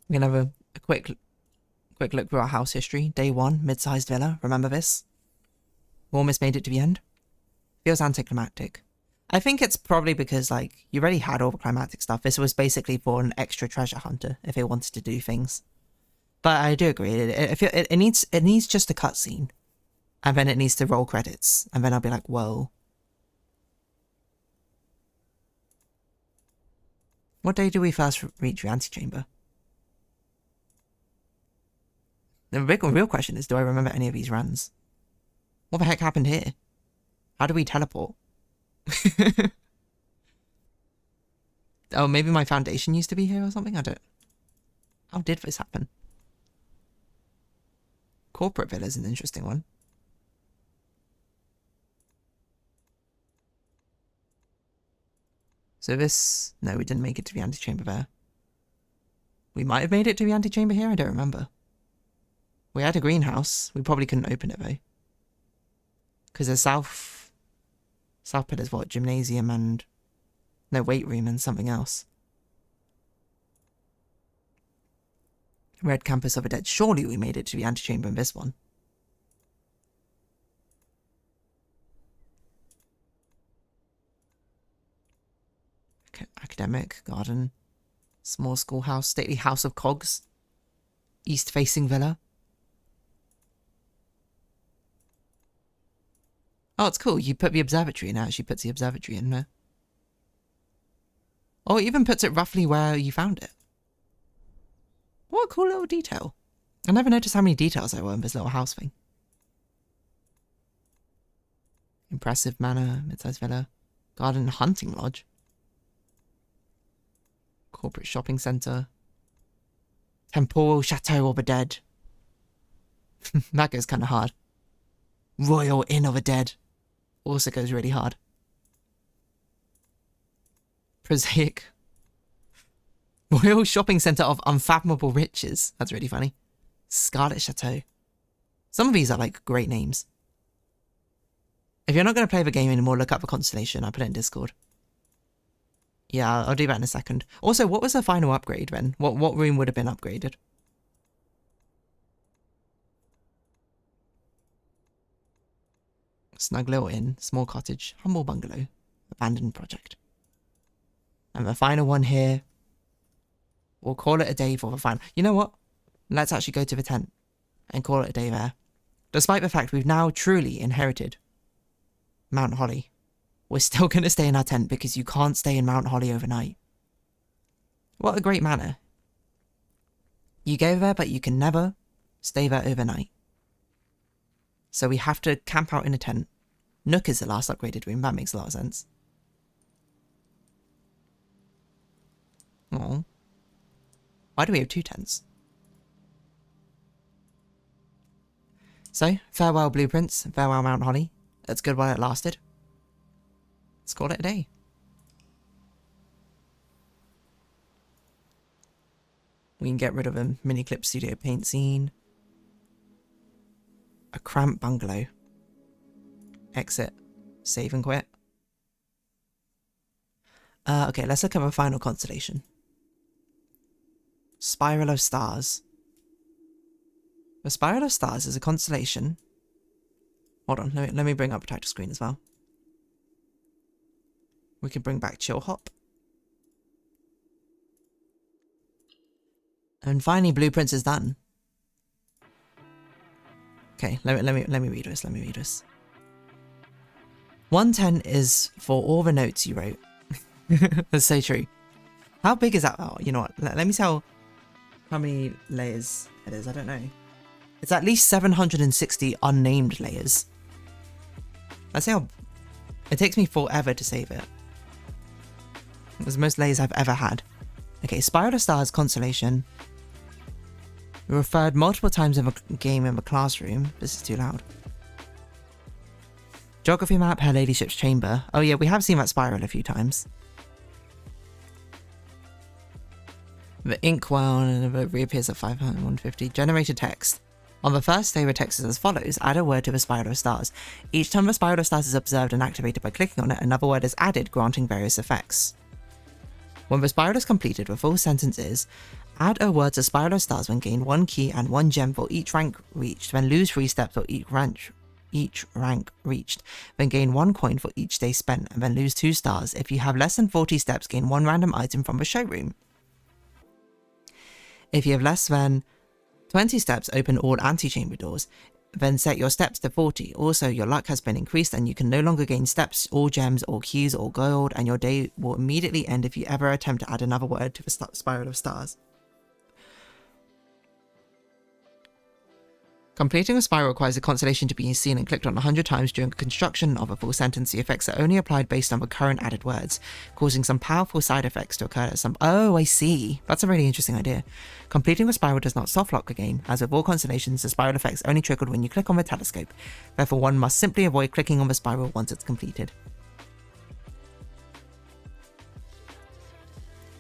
We're going to have a quick look through our house history. Day 1, mid-sized villa. Remember this? We almost made it to the end. Feels anticlimactic. I think it's probably because, like, you already had all the climatic stuff. This was basically for an extra treasure hunter if they wanted to do things. But I do agree. It needs just a cutscene, and then it needs to roll credits, and then I'll be like, whoa. What day do we first reach the antechamber? The real question is, do I remember any of these runs? What the heck happened here? How do we teleport? Oh, maybe my foundation used to be here or something? I don't... How did this happen? Corporate Villa is an interesting one. So this... No, we didn't make it to the antechamber there. We might have made it to the antechamber here, I don't remember. We had a greenhouse. We probably couldn't open it though. Because the south pit is what? Gymnasium and... No, weight room and something else. Red Campus of the Dead. Surely we made it to the antechamber in this one. academic, garden, small schoolhouse, stately house of cogs, east-facing villa. Oh, it's cool. You put the observatory in. It actually puts the observatory in there. Or it even puts it roughly where you found it. What a cool little detail. I never noticed how many details there were in this little house thing. Impressive manor, mid-sized villa, garden, hunting lodge, corporate shopping centre, temporal chateau of the dead. That goes kind of hard. Royal Inn of the Dead also goes really hard. Prosaic. Royal Shopping Centre of Unfathomable Riches. That's really funny. Scarlet Chateau. Some of these are like great names. If you're not going to play the game anymore, look up the constellation. I put it in Discord. Yeah, I'll do that in a second. Also, what was the final upgrade then? What room would have been upgraded? Snug little inn, small cottage, humble bungalow, abandoned project. And the final one here, we'll call it a day for the final. You know what? Let's actually go to the tent and call it a day there. Despite the fact we've now truly inherited Mount Holly, we're still going to stay in our tent because you can't stay in Mount Holly overnight. What a great manor. You go there, but you can never stay there overnight. So we have to camp out in a tent. Nook is the last upgraded room. That makes a lot of sense. Oh. Why do we have two tents? So, farewell blueprints, farewell Mount Holly. That's good while it lasted. Let's call it a day. We can get rid of a mini clip studio paint scene. A cramped bungalow. Exit. Save and quit. Okay, let's look at the final constellation. Spiral of Stars. The Spiral of Stars is a constellation. Hold on, let me bring up a title screen as well. We can bring back Chill Hop. And finally, Blueprints is done. Okay, let me read this. Let me read this. 110 is for all the notes you wrote. That's so true. How big is that? Oh, you know what? Let me tell how many layers it is. I don't know. It's at least 760 unnamed layers. Let's see how... It takes me forever to save it. It's the most layers I've ever had. Okay, Spiral of Stars constellation. Referred multiple times in the game in the classroom. This is too loud. Geography map, Her Ladyship's chamber. Oh yeah, we have seen that spiral a few times. The inkwell reappears at 550. Generated text. On the first day, the text is as follows. Add a word to the Spiral of Stars. Each time the Spiral of Stars is observed and activated by clicking on it, another word is added, granting various effects. When the spiral is completed, the full sentence is, add a word to Spiral of Stars when gain 1 key and 1 gem for each rank reached, then lose 3 steps for each rank reached, then gain 1 coin for each day spent, and then lose 2 stars. If you have less than 40 steps, gain 1 random item from the showroom. If you have less than 20 steps, open all antechamber doors, then set your steps to 40. Also, your luck has been increased and you can no longer gain steps, or gems, or keys, or gold, and your day will immediately end if you ever attempt to add another word to the Spiral of Stars. Completing a spiral requires a constellation to be seen and clicked on 100 times during construction of a full sentence. The effects are only applied based on the current added words, causing some powerful side effects to occur at some... Oh, I see. That's a really interesting idea. Completing the spiral does not softlock the game. As with all constellations, the spiral effects only triggered when you click on the telescope. Therefore, one must simply avoid clicking on the spiral once it's completed.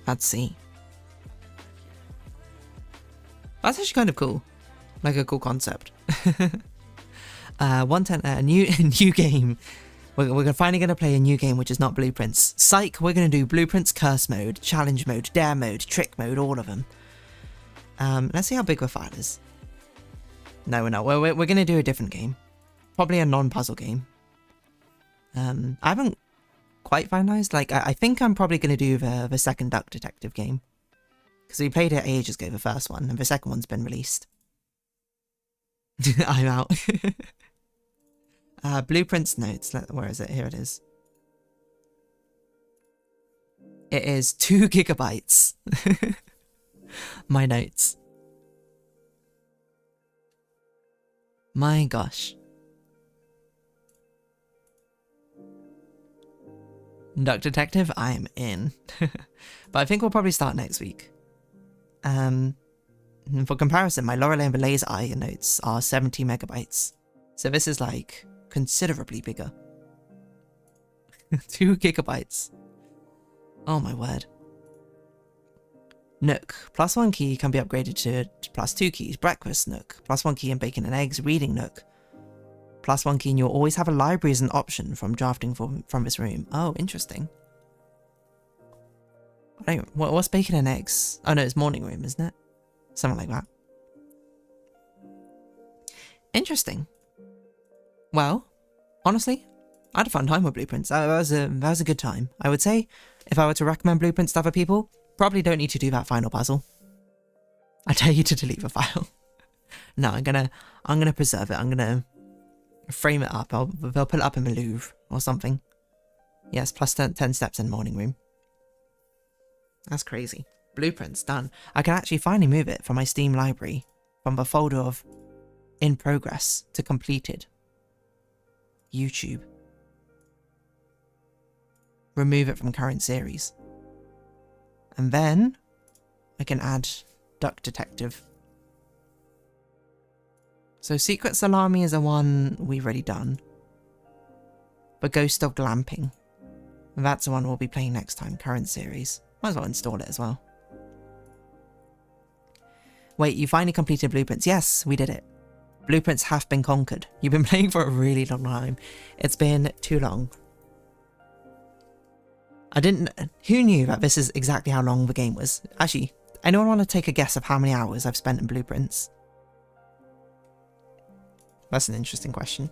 Let's see. That's actually kind of cool. Like a cool concept. 110, new game. We're finally going to play a new game which is not Blueprints. Psych, we're going to do Blueprints, Curse Mode, Challenge Mode, Dare Mode, Trick Mode, all of them. Let's see how big the file is. No, we're not. We're going to do a different game. Probably a non-puzzle game. I haven't quite finalized. Like, I think I'm probably going to do the second Duck Detective game. Because we played it ages ago, the first one, and the second one's been released. I'm out. Blueprints notes. Where is it? Here it is. It is 2 gigabytes. My notes. My gosh. Duck Detective, I am in. But I think we'll probably start next week. For comparison, my Lorelei and the Laser Eye notes are 70 megabytes. So this is like considerably bigger. 2 gigabytes. Oh my word. Nook. +1 key can be upgraded to +2 keys. Breakfast Nook. +1 key in bacon and eggs. Reading Nook. +1 key and you'll always have a library as an option from drafting from this room. Oh, interesting. What's bacon and eggs? Oh no, it's morning room, isn't it? Something like that. Interesting. Well, honestly, I had a fun time with Blueprints. That was a good time. I would say, if I were to recommend Blueprints to other people, probably don't need to do that final puzzle. I dare you to delete the file. No, I'm gonna preserve it. I'm gonna frame it up. They'll put it up in the Louvre or something. Yes, plus 10 steps in morning room. That's crazy. Blueprints done. I can actually finally move it from my Steam library, from the folder of in progress to completed. YouTube. Remove it from current series. And then I can add Duck Detective. So Secret Salami is the one we've already done. But Ghost of Glamping. That's the one we'll be playing next time, current series. Might as well install it as well. Wait, you finally completed Blueprints. Yes, we did it. Blueprints have been conquered. You've been playing for a really long time. It's been too long. Who knew that this is exactly how long the game was? Actually, anyone want to take a guess of how many hours I've spent in Blueprints? That's an interesting question.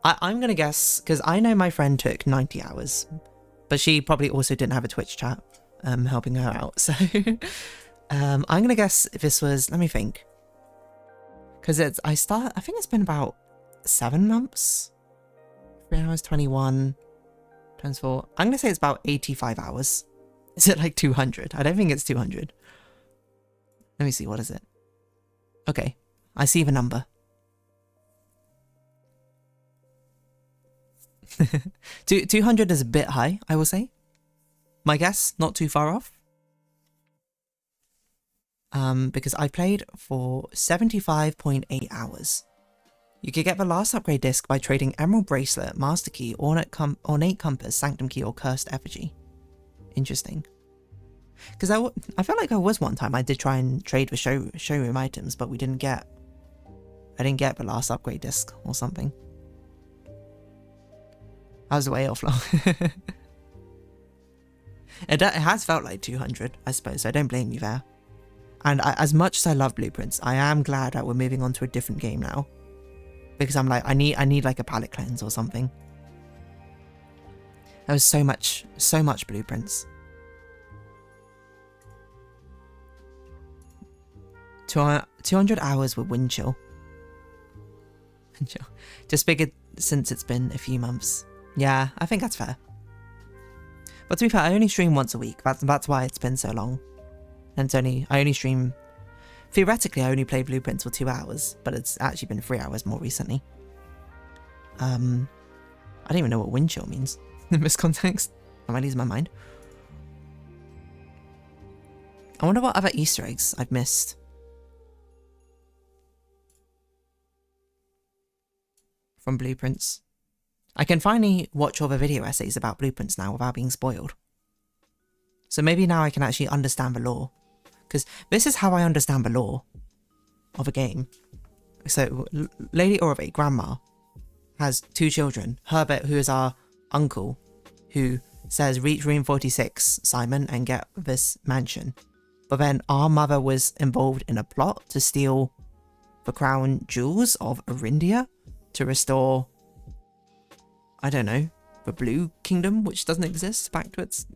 I'm going to guess, because I know my friend took 90 hours. But she probably also didn't have a Twitch chat helping her out. So I'm going to guess if this was, let me think. Because I think it's been about 7 months. 3 hours, 21, times 4. I'm going to say it's about 85 hours. Is it like 200? I don't think it's 200. Let me see, what is it? Okay, I see the number. 200 is a bit high, I will say. My guess, not too far off. Because I played for 75.8 hours. You could get the last upgrade disc by trading Emerald Bracelet, Master Key, Ornate Compass, Sanctum Key, or Cursed Effigy. Interesting. Because I felt like I was one time I did try and trade with showroom items, but I didn't get the last upgrade disc or something. I was way off long. It has felt like 200, I suppose, so I don't blame you there. And as much as I love Blueprints, I am glad that we're moving on to a different game now. Because I'm like, I need like a palette cleanse or something. There was so much Blueprints. 200 hours with wind chill. Just figured since it's been a few months. Yeah, I think that's fair. But to be fair, I only stream once a week. That's why it's been so long. And I only stream... Theoretically, I only play Blueprints for 2 hours, but it's actually been 3 hours more recently. I don't even know what wind chill means in this context. I might lose my mind. I wonder what other Easter eggs I've missed. From Blueprints. I can finally watch all the video essays about Blueprints now without being spoiled. So maybe now I can actually understand the lore. Because this is how I understand the lore of a game. So, Lady Orve, Grandma, has 2 children. Herbert, who is our uncle, who says, reach room 46, Simon, and get this mansion. But then our mother was involved in a plot to steal the crown jewels of Arindia to restore, I don't know, the Blue Kingdom, which doesn't exist, back to its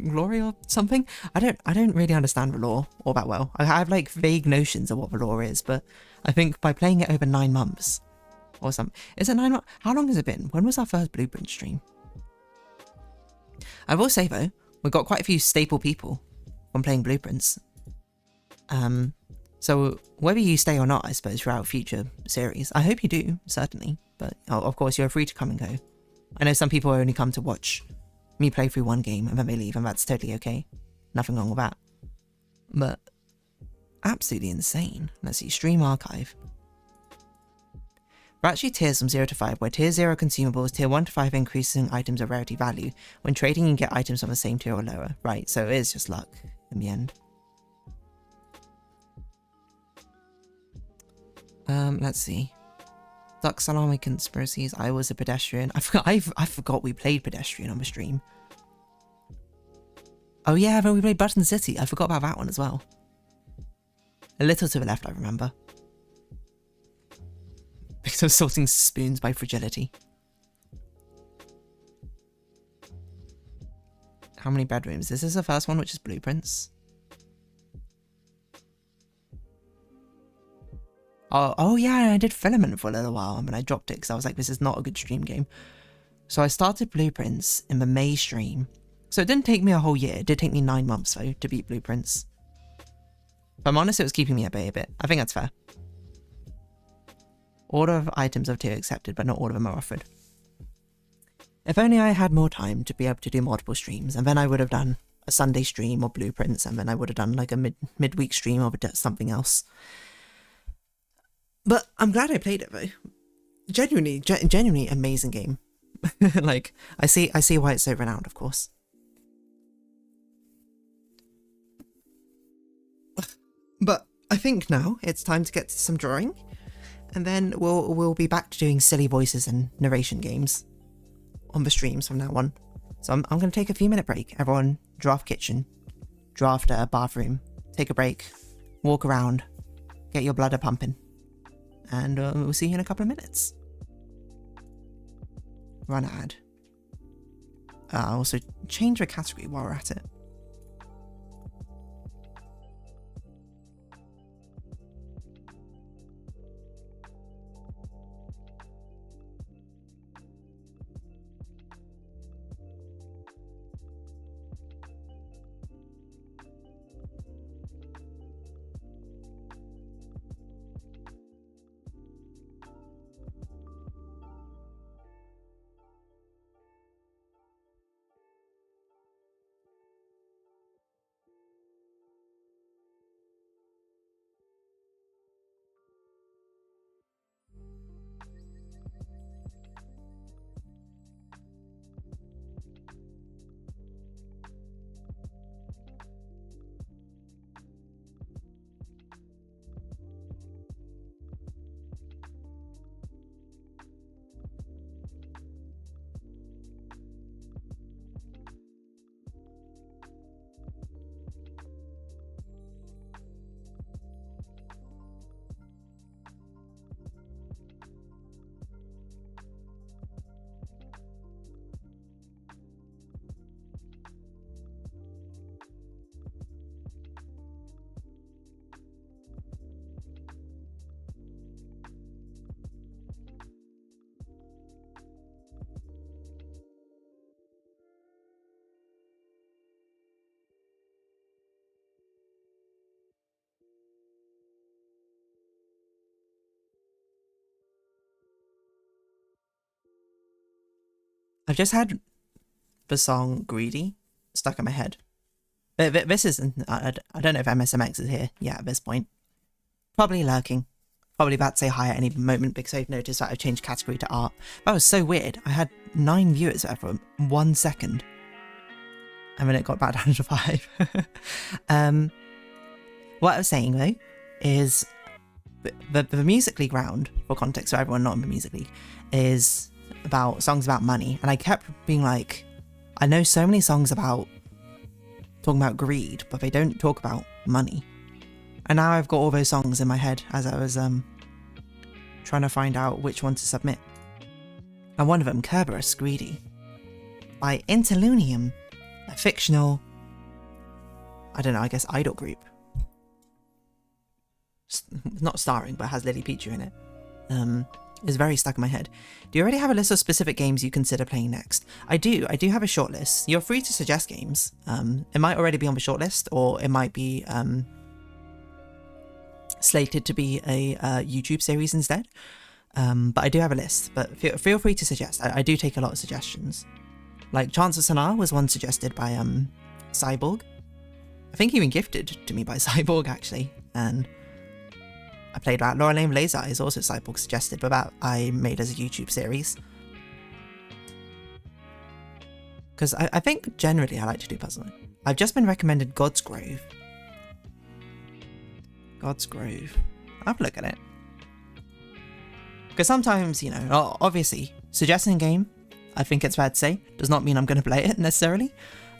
glory or something. I don't really understand the lore all that well. I have like vague notions of what the lore is, but I think by playing it over 9 months or something, is it 9 months? How long has it been? When was our first Blueprint stream? I will say though, we've got quite a few staple people from playing Blueprints. So whether you stay or not, I suppose, throughout future series, I hope you do, certainly. But of course, you're free to come and go. I know some people only come to watch me play through one game and then they leave, and that's totally okay. Nothing wrong with that. But absolutely insane. Let's see, stream archive. There are actually tiers from 0 to 5, where tier 0 consumables, tier 1 to 5 increasing items of rarity value. When trading, you can get items from the same tier or lower. Right, so it is just luck in the end. Let's see. Duck Salami Conspiracies, I was a pedestrian. I forgot we played pedestrian on the stream. Oh yeah, but we played Button City. I forgot about that one as well. A little to the left, I remember. Because I was sorting spoons by fragility. How many bedrooms? This is the first one, which is Blueprints. Oh yeah, I did Filament for a little while, and then I dropped it because I was like, this is not a good stream game. So I started Blueprints in the May stream. So it didn't take me a whole year. It did take me 9 months though to beat Blueprints. If I'm honest, it was keeping me at bay a bit. I think that's fair. Order of items of tier accepted, but not all of them are offered. If only I had more time to be able to do multiple streams, and then I would have done a Sunday stream or Blueprints, and then I would have done like a midweek stream or something else. But I'm glad I played it though. Genuinely amazing game. Like, I see why it's so renowned, of course. But I think now it's time to get to some drawing, and then we'll be back to doing silly voices and narration games on the streams from now on. So I'm going to take a few minute break. Everyone, draft kitchen, draft bathroom, take a break, walk around, get your blood pumping. And we'll see you in a couple of minutes. Run ad. Also, change the category while we're at it. I've just had the song Greedy stuck in my head. This isn't, I don't know if MSMX is here yet at this point. Probably lurking. Probably about to say hi at any moment because I've noticed that I've changed category to art. That was so weird. I had 9 viewers there for 1 second. And then it got back down to 5. What I was saying though is the Music League round, for context for everyone not in the Music League, is about songs about money, and I kept being like, I know so many songs about talking about greed, but they don't talk about money. And now I've got all those songs in my head as I was trying to find out which one to submit. And one of them, Kerberos, Greedy. by Interlunium, a fictional, I don't know, I guess idol group. Not starring, but has Lily Pichu in it. Is very stuck in my head. Do you already have a list of specific games you consider playing next? I do have a short list. You're free to suggest games. It might already be on the short list, or it might be slated to be a YouTube series instead. But I do have a list, but feel free to suggest. I do take a lot of suggestions. Like Chance of Sonar was one suggested by Cyborg. I think even gifted to me by Cyborg actually, and I played that. Laura Lane Laser is also Cyborg suggested, but that I made as a YouTube series. Because I think generally I like to do puzzling. I've just been recommended God's Grove. God's Grove. I'll have a look at it. Because sometimes, you know, obviously, suggesting a game, I think it's fair to say, does not mean I'm going to play it necessarily.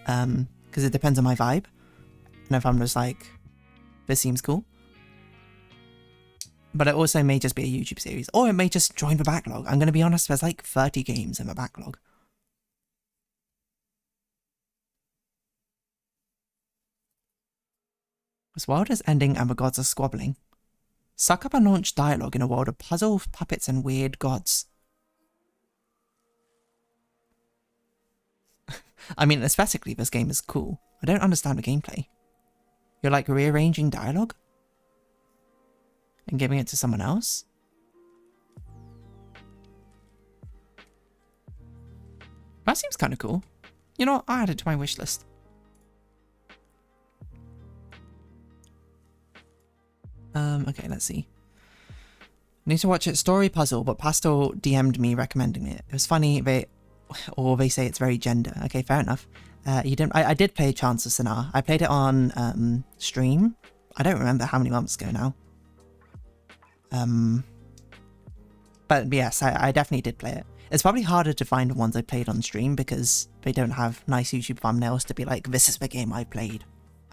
Because it depends on my vibe. And if I'm just like, this seems cool. But it also may just be a YouTube series, or it may just join the backlog. I'm going to be honest, there's like 30 games in the backlog. As wild as ending and the gods are squabbling. Suck up and launch dialogue in a world of puzzle, puppets, and weird gods. I mean, aesthetically, this game is cool. I don't understand the gameplay. You're like rearranging dialogue? And giving it to someone else? That seems kind of cool. You know what? I'll add it to my wish list. Okay, let's see. Need to watch it. Story puzzle, but Pastel DM'd me recommending it. It was funny, they say it's very gender. Okay, fair enough. You didn't. I did play Chance of Sonar. I played it on stream. I don't remember how many months ago now. But yes, I definitely did play it. It's probably harder to find the ones I played on stream because they don't have nice YouTube thumbnails to be like, this is the game I played.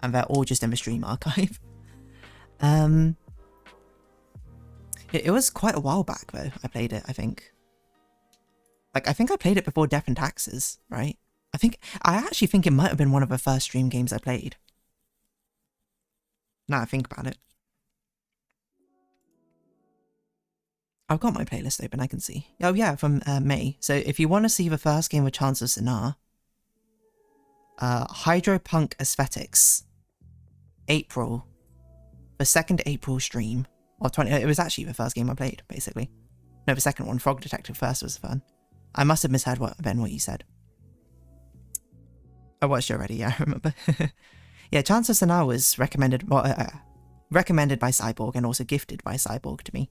And they're all just in the stream archive. It was quite a while back though, I played it, I think. Like, I think I played it before Death and Taxes, right? I actually think it might have been one of the first stream games I played. Now I think about it. I've got my playlist open, I can see. Oh yeah, from May. So if you want to see the first game with Chance of Sonar, Hydropunk Aesthetics, April, the 2nd April stream, or 20, it was actually the first game I played, basically. No, the second one, Frog Detective first was fun. I must have misheard what you said. I watched it already, yeah, I remember. Yeah, Chance of Sonar was recommended, recommended by Cyborg and also gifted by Cyborg to me.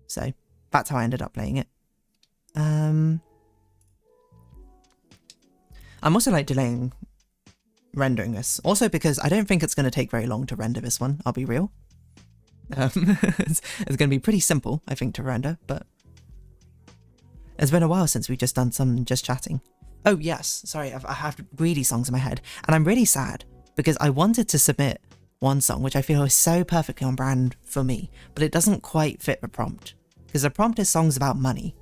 So, that's how I ended up playing it. I'm also like delaying rendering this. Also because I don't think it's going to take very long to render this one, I'll be real. It's going to be pretty simple, I think, to render, but it's been a while since we've just done some just chatting. Oh yes, sorry, I have greedy songs in my head, and I'm really sad because I wanted to submit one song which I feel is so perfectly on brand for me, but it doesn't quite fit the prompt, because the prompt is songs about money.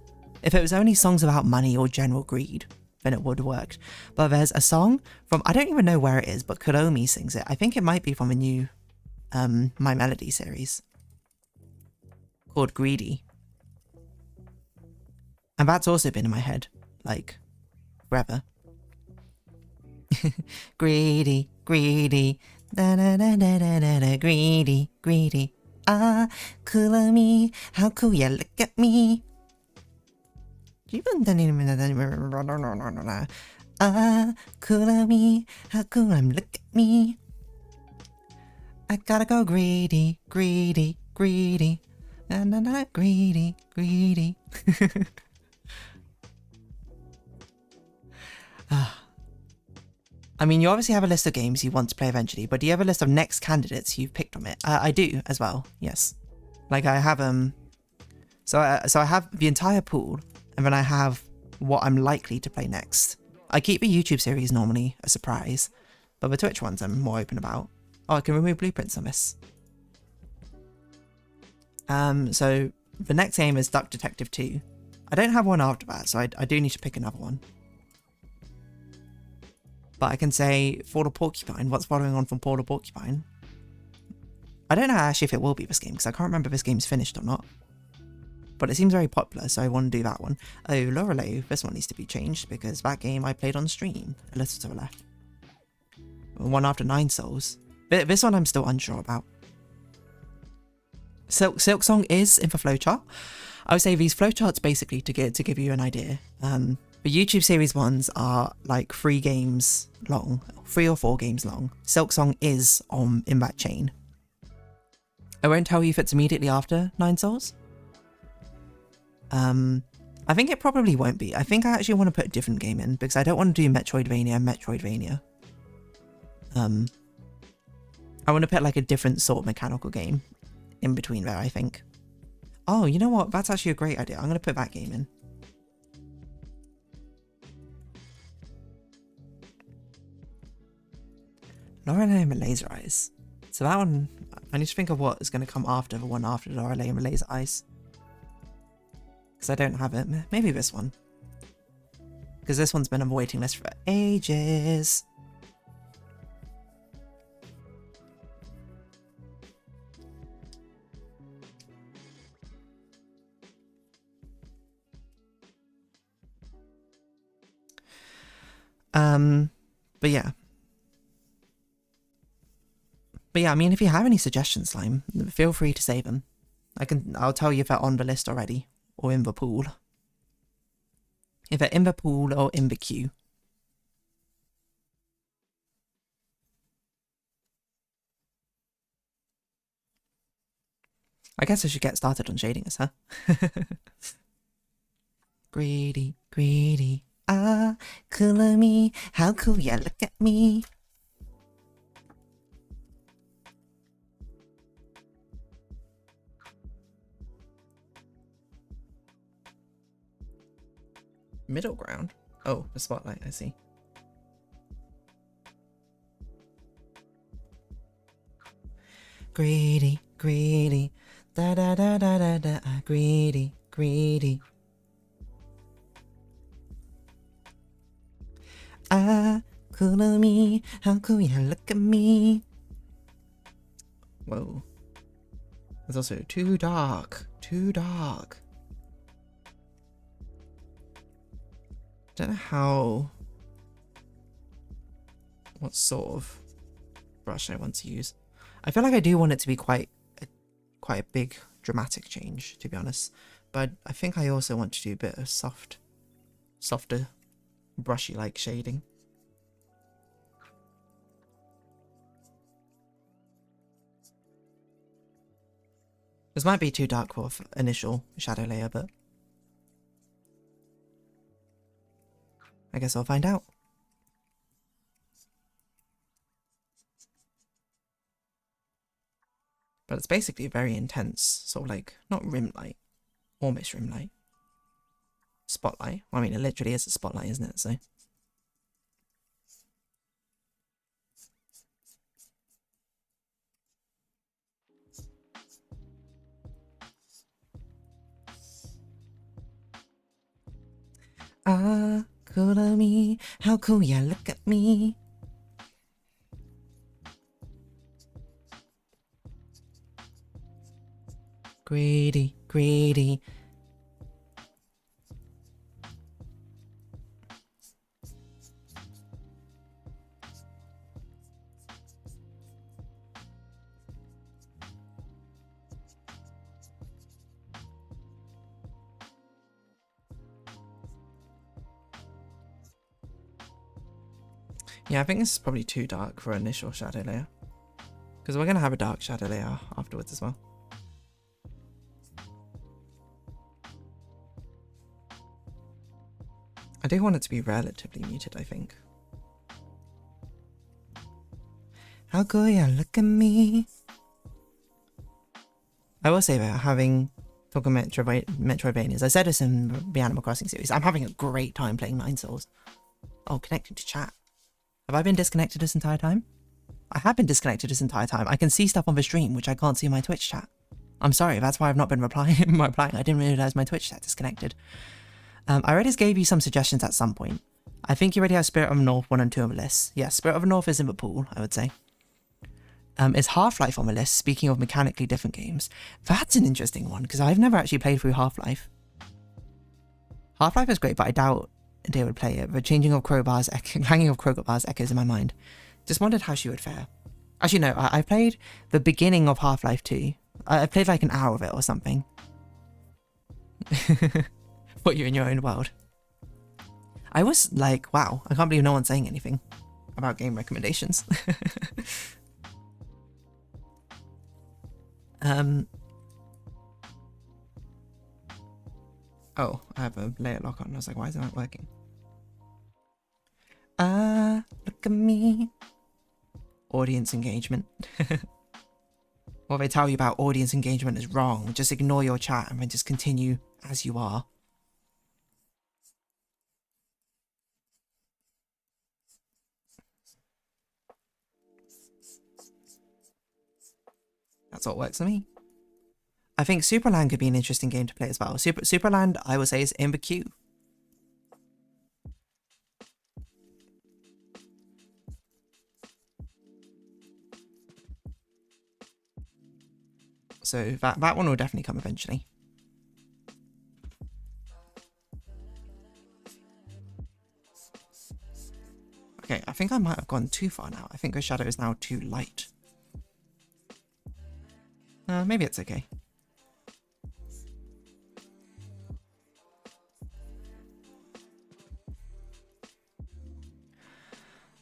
If it was only songs about money or general greed, then it would have worked. But there's a song from, I don't even know where it is, but Kuromi sings it. I think it might be from a new My Melody series called Greedy. And that's also been in my head, like, forever. Greedy, greedy, da da da da da da da, greedy, greedy. Ah, Kuromi, how cool you look at me. Ah, Kuromi, how cool I'm look at me. I gotta go greedy, greedy, greedy. Na na na, greedy, greedy. I mean, you obviously have a list of games you want to play eventually, but do you have a list of next candidates you've picked from it? I do as well, yes. Like I have so I have the entire pool, and then I have what I'm likely to play next. I keep the YouTube series normally a surprise, but the Twitch ones I'm more open about. Oh, I can remove blueprints on this. So the next game is Duck Detective 2. I don't have one after that, so I do need to pick another one. But I can say For the Porcupine. What's following on from For the Porcupine? I don't know actually if it will be this game, because I can't remember if this game's finished or not. But it seems very popular, so I want to do that one. Oh, Lorelei, this one needs to be changed, because that game I played on stream. A little to the left. One after 9 Souls. This one I'm still unsure about. Silk Song is in the flowchart. I would say these flowcharts basically to give you an idea. The YouTube series ones are like 3 games long, 3 or 4 games long. Silk Song is in that chain. I won't tell you if it's immediately after 9 Souls. I think it probably won't be. I think I actually want to put a different game in because I don't want to do Metroidvania. I want to put like a different sort of mechanical game in between there, I think. Oh, you know what? That's actually a great idea. I'm going to put that game in. Lorelei and the Laser Eyes. So that one, I need to think of what is going to come after the one after Lorelei and the Laser Eyes. Because I don't have it. Maybe this one. Because this one's been on the waiting list for ages. But yeah. I mean, if you have any suggestions, Slime, feel free to say them. I'll tell you if they're on the list already, or in the pool. If they're in the pool or in the queue. I guess I should get started on shading this, huh? Greedy, greedy. Ah, cool of me, how cool, yeah, look at me. Middle ground? Oh, the spotlight, I see. Greedy, greedy, da da da da da da, greedy, greedy. Ah, cool of me, how cool, yeah, look at me. Whoa. It's also too dark, too dark. Don't know what sort of brush I want to use. I feel like I do want it to be quite a big dramatic change, to be honest. But I think I also want to do a bit of softer, brushy like shading. This might be too dark for initial shadow layer, but I guess I'll find out. But it's basically a very intense, sort of like, not rim light, almost rim light. Spotlight. Well, I mean, it literally is a spotlight, isn't it? So. Ah, cool of me, how cool, yeah, look at me. Greedy, greedy. Yeah, I think this is probably too dark for initial shadow layer. Because we're going to have a dark shadow layer afterwards as well. I do want it to be relatively muted, I think. How cool, yeah, look at me. I will say that talking Metroidvanias, I said this in the Animal Crossing series, I'm having a great time playing 9 Souls. Oh, connecting to chat. Have I been disconnected this entire time? I have been disconnected this entire time. I can see stuff on the stream, which I can't see in my Twitch chat. I'm sorry, that's why I've not been replying. I didn't realize my Twitch chat disconnected. I already gave you some suggestions at some point. I think you already have Spirit of the North 1 and 2 on the list. Yeah, Spirit of the North is in the pool, I would say. Is Half-Life on the list, speaking of mechanically different games? That's an interesting one, because I've never actually played through Half-Life. Half-Life is great, but I doubt they would play it. The changing of crowbars, clanging of crowbars echoes in my mind. Just wondered how she would fare. Actually, no, I played the beginning of Half-Life 2. I played like an hour of it or something. Put you in your own world. I was like, wow, I can't believe no one's saying anything about game recommendations. Oh, I have a layer lock on. I was like, why is it not working? Look at me. Audience engagement. What they tell you about audience engagement is wrong. Just ignore your chat and then just continue as you are. That's what works for me. I think Superland could be an interesting game to play as well. Superland, I would say, is in the queue. So that one will definitely come eventually. Okay, I think I might have gone too far now. I think the shadow is now too light. Maybe it's okay.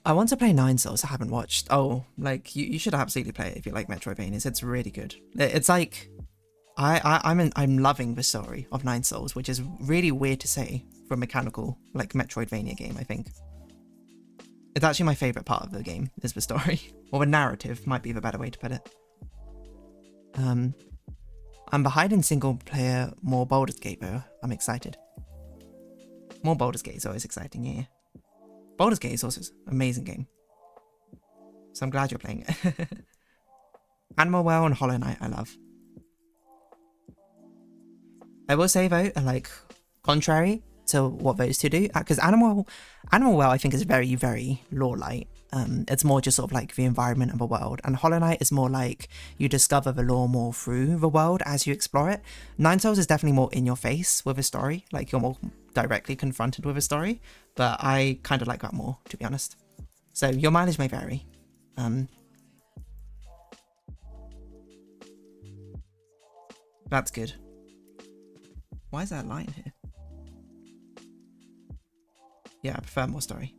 I want to play Nine Souls. I haven't watched. Oh, like you should absolutely play it if you like Metroidvanias. It's really good. It's like I'm loving the story of Nine Souls, which is really weird to say for a mechanical like Metroidvania game. I think it's actually my favorite part of the game is the story, or the narrative might be the better way to put it. I'm behind in single player more Baldur's Gate though. I'm excited. More Baldur's Gate is always exciting, yeah. Baldur's Gate is also an amazing game. So I'm glad you're playing it. Animal Well and Hollow Knight I love. I will say though, like, contrary to what those two do, because Animal Well I think is very, very lore-light. It's more just sort of like the environment of the world, and Hollow Knight is more like you discover the lore more through the world as you explore it. Nine Souls is definitely more in your face with a story, like you're more directly confronted with a story, but I kind of like that more, to be honest. So your mileage may vary. That's good. Why is there a line here? Yeah, I prefer more story.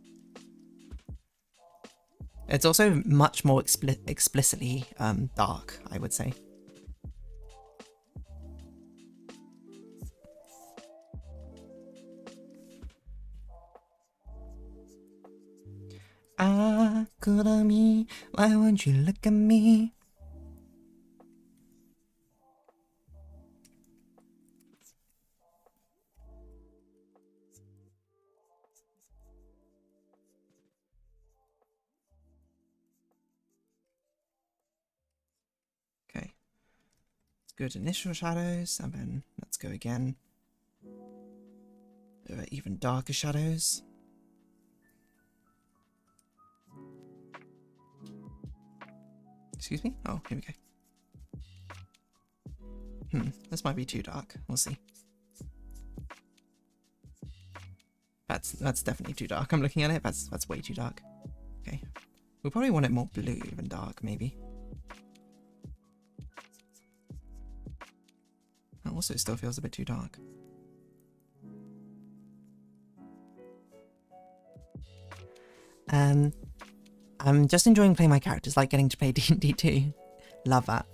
It's also much more explicitly dark, I would say. Good on me, why won't you look at me? Okay. Let's go to initial shadows, and then let's go again. There are even darker shadows. Excuse me? Oh, here we go. This might be too dark. We'll see. That's definitely too dark. I'm looking at it. That's way too dark. Okay. We'll probably want it more blue than dark, maybe. That also still feels a bit too dark. I'm just enjoying playing my characters, like getting to play D&D too. Love that.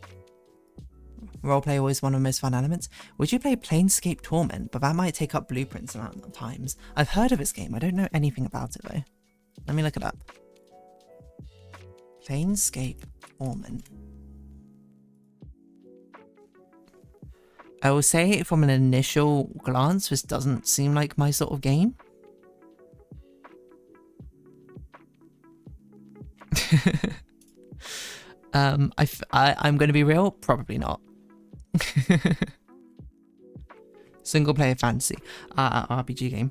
Roleplay always one of the most fun elements. Would you play Planescape Torment? But that might take up blueprints a amount of times. I've heard of this game. I don't know anything about it though. Let me look it up. Planescape Torment. I will say from an initial glance, this doesn't seem like my sort of game. I'm going to be real, probably not. Single player fantasy RPG game.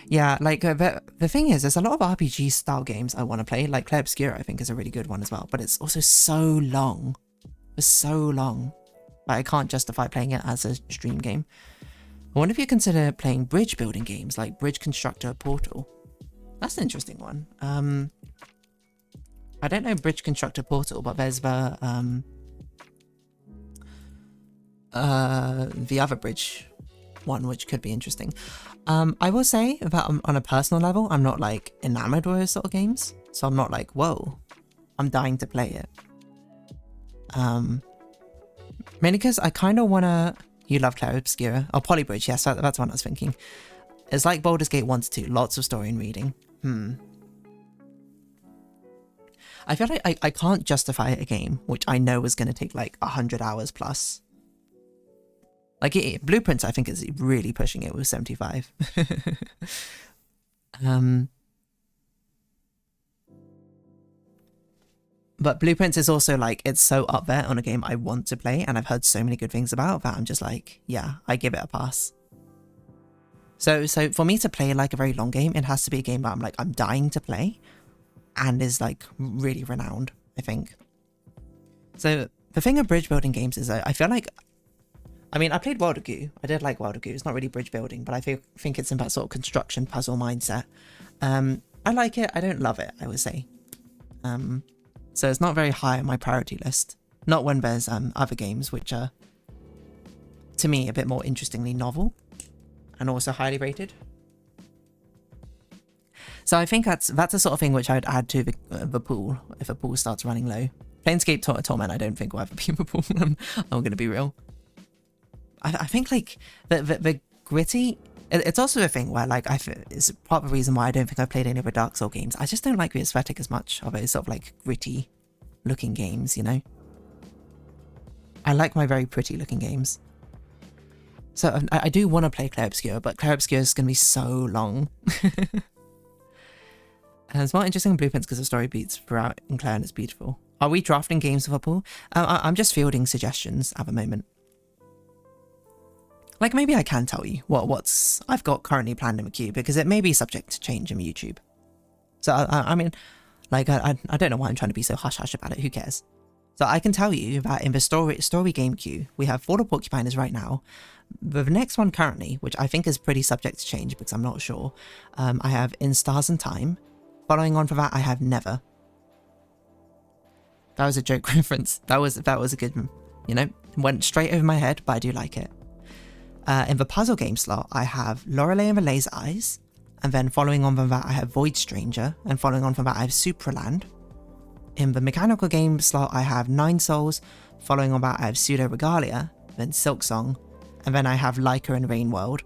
Yeah, like the thing is, there's a lot of RPG style games I want to play. Like Clair Obscura, I think is a really good one as well, but it's also so long. It's so long. Like, I can't justify playing it as a stream game. I wonder if you consider playing bridge building games like Bridge Constructor Portal. That's an interesting one. I don't know Bridge Constructor Portal, but there's the other bridge one, which could be interesting. I will say that on a personal level, I'm not like enamored with those sort of games, so I'm not like, whoa, I'm dying to play it. Mainly because I kind of want to... You love Clair Obscura. Oh, Polybridge, yes, that's what I was thinking. It's like Baldur's Gate 1 to 2, lots of story and reading. I feel like I can't justify a game which I know is going to take like 100 hours plus. Like Blueprints, I think is really pushing it with 75. But Blueprints is also like, it's so up there on a game I want to play, and I've heard so many good things about that I'm just like, yeah, I give it a pass. So for me to play like a very long game, it has to be a game that I'm dying to play and is like really renowned, I think. So the thing of bridge building games is I feel like, I mean, I played World of Goo. I did like World of Goo. It's not really bridge building, but I think it's in that sort of construction puzzle mindset. I like it. I don't love it, I would say. So it's not very high on my priority list. Not when there's other games which are, to me, a bit more interestingly novel and also highly rated. So I think that's the sort of thing which I'd add to the pool if a pool starts running low. Planescape Torment I don't think will ever be in the pool. I'm going to be real. I think like the gritty, it's also a thing where like it's part of the reason why I don't think I've played any of the Dark Souls games. I just don't like the aesthetic as much of those sort of like gritty looking games, you know? I like my very pretty looking games. So I do want to play Clair Obscura, but Clair Obscura is going to be so long. And it's more interesting in Blueprints because the story beats throughout in Clair and it's beautiful. Are we drafting games with a pool? I'm just fielding suggestions at the moment. Like, maybe I can tell you what's I've got currently planned in the queue, because it may be subject to change in YouTube. So, I mean, like, I don't know why I'm trying to be so hush-hush about it, who cares? So I can tell you that in the story game queue, we have Fall of Porcupiners right now. The next one currently, which I think is pretty subject to change because I'm not sure, I have In Stars and Time. Following on from that, I have Never. That was a joke reference. That was a good one. You know, went straight over my head, but I do like it. In the puzzle game slot, I have Lorelei and the Laser Eyes, and then following on from that, I have Void Stranger, and following on from that, I have Supraland. In the mechanical game slot, I have Nine Souls, following on that, I have Pseudo Regalia, then Silksong, and then I have Leica and Rain World.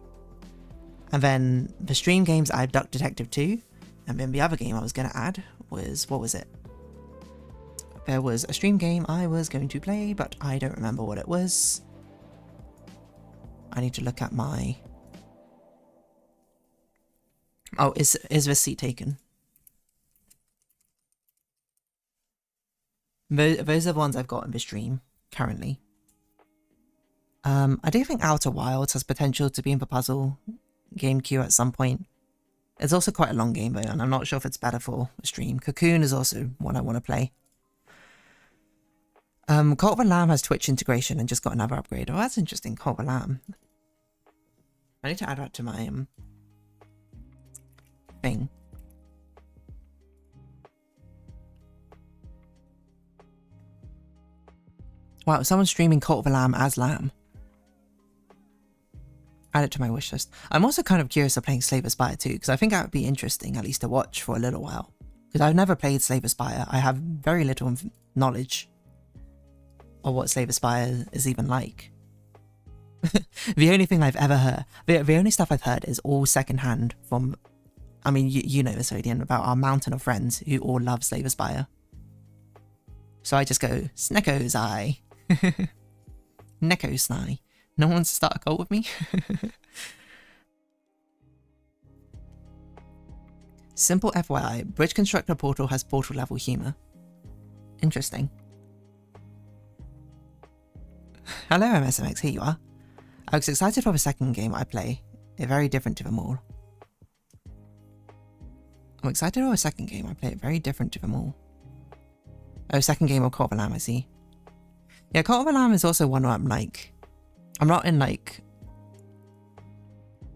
And then the stream games, I have Duck Detective 2, and then the other game I was going to add was, what was it? There was a stream game I was going to play, but I don't remember what it was. I need to look at my... Oh, is this seat taken? Those are the ones I've got in the stream currently. I do think Outer Wilds has potential to be in the puzzle game queue at some point. It's also quite a long game though, and I'm not sure if it's better for a stream. Cocoon is also one I want to play. Cult of the Lamb has Twitch integration and just got another upgrade. Oh, that's interesting, Cult of the Lamb. I need to add that to my thing. Wow, someone's streaming Cult of the Lamb as Lamb. Add it to my wish list. I'm also kind of curious of playing Slay the Spire too, because I think that would be interesting at least to watch for a little while. Because I've never played Slay the Spire. I have very little knowledge of what Slay the Spire is even like. The only thing I've ever heard, the only stuff I've heard is all secondhand from, I mean, you know this, Odian, about our mountain of friends who all love Slay the Spire. So I just go, Snecko's eye. Neko Sny. No one wants to start a cult with me? Simple FYI, Bridge Constructor Portal has portal level humor. Interesting. Hello MSMX, here you are. I was excited for the second game I play. They're very different to them all. I'm excited for a second game I play. It very different to them all. Oh, second game of Cult of the Lamb, I see. Yeah, Cult of the Lamb is also one where I'm like... I'm not in like...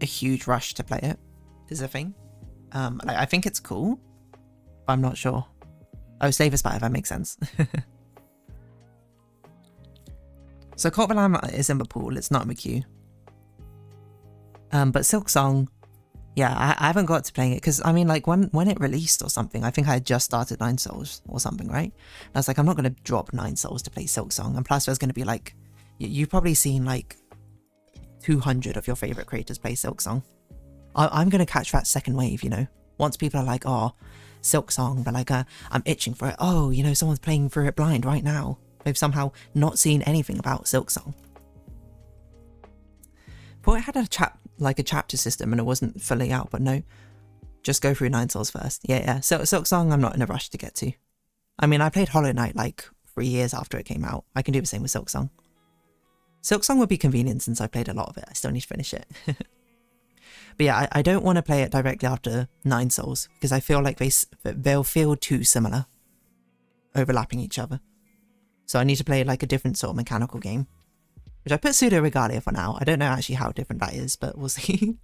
a huge rush to play it, is the thing. I think it's cool, but I'm not sure. Oh, Slave Aspire, that makes sense. So Cult of the Lamb is in the pool, it's not in the queue. But Silk Song, yeah, I haven't got to playing it, because I mean, like, when it released or something, I think I had just started 9 Souls or something, right? And I was like, I'm not going to drop 9 Souls to play Silk Song, and plus there's going to be like, you've probably seen like 200 of your favourite creators play Silk Song. I'm going to catch that second wave, you know? Once people are like, oh, Silk Song, but like, I'm itching for it. Oh, you know, someone's playing through it blind right now. They've somehow not seen anything about Silk Song. Thought it had a chapter system and it wasn't fully out, but no. Just go through 9 Souls first. Yeah. Silk Song, I'm not in a rush to get to. I mean, I played Hollow Knight like 3 years after it came out. I can do the same with Silk Song. Silk Song would be convenient since I played a lot of it. I still need to finish it. But yeah, I don't want to play it directly after 9 Souls because I feel like they'll feel too similar, overlapping each other. So I need to play like a different sort of mechanical game, which I put Pseudo Regalia for now. I don't know actually how different that is, but we'll see.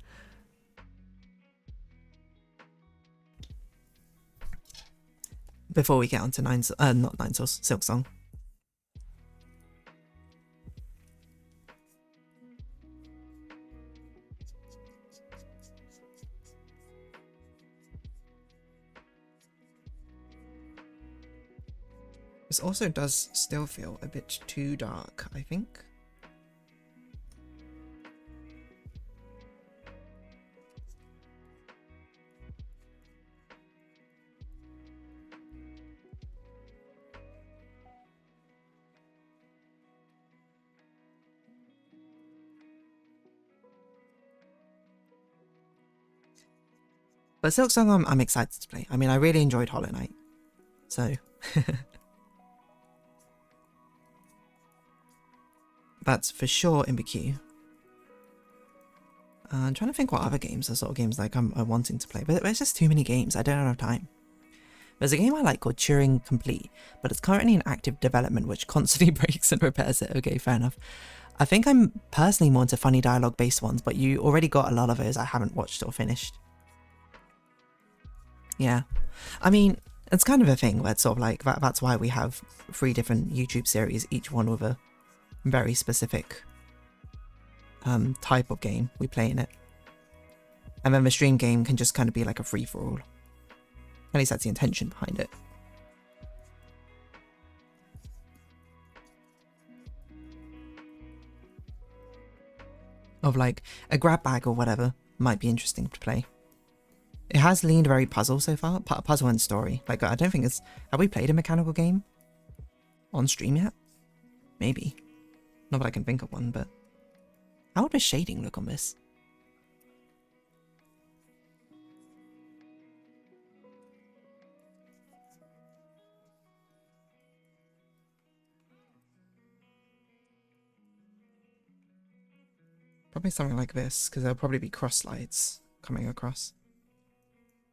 Before we get on to not 9 Souls, Silk Song. This also does still feel a bit too dark, I think. But Silk Song I'm excited to play. I mean, I really enjoyed Hollow Knight. So... That's for sure in the queue. I'm trying to think what other games are sort of games like I'm wanting to play, but there's just too many games. I don't have time. There's a game I like called Turing Complete, but it's currently in active development, which constantly breaks and repairs it. Okay, fair enough. I think I'm personally more into funny dialogue based ones, but you already got a lot of those I haven't watched or finished. Yeah, I mean, it's kind of a thing where it's sort of like that's why we have 3 different YouTube series, each one with a very specific type of game we play in it. And then the stream game can just kind of be like a free-for-all. At least that's the intention behind it. Of like a grab bag or whatever might be interesting to play. It has leaned very puzzle so far, puzzle and story. Like, I don't think it's... Have we played a mechanical game on stream yet? Maybe. Not that I can think of one, but... How would the shading look on this? Probably something like this, because there'll probably be cross slides coming across.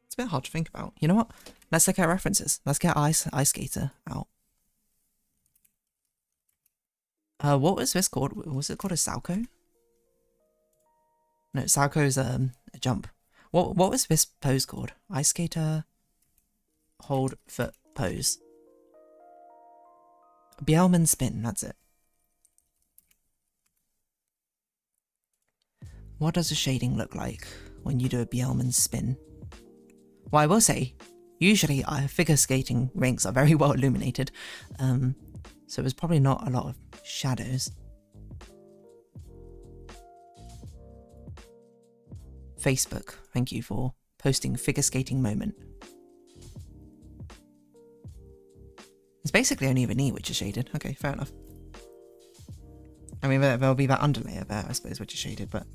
It's a bit hard to think about. You know what? Let's look at references. Let's get Ice Skater out. What was this called? Was it called a Salco? No, Salco's a jump. What was this pose called? Ice Skater hold foot pose. Bjelman spin, that's it. What does the shading look like when you do a Bjelman spin? Well, I will say, usually figure skating rinks are very well illuminated, so there's probably not a lot of shadows. Facebook, thank you for posting figure skating moment. It's basically only the knee which is shaded. Okay, fair enough. I mean, there'll be that underlayer there, I suppose, which is shaded, but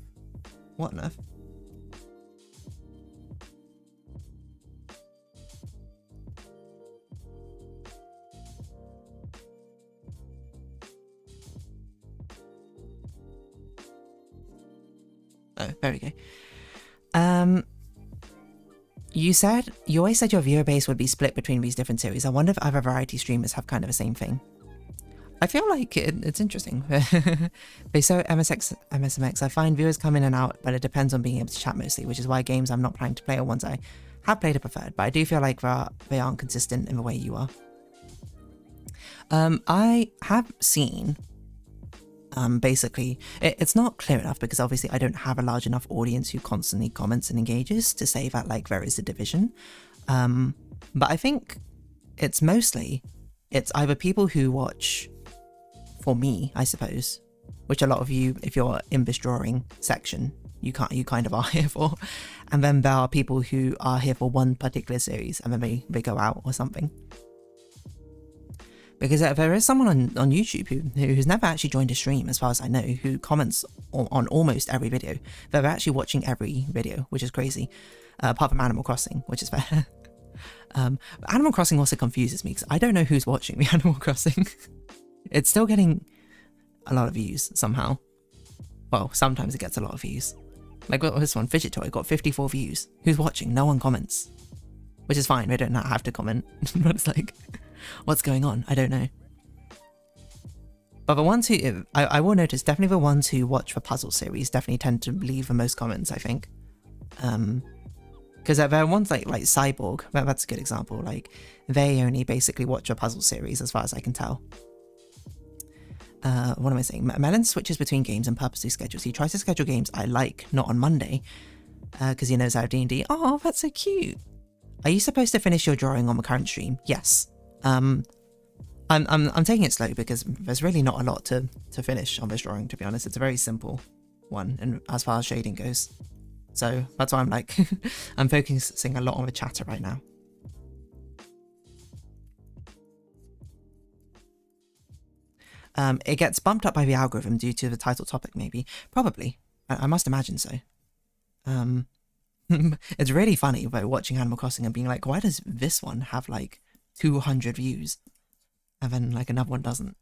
what on earth? Oh, there we go. You always said your viewer base would be split between these different series. I wonder if other variety streamers have kind of the same thing. I feel like it's interesting. They so MSMX, I find viewers come in and out, but it depends on being able to chat mostly, which is why games I'm not planning to play are ones I have played or preferred, but I do feel like they aren't consistent in the way you are. I have seen, basically, it's not clear enough because obviously I don't have a large enough audience who constantly comments and engages to say that like there is a division. But I think it's either people who watch for me, I suppose, which a lot of you, if you're in this drawing section, you kind of are here for, and then there are people who are here for one particular series and then they go out or something. Because there is someone on YouTube who's never actually joined a stream, as far as I know, who comments on almost every video. They're actually watching every video, which is crazy, apart from Animal Crossing, which is fair. Animal Crossing also confuses me because I don't know who's watching the Animal Crossing. It's still getting a lot of views somehow. Well, sometimes it gets a lot of views. Like this one, Fidget Toy, got 54 views. Who's watching? No one comments. Which is fine, they don't have to comment. But it's like, what's going on? I don't know. But the ones who, I will notice, definitely the ones who watch the puzzle series definitely tend to leave the most comments, I think. Because there are ones like Cyborg, that's a good example. Like, they only basically watch a puzzle series, as far as I can tell. What am I saying? Melon switches between games and purposely schedules. He tries to schedule games I like, not on Monday, because he knows how D&D. Oh, that's so cute. Are you supposed to finish your drawing on the current stream? Yes. I'm taking it slow because there's really not a lot to finish on this drawing, to be honest. It's a very simple one, and as far as shading goes. So that's why I'm like, I'm focusing a lot on the chatter right now. It gets bumped up by the algorithm due to the title topic, maybe. Probably. I must imagine so. It's really funny about watching Animal Crossing and being like, why does this one have like 200 views? And then like another one doesn't.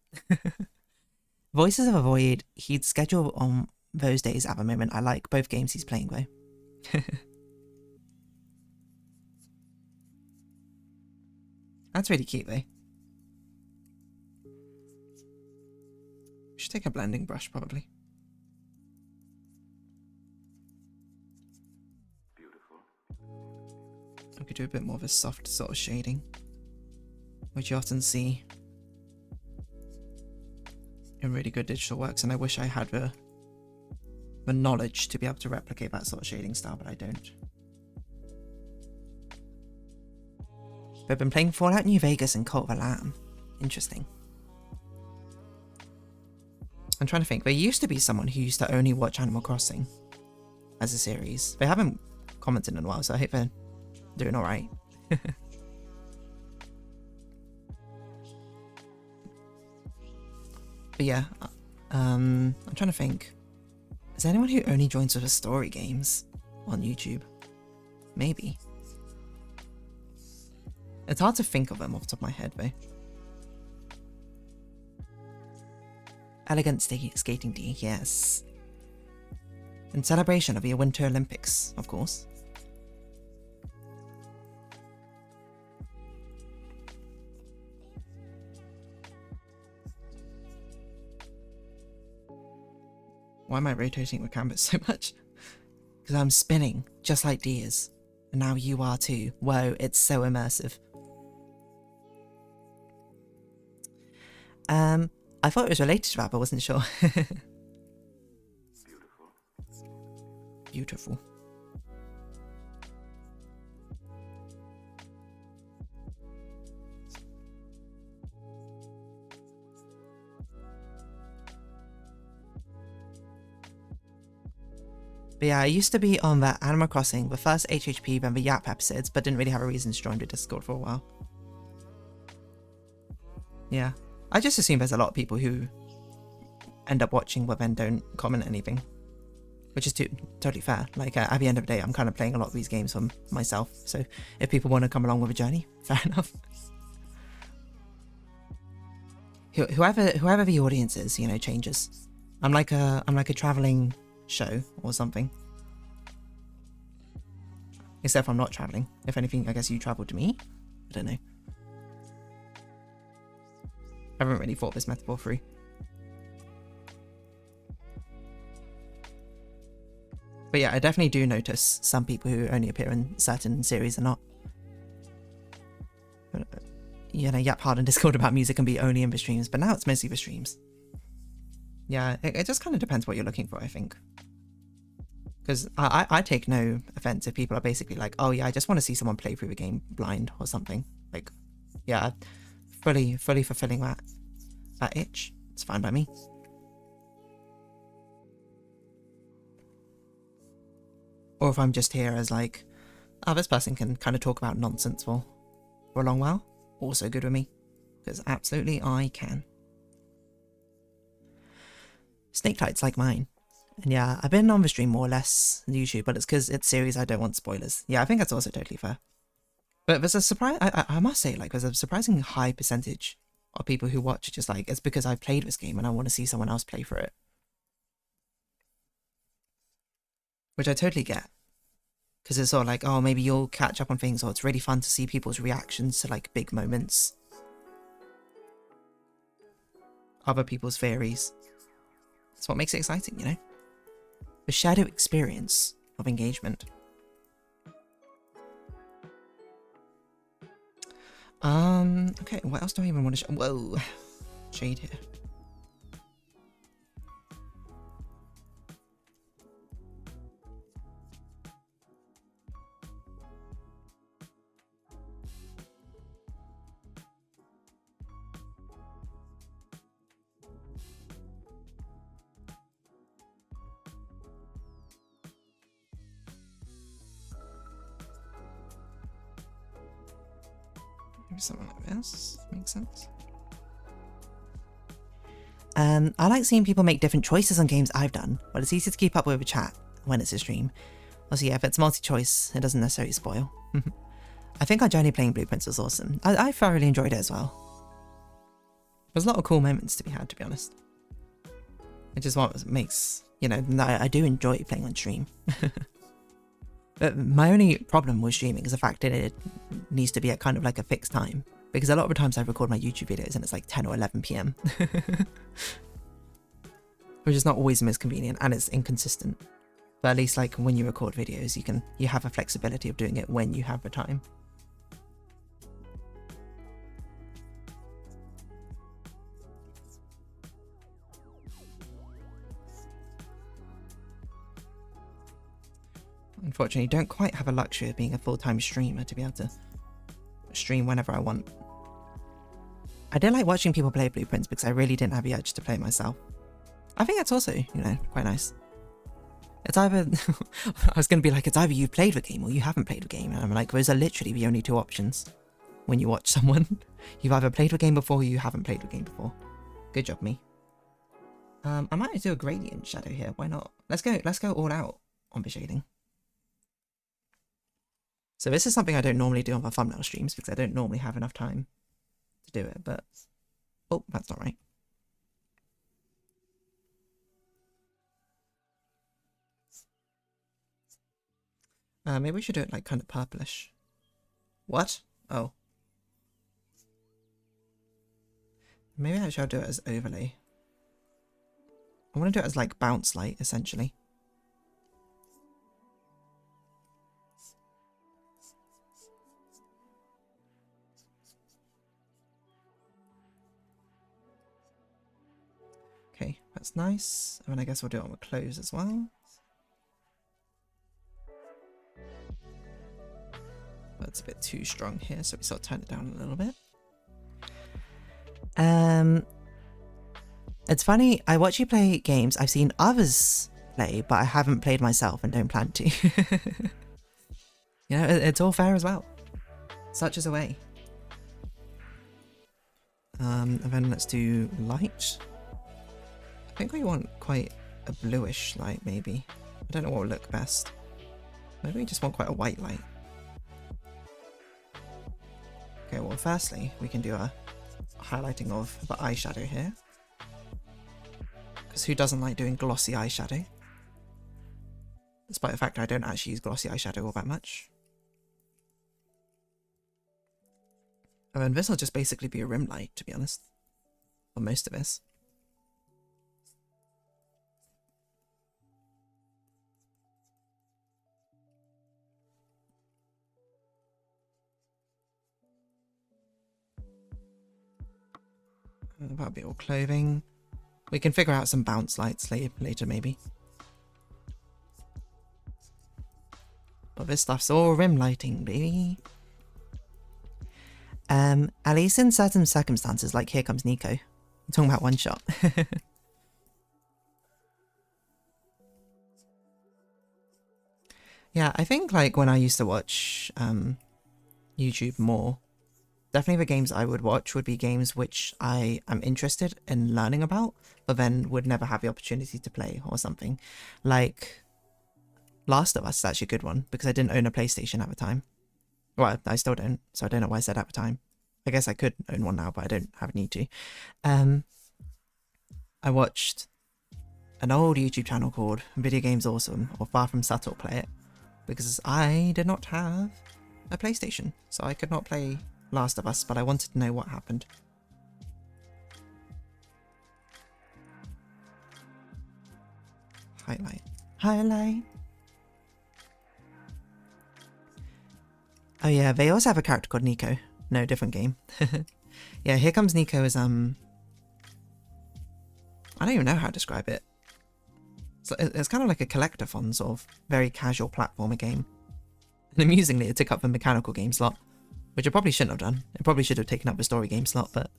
Voices of a Void, he'd schedule on those days at the moment. I like both games he's playing though. That's really cute though. Should take a blending brush probably. Beautiful. I could do a bit more of a soft sort of shading, which you often see in really good digital works, and I wish I had the knowledge to be able to replicate that sort of shading style, but I don't. They've been playing Fallout New Vegas and Cult of the Lamb. Interesting. I'm trying to think. There used to be someone who used to only watch Animal Crossing as a series. They haven't commented in a while, so I hope they're doing alright. But yeah, I'm trying to think. Is there anyone who only joins with the story games on YouTube? Maybe. It's hard to think of them off the top of my head though. Elegant skating D, yes. In celebration of the Winter Olympics, of course. Why am I rotating the canvas so much? Because I'm spinning, just like D is. And now you are too. Whoa, it's so immersive. I thought it was related to that, but wasn't sure. Beautiful. Beautiful. But yeah, I used to be on that Animal Crossing, the first HHP, then the Yap episodes, but didn't really have a reason to join the Discord for a while. Yeah. I just assume there's a lot of people who end up watching but then don't comment anything, which is totally fair. Like, at the end of the day, I'm kind of playing a lot of these games for myself, so if people want to come along with a journey, fair enough. Whoever the audience is, you know, changes. I'm like a traveling show or something. Except if I'm not traveling. If anything, I guess you travel to me. I don't know. I haven't really thought this metaphor through. But yeah, I definitely do notice some people who only appear in certain series are not. But, you know, Yap Hard on Discord about music can be only in the streams, but now it's mostly the streams. Yeah, it just kind of depends what you're looking for, I think. Because I take no offense if people are basically like, oh yeah, I just want to see someone play through the game blind or something. Like, yeah, fully fulfilling that itch. It's fine by me. Or if I'm just here as like, oh, this person can kind of talk about nonsense for a long while. Also good with me. Because absolutely I can. Snake tights like mine. And yeah, I've been on the stream more or less than YouTube, but it's because it's series I don't want spoilers. Yeah, I think that's also totally fair. But there's a surprise, I must say, like, there's a surprisingly high percentage of people who watch just like, it's because I've played this game and I want to see someone else play for it. Which I totally get. Because it's sort of like, oh, maybe you'll catch up on things, or it's really fun to see people's reactions to like big moments. Other people's theories. That's what makes it exciting, you know? The shadow experience of engagement. Okay, what else do I even want to show? Whoa. Shade here. Maybe something like this makes sense. I like seeing people make different choices on games I've done, but it's easy to keep up with a chat when it's a stream. Also, yeah, if it's multi-choice, it doesn't necessarily spoil. I think our journey playing Blueprints was awesome. I thoroughly enjoyed it as well. There's a lot of cool moments to be had, to be honest. Which is what makes, you know, I do enjoy playing on stream. But my only problem with streaming is the fact that it needs to be at kind of like a fixed time. Because a lot of the times I record my YouTube videos and it's like 10 or 11 PM. Which is not always the most convenient, and it's inconsistent. But at least like when you record videos, you have a flexibility of doing it when you have the time. Unfortunately, don't quite have a luxury of being a full-time streamer to be able to stream whenever I want. I did like watching people play Blueprints because I really didn't have the urge to play it myself. I think that's also, you know, quite nice. It's either, I was going to be like, it's either you've played the game or you haven't played the game. And I'm like, those are literally the only two options when you watch someone. You've either played the game before or you haven't played the game before. Good job, me. I might do a gradient shadow here. Why not? Let's go all out on the shading. So this is something I don't normally do on my thumbnail streams because I don't normally have enough time to do it, but... Oh, that's not right. Maybe we should do it like kind of purplish. What? Oh. Maybe I shall do it as overlay. I want to do it as like bounce light, essentially. Okay, that's nice. And then I guess we'll do it on the close as well. That's a bit too strong here, so we sort of turn it down a little bit. It's funny, I watch you play games I've seen others play, but I haven't played myself and don't plan to. You know, it's all fair as well. Such is a way. And then let's do light. I think we want quite a bluish light, maybe. I don't know what would look best. Maybe we just want quite a white light. Okay, well, firstly, we can do a highlighting of the eyeshadow here. Because who doesn't like doing glossy eyeshadow? Despite the fact I don't actually use glossy eyeshadow all that much. Oh, and this will just basically be a rim light, to be honest. For most of this. That'll be all clothing. We can figure out some bounce lights later maybe. But this stuff's all rim lighting, baby. At least in certain circumstances, like Here Comes Nico. I'm talking about one shot. Yeah, I think like when I used to watch YouTube more, definitely the games I would watch would be games which I am interested in learning about, but then would never have the opportunity to play or something. Like Last of Us is actually a good one because I didn't own a PlayStation at the time. Well, I still don't, so I don't know why I said at the time. I guess I could own one now, but I don't have a need to. I watched an old YouTube channel called Video Games Awesome, or Far From Subtle Play It, because I did not have a PlayStation, so I could not play Last of Us, but I wanted to know what happened. Highlight. Oh yeah, they also have a character called Nico. No, different game. Yeah, Here Comes Nico is, I don't even know how to describe it. It's kind of like a collectathon, sort of very casual platformer game. And amusingly, it took up the mechanical game slot, which it probably shouldn't have done. It probably should have taken up the story game slot, but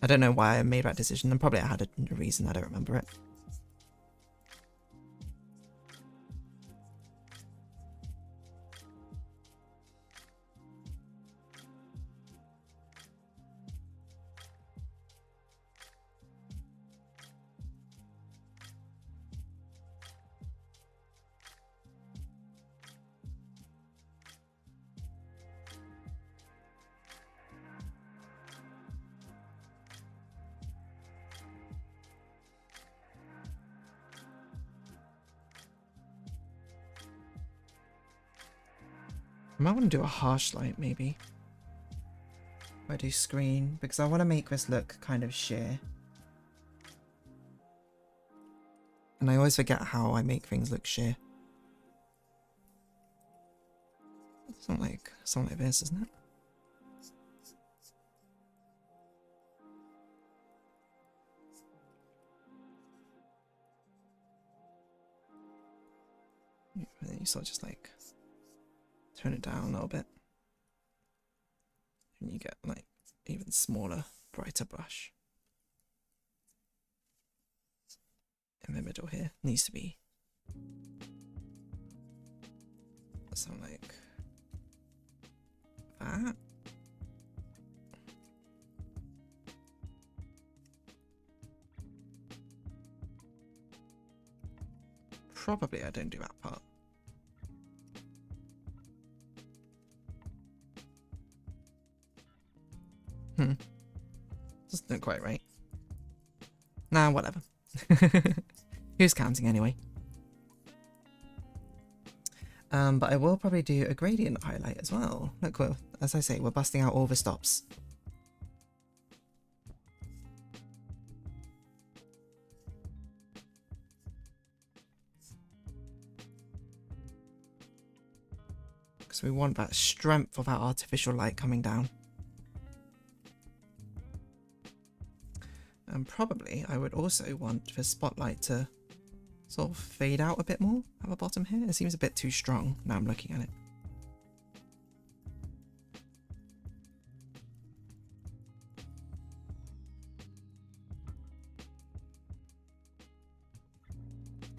I don't know why I made that decision, and probably I had a reason, I don't remember it. I might want to do a harsh light, maybe. I do screen, because I want to make this look kind of sheer. And I always forget how I make things look sheer. Something like this, isn't it? And then you sort of just like turn it down a little bit, and you get like even smaller, brighter brush. In the middle here needs to be something like that. Probably I don't do that part. Doesn't look quite right. Nah, whatever. Who's counting anyway? But I will probably do a gradient highlight as well. Look, well, as I say, we're busting out all the stops. Because we want that strength of that artificial light coming down. And probably I would also want the spotlight to sort of fade out a bit more at the bottom here. It seems a bit too strong now I'm looking at it.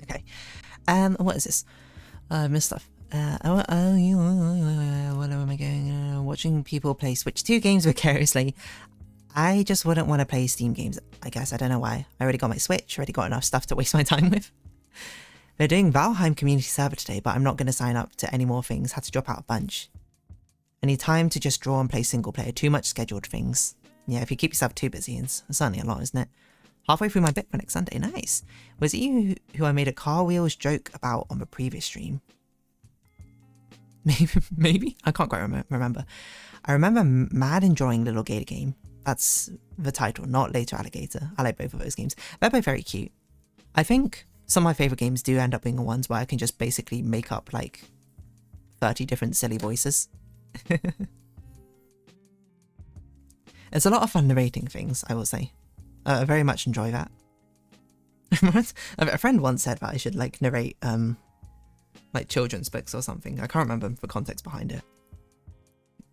Okay. What is this? Missed stuff. What am I going? Watching people play Switch 2 games vicariously. I just wouldn't want to play Steam games, I guess. I don't know why. I already got my Switch, already got enough stuff to waste my time with. They're doing Valheim community server today, but I'm not going to sign up to any more things. Had to drop out a bunch. I need time to just draw and play single player. Too much scheduled things. Yeah, if you keep yourself too busy, it's certainly a lot, isn't it? Halfway through my bit for next Sunday. Nice. Was it you who I made a car wheels joke about on the previous stream? Maybe? I can't quite remember. I remember mad enjoying Little Gator Game. That's the title, not Later Alligator. I like both of those games. They're both very cute. I think some of my favourite games do end up being the ones where I can just basically make up like 30 different silly voices. It's a lot of fun narrating things, I will say. I very much enjoy that. A friend once said that I should like narrate like children's books or something. I can't remember the context behind it.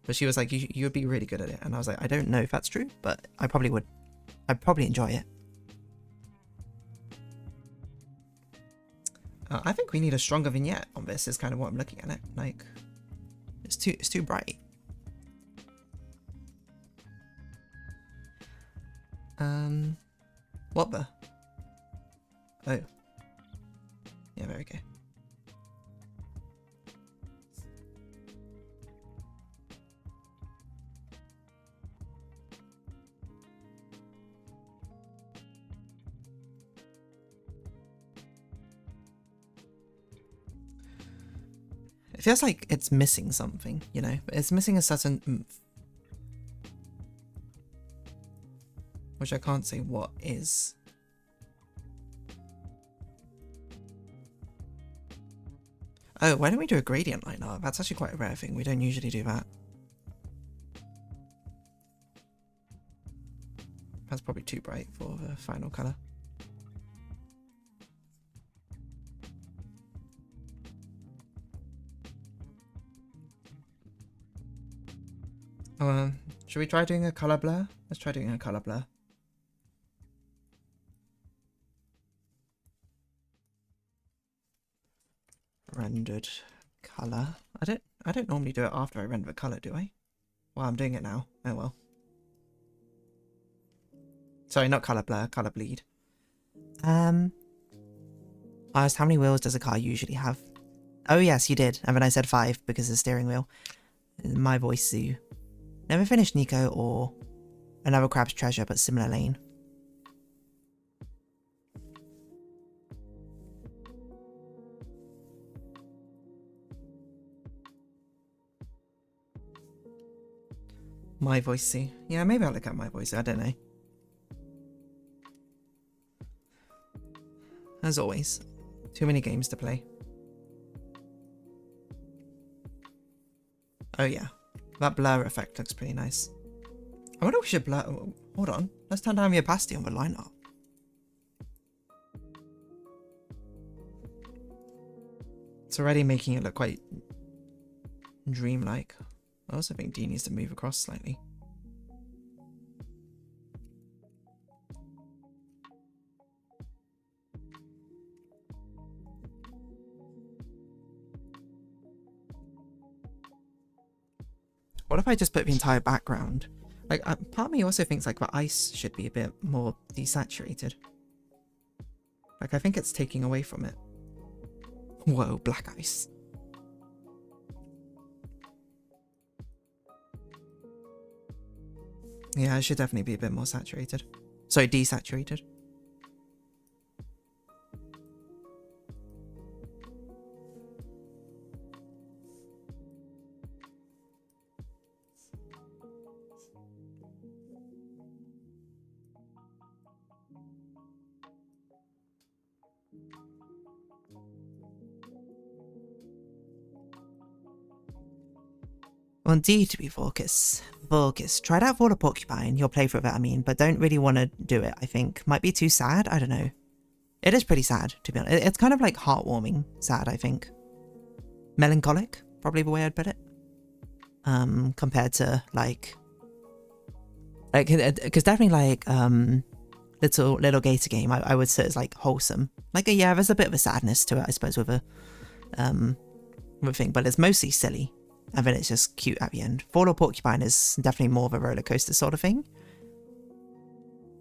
But she was like, you would be really good at it. And I was like, I don't know if that's true, but I probably would. I'd probably enjoy it. I think we need a stronger vignette on this is kind of what I'm looking at it. Like, it's too bright. What the? Oh. Yeah, there we go. It feels like it's missing something, you know? It's missing a certain oomph. Which I can't say what is. Oh, why don't we do a gradient line art? That's actually quite a rare thing. We don't usually do that. That's probably too bright for the final colour. Should we try doing a colour blur? Let's try doing a colour blur. Rendered colour. I don't normally do it after I render the colour, do I? Well, I'm doing it now. Oh well. Sorry, not colour blur, colour bleed. I asked how many wheels does a car usually have? Oh yes, you did. And then I said 5 because of the steering wheel. My voice, Sue. Never finished Nico or Another Crab's Treasure, but similar lane. My voice, Sue. Yeah, maybe I'll look at my voice. I don't know. As always, too many games to play. Oh yeah. That blur effect looks pretty nice. I wonder if we should blur... Hold on. Let's turn down the opacity on the line art. It's already making it look quite dreamlike. I also think D needs to move across slightly. What if I just put the entire background? Like, part of me also thinks like the ice should be a bit more desaturated. Like, I think it's taking away from it. Whoa, black ice. Yeah, it should definitely be a bit more saturated. Sorry, desaturated. On D to be focus. Try out for the porcupine, your playthrough of it, I mean, but don't really want to do it, I think. Might be too sad, I don't know. It is pretty sad, to be honest. It's kind of like heartwarming sad, I think. Melancholic, probably the way I'd put it. Compared to like, because definitely like, Little Gator Game, I would say it's like wholesome. Like, yeah, there's a bit of a sadness to it, I suppose, with a thing, but it's mostly silly. And then it's just cute at the end. Fall or Porcupine is definitely more of a roller coaster sort of thing.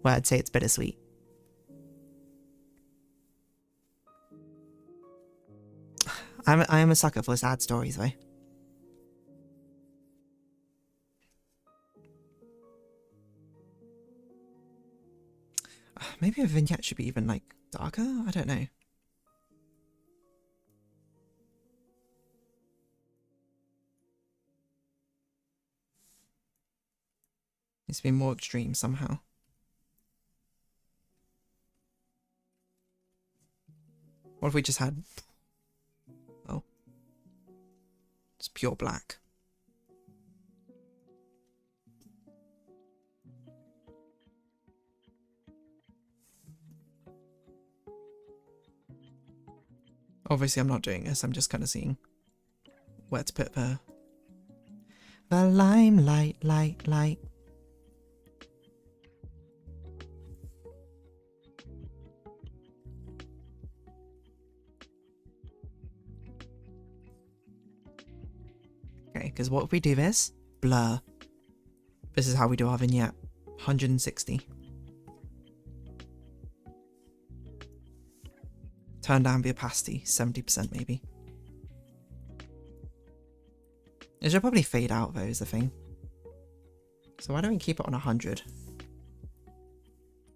Where I'd say it's bittersweet. I am a sucker for sad stories though. Maybe a vignette should be even like darker? I don't know. Needs to be more extreme somehow. What if we just had... Oh. It's pure black. Obviously, I'm not doing this. I'm just kind of seeing where to put the limelight, light. Okay, because what if we do this? Blur. This is how we do our vignette. 160. Turn down the opacity, 70% maybe. It should probably fade out though, is the thing. So why don't we keep it on 100?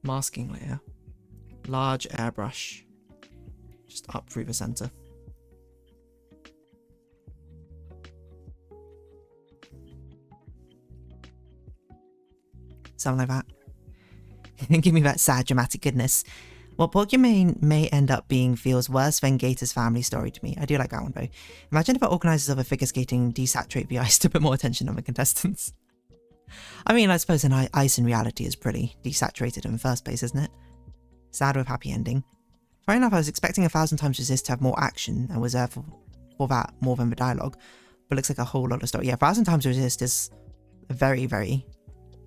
Masking layer. Large airbrush. Just up through the center. Something like that. Give me that sad dramatic goodness. What Pokemon may end up being feels worse than Gator's family story to me. I do like that one though. Imagine if the organisers of a figure skating desaturate the ice to put more attention on the contestants. I mean, I suppose ice in reality is pretty desaturated in the first place, isn't it? Sad with happy ending. Fair enough, I was expecting 1,000 Times Resist to have more action and was there for that more than the dialogue. But looks like a whole lot of story. Yeah, 1,000 Times Resist is a very, very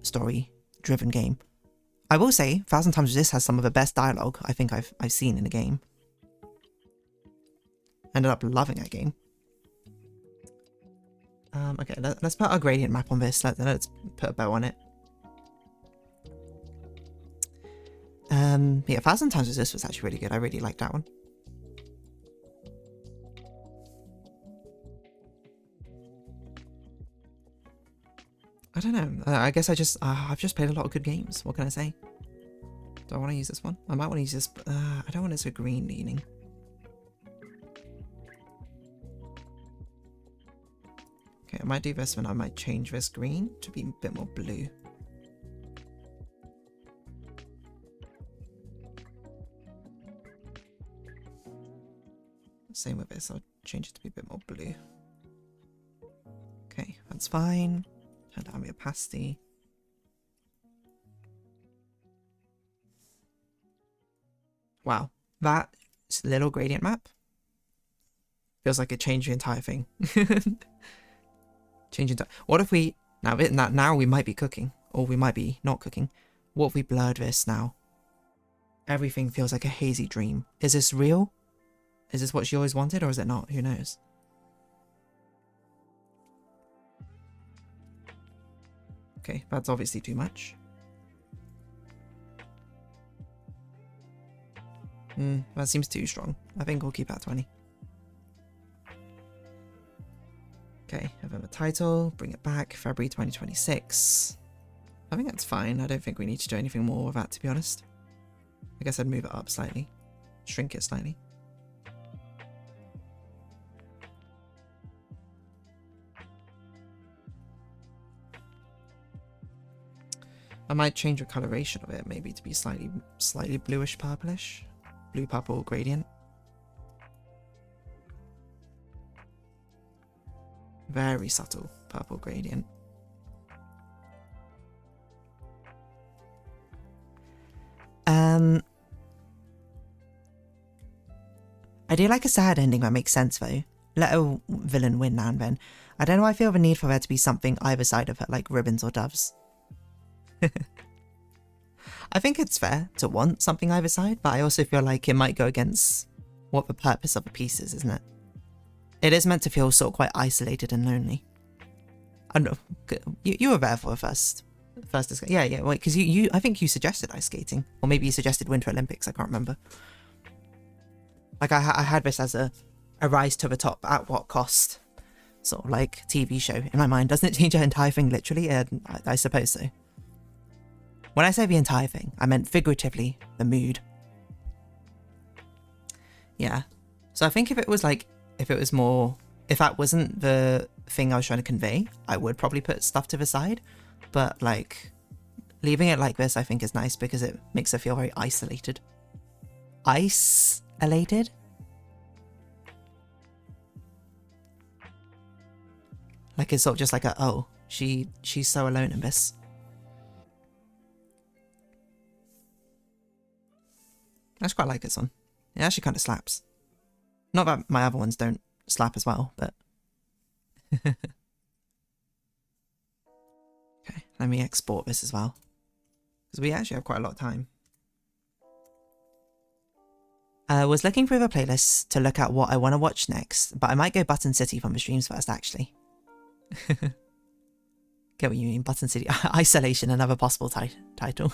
story-driven game. I will say, 1,000 Times Resist has some of the best dialogue I think I've seen in a game. Ended up loving that game. Okay, let's put our gradient map on this. Let's put a bow on it. Yeah, 1,000 Times Resist was actually really good. I really liked that one. I don't know. I guess I've just played a lot of good games. What can I say? Do I want to use this one? I might want to use this. I don't want it so green leaning. Okay, I might do this one. I might change this green to be a bit more blue. Same with this. I'll change it to be a bit more blue. Okay, that's fine. Turn down the opacity. Wow, that little gradient map feels like it changed the entire thing. What if we now we might be cooking, or we might be not cooking. What if we blurred this now? Everything feels like a hazy dream. Is this real? Is this what she always wanted, or is it not? Who knows? Okay, that's obviously too much. That seems too strong. I think we'll keep that 20. Okay, November title, bring it back, February 2026. I think that's fine. I don't think we need to do anything more with that, to be honest. I guess I'd move it up slightly. Shrink it slightly. I might change the coloration of it, maybe to be slightly bluish purplish. Blue purple gradient. Very subtle purple gradient. I do like a sad ending that makes sense though. Let a villain win now and then. I don't know why I feel the need for there to be something either side of it, like ribbons or doves. I think it's fair to want something either side, but I also feel like it might go against what the purpose of a piece is, isn't it? It is meant to feel sort of quite isolated and lonely. I don't know. You were there for the first yeah, wait, because I think you suggested ice skating, or maybe you suggested Winter Olympics. I can't remember. Like I had this as a rise to the top at what cost, sort of like TV show in my mind. Doesn't it change the entire thing literally? I suppose so. When I say the entire thing, I meant figuratively the mood. Yeah. So I think if that wasn't the thing I was trying to convey, I would probably put stuff to the side. But like, Leaving it like this, I think, is nice because it makes it feel very isolated. Isolated? Like it's sort of just like a, oh, she's so alone in this. I just quite like this one. It actually kind of slaps. Not that my other ones don't slap as well, but... Okay, let me export this as well. Because we actually have quite a lot of time. I was looking through the playlist to look at what I want to watch next, but I might go Button City from the streams first, actually. Get what you mean, Button City. Isolation, another possible title.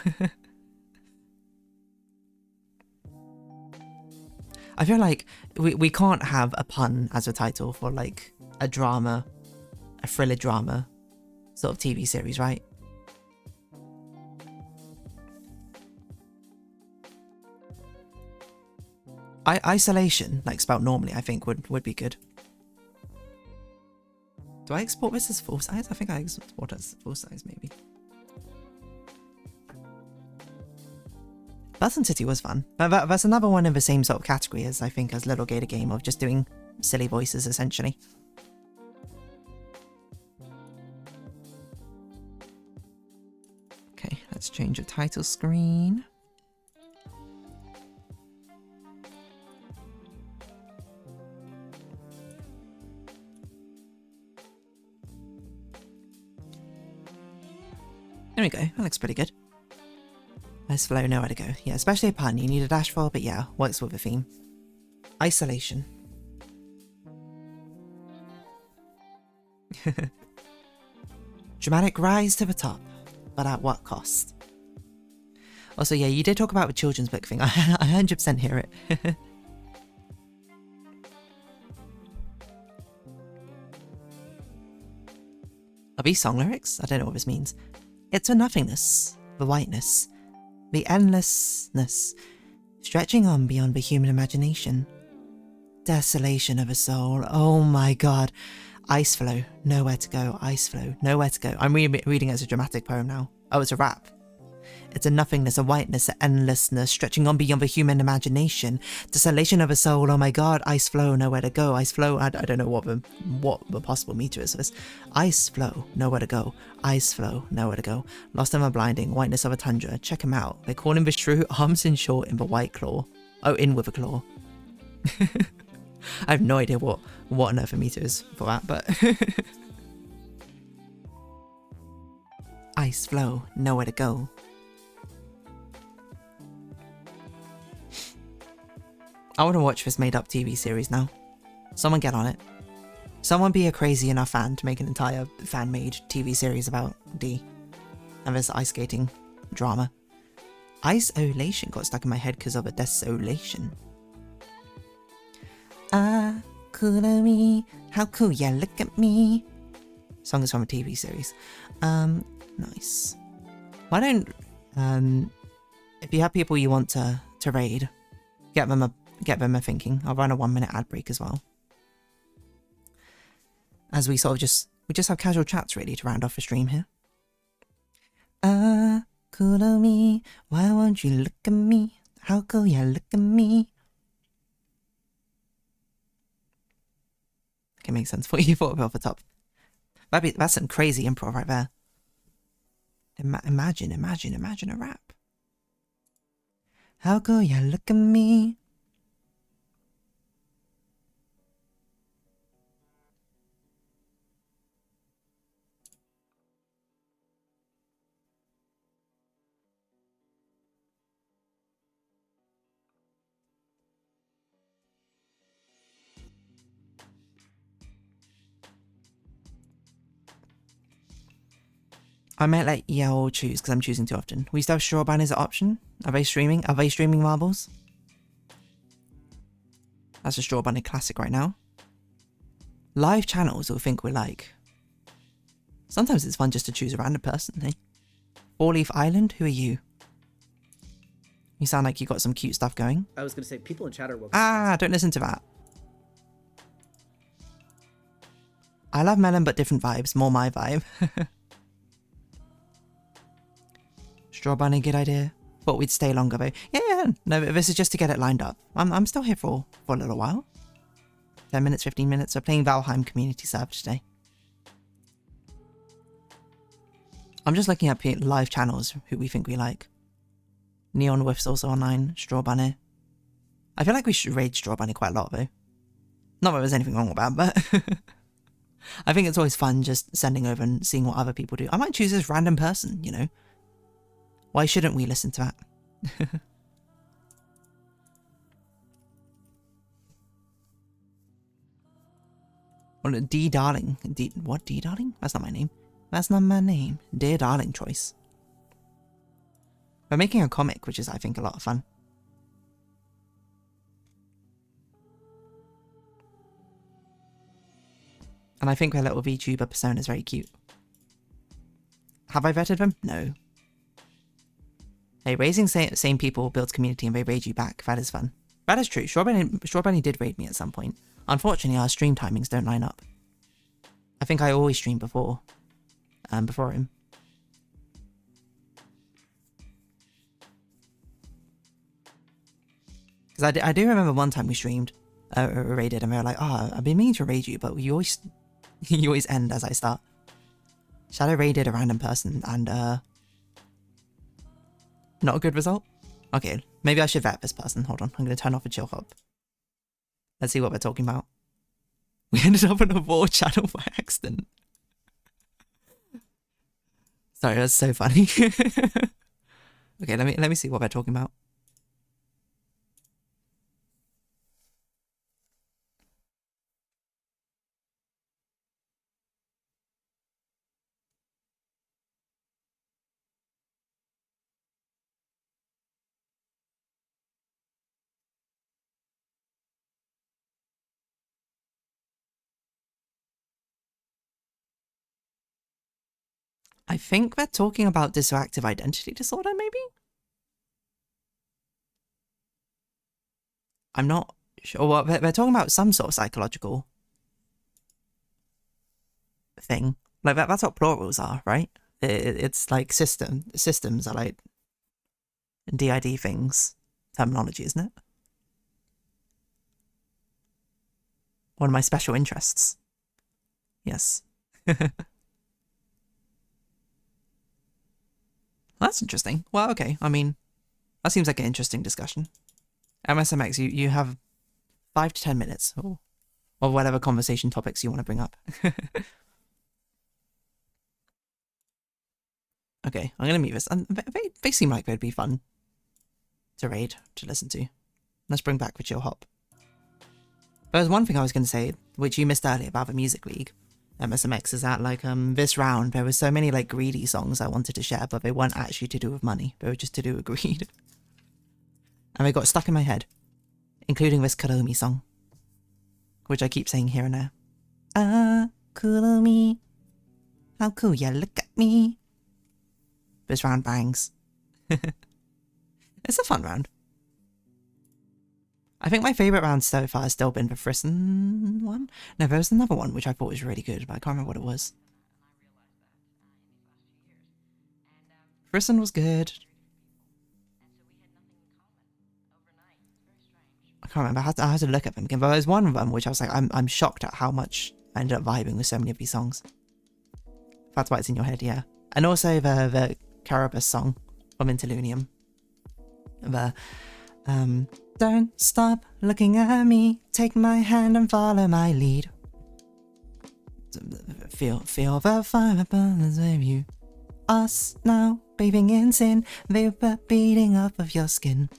I feel like we can't have a pun as a title for like a drama, a thriller drama sort of TV series, right? Isolation, like spelled normally, I think would be good. Do I export this as full size? I think I export it as full size, maybe. Button City was fun. That's another one in the same sort of category as, I think, as Little Gator Game of just doing silly voices, essentially. Okay, let's change the title screen. There we go, that looks pretty good. Nice flow, nowhere to go. Yeah, especially a pun, you need a dash for, but yeah, works with the theme. Isolation. Dramatic rise to the top, but at what cost? Also, yeah, you did talk about the children's book thing. I 100% hear it. Are these song lyrics? I don't know what this means. It's the nothingness, the whiteness, the endlessness, stretching on beyond the human imagination. Desolation of a soul, oh my god. Ice flow, nowhere to go, ice flow, nowhere to go. I'm reading it as a dramatic poem now. Oh, it's a rap. It's a nothingness, a whiteness, a endlessness, stretching on beyond the human imagination. Desolation of a soul, oh my god, ice flow, nowhere to go, ice flow, I don't know what the possible meter is for this. Ice flow, nowhere to go, ice flow, nowhere to go. Lost in the blinding, whiteness of a tundra, check him out. They call him the shrew, arms in short in the white claw. Oh, in with a claw. I have no idea what on earth a meter is for that, but... Ice flow, nowhere to go. I want to watch this made-up TV series now. Someone get on it. Someone be a crazy enough fan to make an entire fan-made TV series about D. And this ice skating drama. Isolation got stuck in my head because of a desolation. Ah, Kurami, how cool ya, look at me. Song is from a TV series. Nice. Why don't, if you have people you want to raid, get them a thinking. I'll run a 1-minute ad break as well. As we sort of just have casual chats really to round off the stream here. Ah, Kurami, why won't you look at me? How cool ya, look at me. Okay, makes sense. What you thought of off the top. That's some crazy improv right there. Imagine a rap. How cool ya, look at me. I might let Yell choose because I'm choosing too often. We still have Strawban as an option. Are they streaming? Are they streaming marbles? That's a Straw Bunny classic right now. Live channels will think we're like... Sometimes it's fun just to choose a random person, hey? 4-Leaf Island, who are you? You sound like you got some cute stuff going. I was going to say, people in chat are welcome. Ah, don't listen to that. I love Melon, but different vibes. More my vibe. Straw bunny, good idea. Thought we'd stay longer though. Yeah, no, this is just to get it lined up. I'm still here for a little while. 10 minutes, 15 minutes. We're playing Valheim Community Server today. I'm just looking at live channels who we think we like. Neon Whiff's also online. Straw bunny. I feel like we should raid Straw bunny quite a lot though. Not that there's anything wrong with that, but I think it's always fun just sending over and seeing what other people do. I might choose this random person, you know. Why shouldn't we listen to that? What, DeerDarling? What, DeerDarling? That's not my name. That's not my name. DeerDarling choice. We're making a comic, which is, I think, a lot of fun. And I think their little VTuber persona is very cute. Have I vetted them? No. Hey, raising same people builds community and they raid you back. That is fun. That is true. Strawberry did raid me at some point. Unfortunately, our stream timings don't line up. I think I always stream before him. Because I do remember one time we streamed, raided, and we were like, oh, I've been meaning to raid you, but you always end as I start. Shadow raided a random person and not a good result. Okay, maybe I should vet this person. Hold on, I'm going to turn off a chill hub. Let's see what we're talking about. We ended up on a war channel by accident. Sorry, that's so funny. Okay, let me see what we're talking about. I think they're talking about dissociative identity disorder, maybe? I'm not sure. Well, they're talking about some sort of psychological thing. Like, that's what plurals are, right? It's like systems are like DID things. Terminology, isn't it? One of my special interests. Yes. That's interesting. Well, okay. I mean, that seems like an interesting discussion. MSMX, you have 5 to 10 minutes, or whatever conversation topics you want to bring up. Okay, I'm gonna mute this. And they seem like they'd be fun to raid, to listen to. Let's bring back the chill hop. There's one thing I was going to say, which you missed earlier about the Music League. MSMX is that, like, this round, there were so many, like, greedy songs I wanted to share, but they weren't actually to do with money. They were just to do with greed. And they got stuck in my head. Including this Kurumi song. Which I keep saying here and there. Ah, Kurumi. How cool ya look at me. This round bangs. It's a fun round. I think my favourite round so far has still been the Frisson one. No, there was another one which I thought was really good, but I can't remember what it was. Frisson was good. I can't remember. I had to look at them again. But there's one of them which I was like, I'm shocked at how much I ended up vibing with so many of these songs. That's why it's in your head, yeah. And also the Carabas song from Interlunium. The don't stop looking at me, take my hand and follow my lead. Feel the fire burns with you. Us now, bathing in sin, vapor beating off of your skin.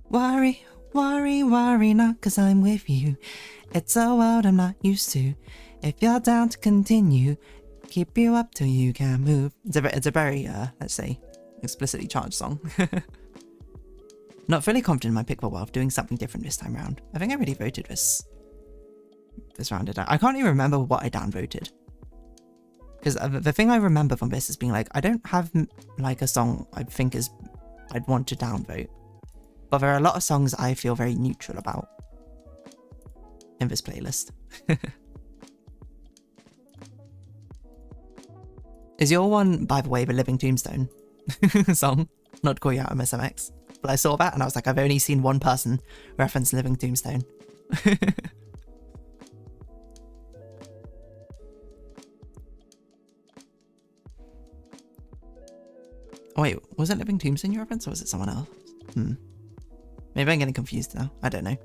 Worry, worry, worry not, 'cause I'm with you. It's a world I'm not used to. If you're down to continue, keep you up till you can move. It's a very, let's say, explicitly charged song. Not fully confident in my pick for Wealth, doing something different this time around. I think I already voted this round. I can't even remember what I downvoted. Because the thing I remember from this is being like, I don't have like a song I think I'd want to downvote. But there are a lot of songs I feel very neutral about in this playlist. Is your one, by the way, the Living Tombstone song? Not to call you out, MSMX. But I saw that and I was like, I've only seen one person reference Living Tombstone. Oh wait, was it Living Tombstone you referenced or was it someone else? Maybe I'm getting confused now. I don't know.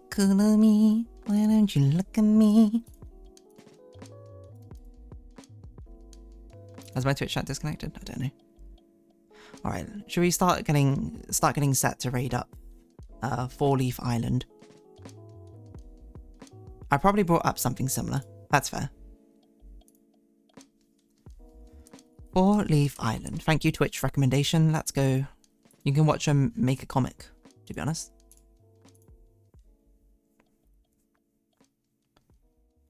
Kurumi, why don't you look at me? Has my Twitch chat disconnected? I don't know. Alright, should we start getting set to raid up 4-Leaf Island? I probably brought up something similar. That's fair. 4-Leaf Island. Thank you, Twitch recommendation. Let's go. You can watch them make a comic, to be honest.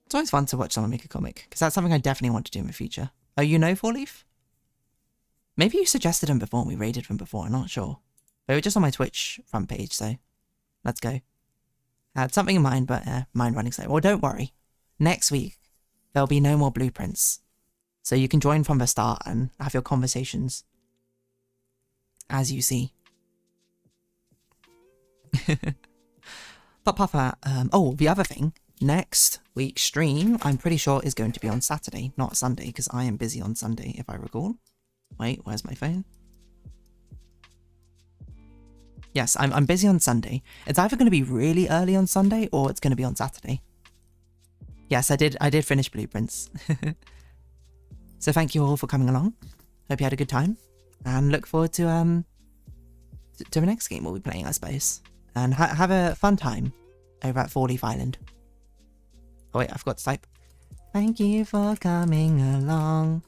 It's always fun to watch someone make a comic, because that's something I definitely want to do in the future. Oh, you know 4-Leaf? Maybe you suggested them before and we raided them before, I'm not sure. They were just on my Twitch front page, so let's go. I had something in mind, but mind running slow. Well, don't worry. Next week, there'll be no more blueprints. So you can join from the start and have your conversations as you see. But apart from that, oh, the other thing, next week's stream, I'm pretty sure is going to be on Saturday, not Sunday, because I am busy on Sunday, if I recall. Wait, where's my phone? Yes, I'm busy on Sunday. It's either going to be really early on Sunday or it's going to be on Saturday. Yes, I did finish blueprints. So thank you all for coming along. Hope you had a good time, and look forward to the next game we'll be playing, I suppose. And have a fun time over at 4-Leaf Island. Oh wait, I forgot to type. Thank you for coming along.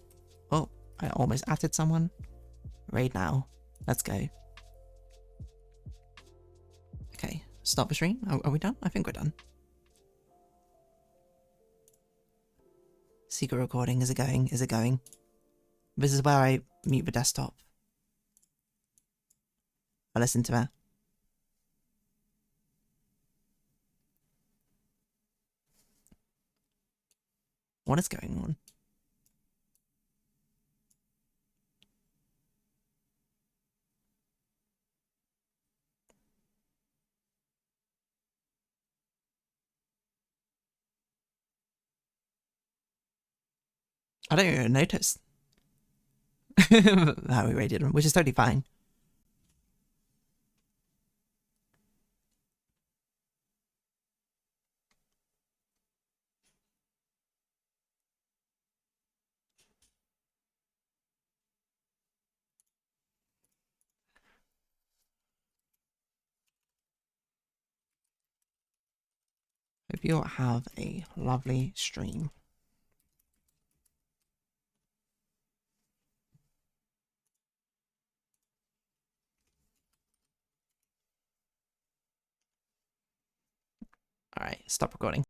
Oh, I almost added someone. Raid now. Let's go. Okay, stop the stream. Are we done? I think we're done. Secret recording, is it going? Is it going? This is where I mute the desktop. I listen to that. What is going on? I don't even notice how we rated them, which is totally fine. Hope you all have a lovely stream. Alright, stop recording.